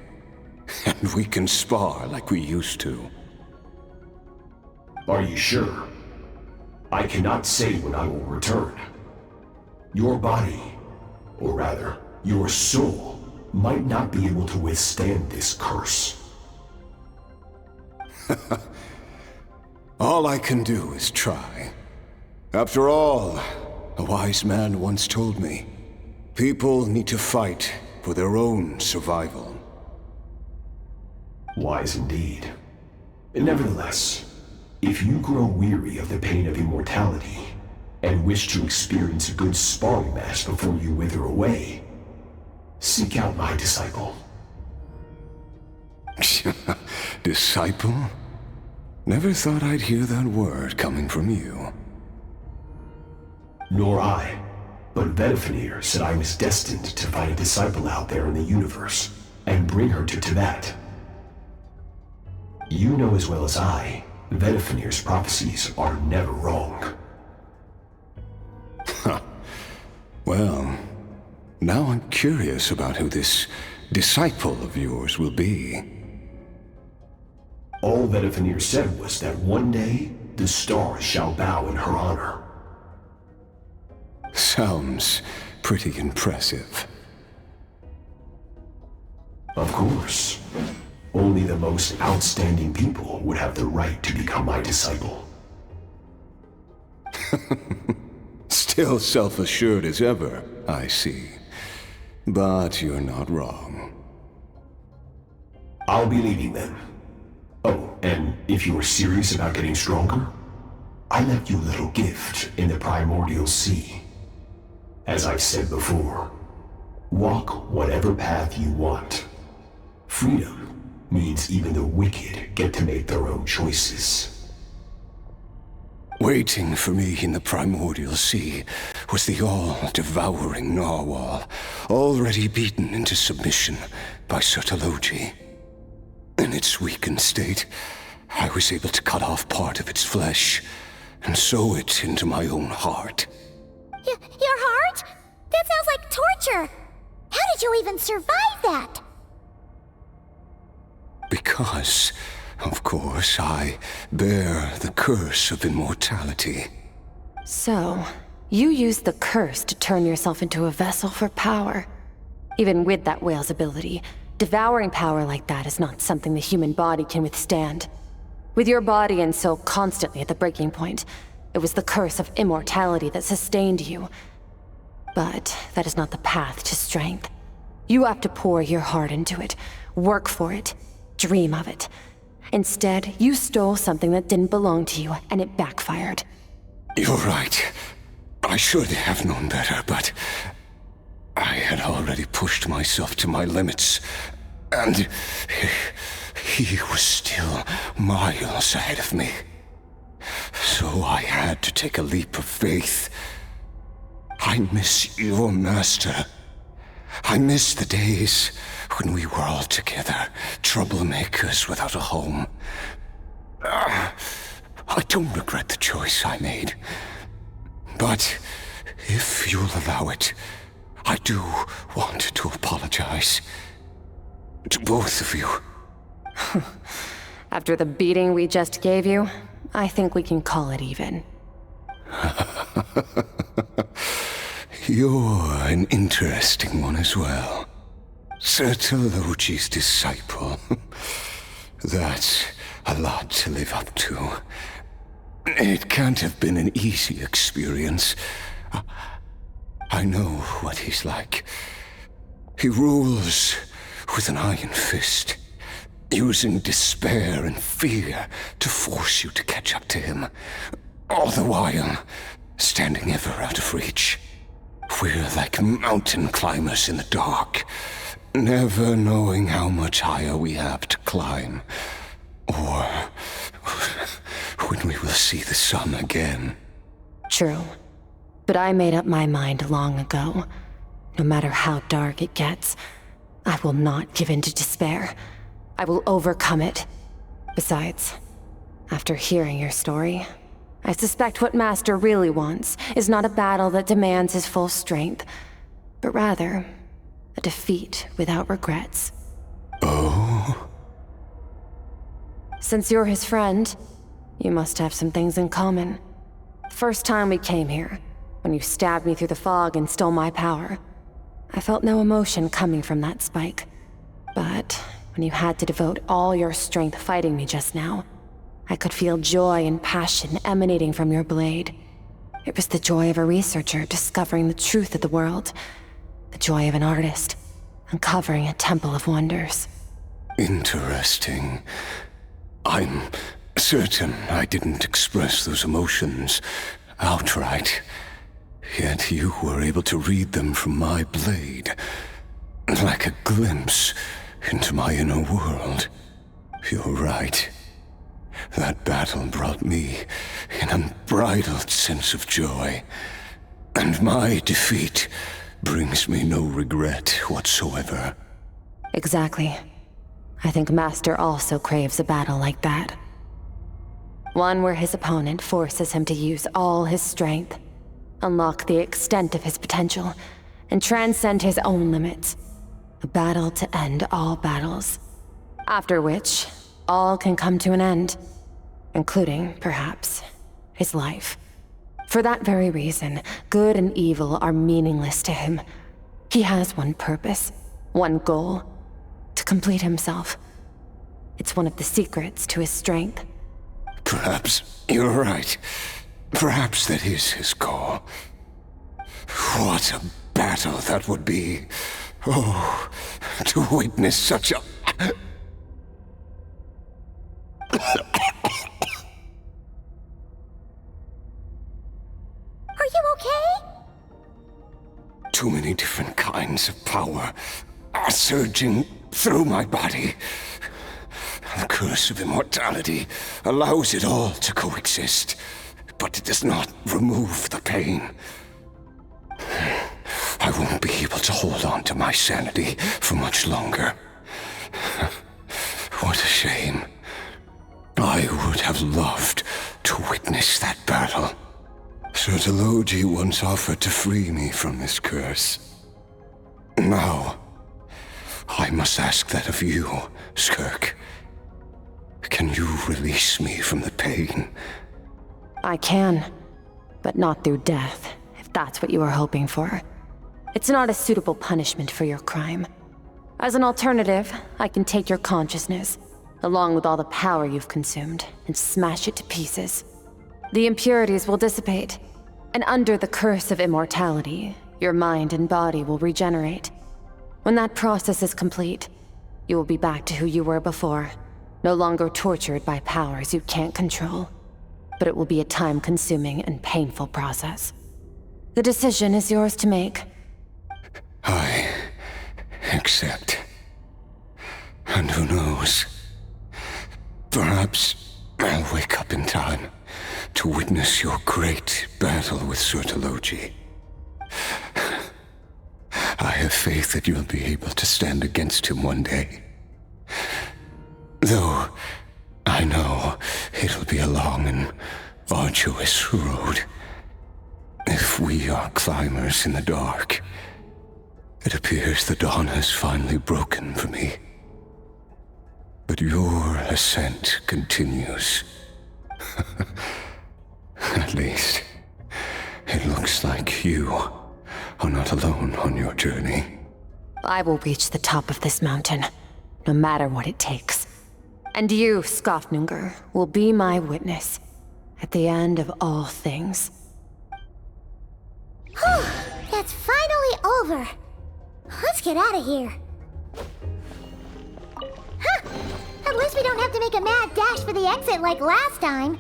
and we can spar like we used to. Are you sure? I cannot say when I will return. Your body, or rather, your soul, might not be able to withstand this curse. All I can do is try. After all, a wise man once told me, people need to fight for their own survival. Wise indeed. Nevertheless, if you grow weary of the pain of immortality, and wish to experience a good sparring match before you wither away, seek out my disciple. Disciple? Never thought I'd hear that word coming from you. Nor I, but Betwixt said I was destined to find a disciple out there in the universe, and bring her to Tibet. You know as well as I, Betwixt's prophecies are never wrong. Well, now I'm curious about who this disciple of yours will be. All Betwixt said was that one day, the stars shall bow in her honor. Sounds pretty impressive. Of course. Only the most outstanding people would have the right to become my disciple. Still self-assured as ever, I see. But you're not wrong. I'll be leading them. Oh, and if you are serious about getting stronger, I left you a little gift in the primordial sea. As I've said before, walk whatever path you want. Freedom means even the wicked get to make their own choices. Waiting for me in the primordial sea was the all-devouring narwhal, already beaten into submission by Sertologi. In its weakened state, I was able to cut off part of its flesh and sew it into my own heart. Your heart? That sounds like torture! How did you even survive that? Because, of course, I bear the curse of immortality. So, you used the curse to turn yourself into a vessel for power. Even with that whale's ability, devouring power like that is not something the human body can withstand. With your body and soul constantly at the breaking point, it was the curse of immortality that sustained you. But that is not the path to strength. You have to pour your heart into it, work for it, dream of it. Instead, you stole something that didn't belong to you, and it backfired. You're right. I should have known better, but I had already pushed myself to my limits, and he was still miles ahead of me. So I had to take a leap of faith. I miss your master. I miss the days when we were all together, troublemakers without a home. I don't regret the choice I made. But if you'll allow it, I do want to apologize. To both of you. After the beating we just gave you, I think we can call it even. You're an interesting one as well. Sertologi's disciple. That's a lot to live up to. It can't have been an easy experience. I know what he's like. He rules with an iron fist, using despair and fear to force you to catch up to him, all the while standing ever out of reach. We're like mountain climbers in the dark, never knowing how much higher we have to climb, or when we will see the sun again. True. But I made up my mind long ago. No matter how dark it gets, I will not give in to despair. I will overcome it. Besides, after hearing your story, I suspect what Master really wants is not a battle that demands his full strength, but rather a defeat without regrets. Oh? Since you're his friend, you must have some things in common. The first time we came here, when you stabbed me through the fog and stole my power, I felt no emotion coming from that spike. But when you had to devote all your strength fighting me just now, I could feel joy and passion emanating from your blade. It was the joy of a researcher discovering the truth of the world, the joy of an artist uncovering a temple of wonders. Interesting. I'm certain I didn't express those emotions outright. Yet you were able to read them from my blade, like a glimpse into my inner world. You're right. That battle brought me an unbridled sense of joy, and my defeat brings me no regret whatsoever. Exactly. I think Master also craves a battle like that. One where his opponent forces him to use all his strength, unlock the extent of his potential, and transcend his own limits. A battle to end all battles. After which, all can come to an end, including, perhaps, his life. For that very reason, good and evil are meaningless to him. He has one purpose, one goal: to complete himself. It's one of the secrets to his strength. Perhaps you're right. Perhaps that is his goal. What a battle that would be. Oh, to witness such a... Are you okay? Too many different kinds of power are surging through my body. The curse of immortality allows it all to coexist, but it does not remove the pain. I won't be able to hold on to my sanity for much longer. What a shame. I would have loved to witness that battle. Sertologi once offered to free me from this curse. Now, I must ask that of you, Skirk. Can you release me from the pain? I can, but not through death, if that's what you were hoping for. It's not a suitable punishment for your crime. As an alternative, I can take your consciousness, along with all the power you've consumed, and smash it to pieces. The impurities will dissipate, and under the curse of immortality, your mind and body will regenerate. When that process is complete, you will be back to who you were before, no longer tortured by powers you can't control. But it will be a time-consuming and painful process. The decision is yours to make. I accept. And who knows? Perhaps I'll wake up in time to witness your great battle with Sertologi. I have faith that you'll be able to stand against him one day. Though I know it'll be a long and arduous road. If we are climbers in the dark, it appears the dawn has finally broken for me. But your ascent continues. At least, it looks like you are not alone on your journey. I will reach the top of this mountain, no matter what it takes. And you, Skofnungur, will be my witness at the end of all things. Whew, that's finally over. Let's get out of here. Huh, at least we don't have to make a mad dash for the exit like last time.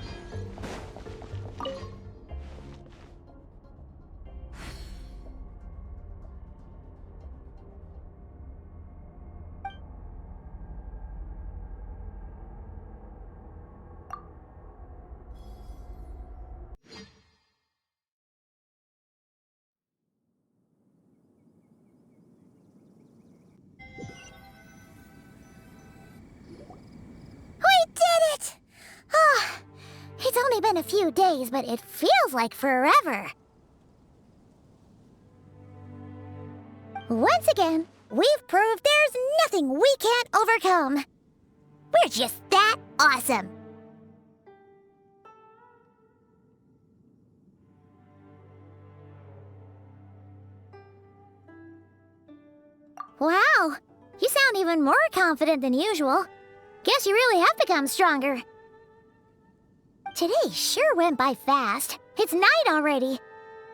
It's only been a few days, but it feels like forever. Once again, we've proved there's nothing we can't overcome. We're just that awesome. Wow, you sound even more confident than usual. Guess you really have become stronger. Today sure went by fast. It's night already.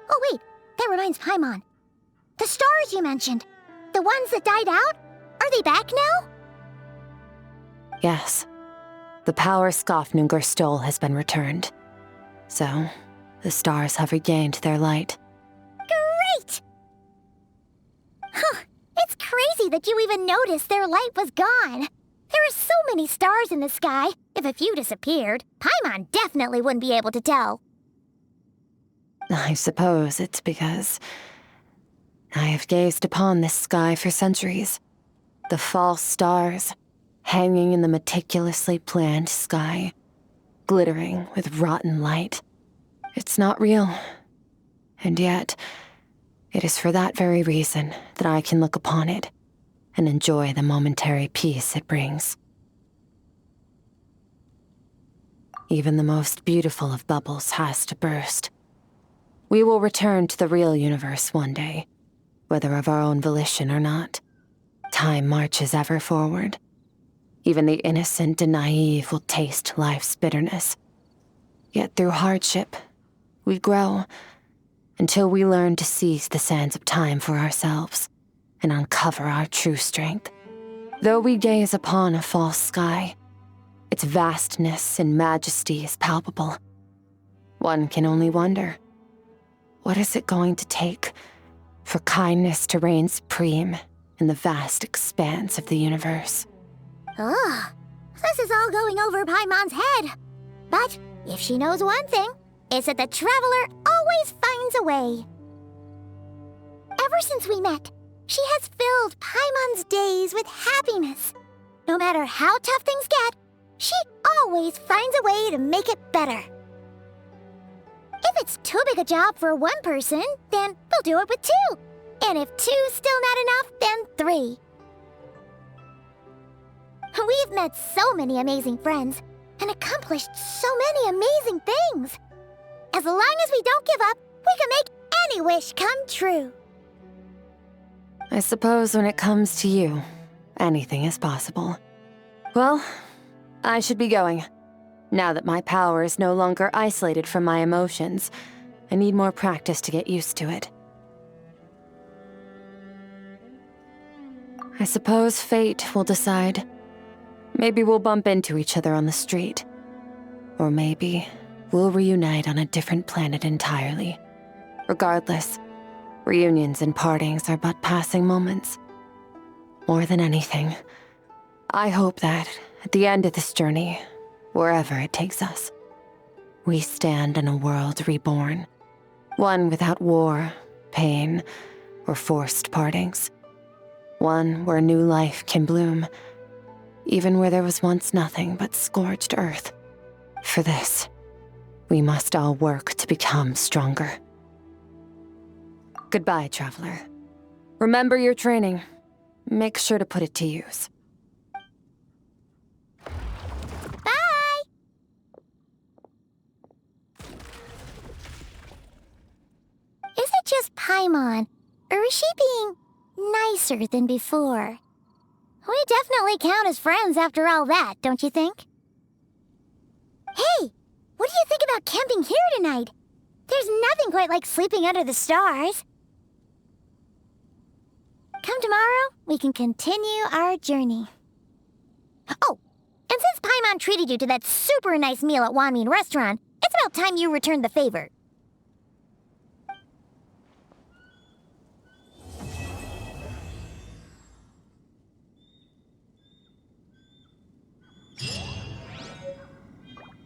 Oh wait, that reminds Paimon. The stars you mentioned, the ones that died out, are they back now? Yes. The power Skofnungur stole has been returned. So, the stars have regained their light. Great! Huh, it's crazy that you even noticed their light was gone. There are so many stars in the sky. If a few disappeared, Paimon definitely wouldn't be able to tell. I suppose it's because I have gazed upon this sky for centuries. The false stars, hanging in the meticulously planned sky, glittering with rotten light. It's not real. And yet, it is for that very reason that I can look upon it and enjoy the momentary peace it brings. Even the most beautiful of bubbles has to burst. We will return to the real universe one day, whether of our own volition or not. Time marches ever forward. Even the innocent and naive will taste life's bitterness. Yet through hardship, we grow, until we learn to seize the sands of time for ourselves and uncover our true strength. Though we gaze upon a false sky, its vastness and majesty is palpable. One can only wonder, what is it going to take for kindness to reign supreme in the vast expanse of the universe? Ugh, this is all going over Paimon's head. But if she knows one thing, it's that the traveler always finds a way. Ever since we met, she has filled Paimon's days with happiness. No matter how tough things get, she always finds a way to make it better. If it's too big a job for one person, then we'll do it with two. And if two's still not enough, then three. We've met so many amazing friends and accomplished so many amazing things. As long as we don't give up, we can make any wish come true. I suppose when it comes to you, anything is possible. Well, I should be going. Now that my power is no longer isolated from my emotions, I need more practice to get used to it. I suppose fate will decide. Maybe we'll bump into each other on the street. Or maybe we'll reunite on a different planet entirely. Regardless, reunions and partings are but passing moments. More than anything, I hope that, at the end of this journey, wherever it takes us, we stand in a world reborn. One without war, pain, or forced partings. One where new life can bloom, even where there was once nothing but scorched earth. For this, we must all work to become stronger. Goodbye, traveler. Remember your training. Make sure to put it to use. Bye! Is it just Paimon, or is she being nicer than before? We definitely count as friends after all that, don't you think? Hey, what do you think about camping here tonight? There's nothing quite like sleeping under the stars. Come tomorrow, we can continue our journey. Oh, and since Paimon treated you to that super nice meal at Wanmin Restaurant, it's about time you returned the favor.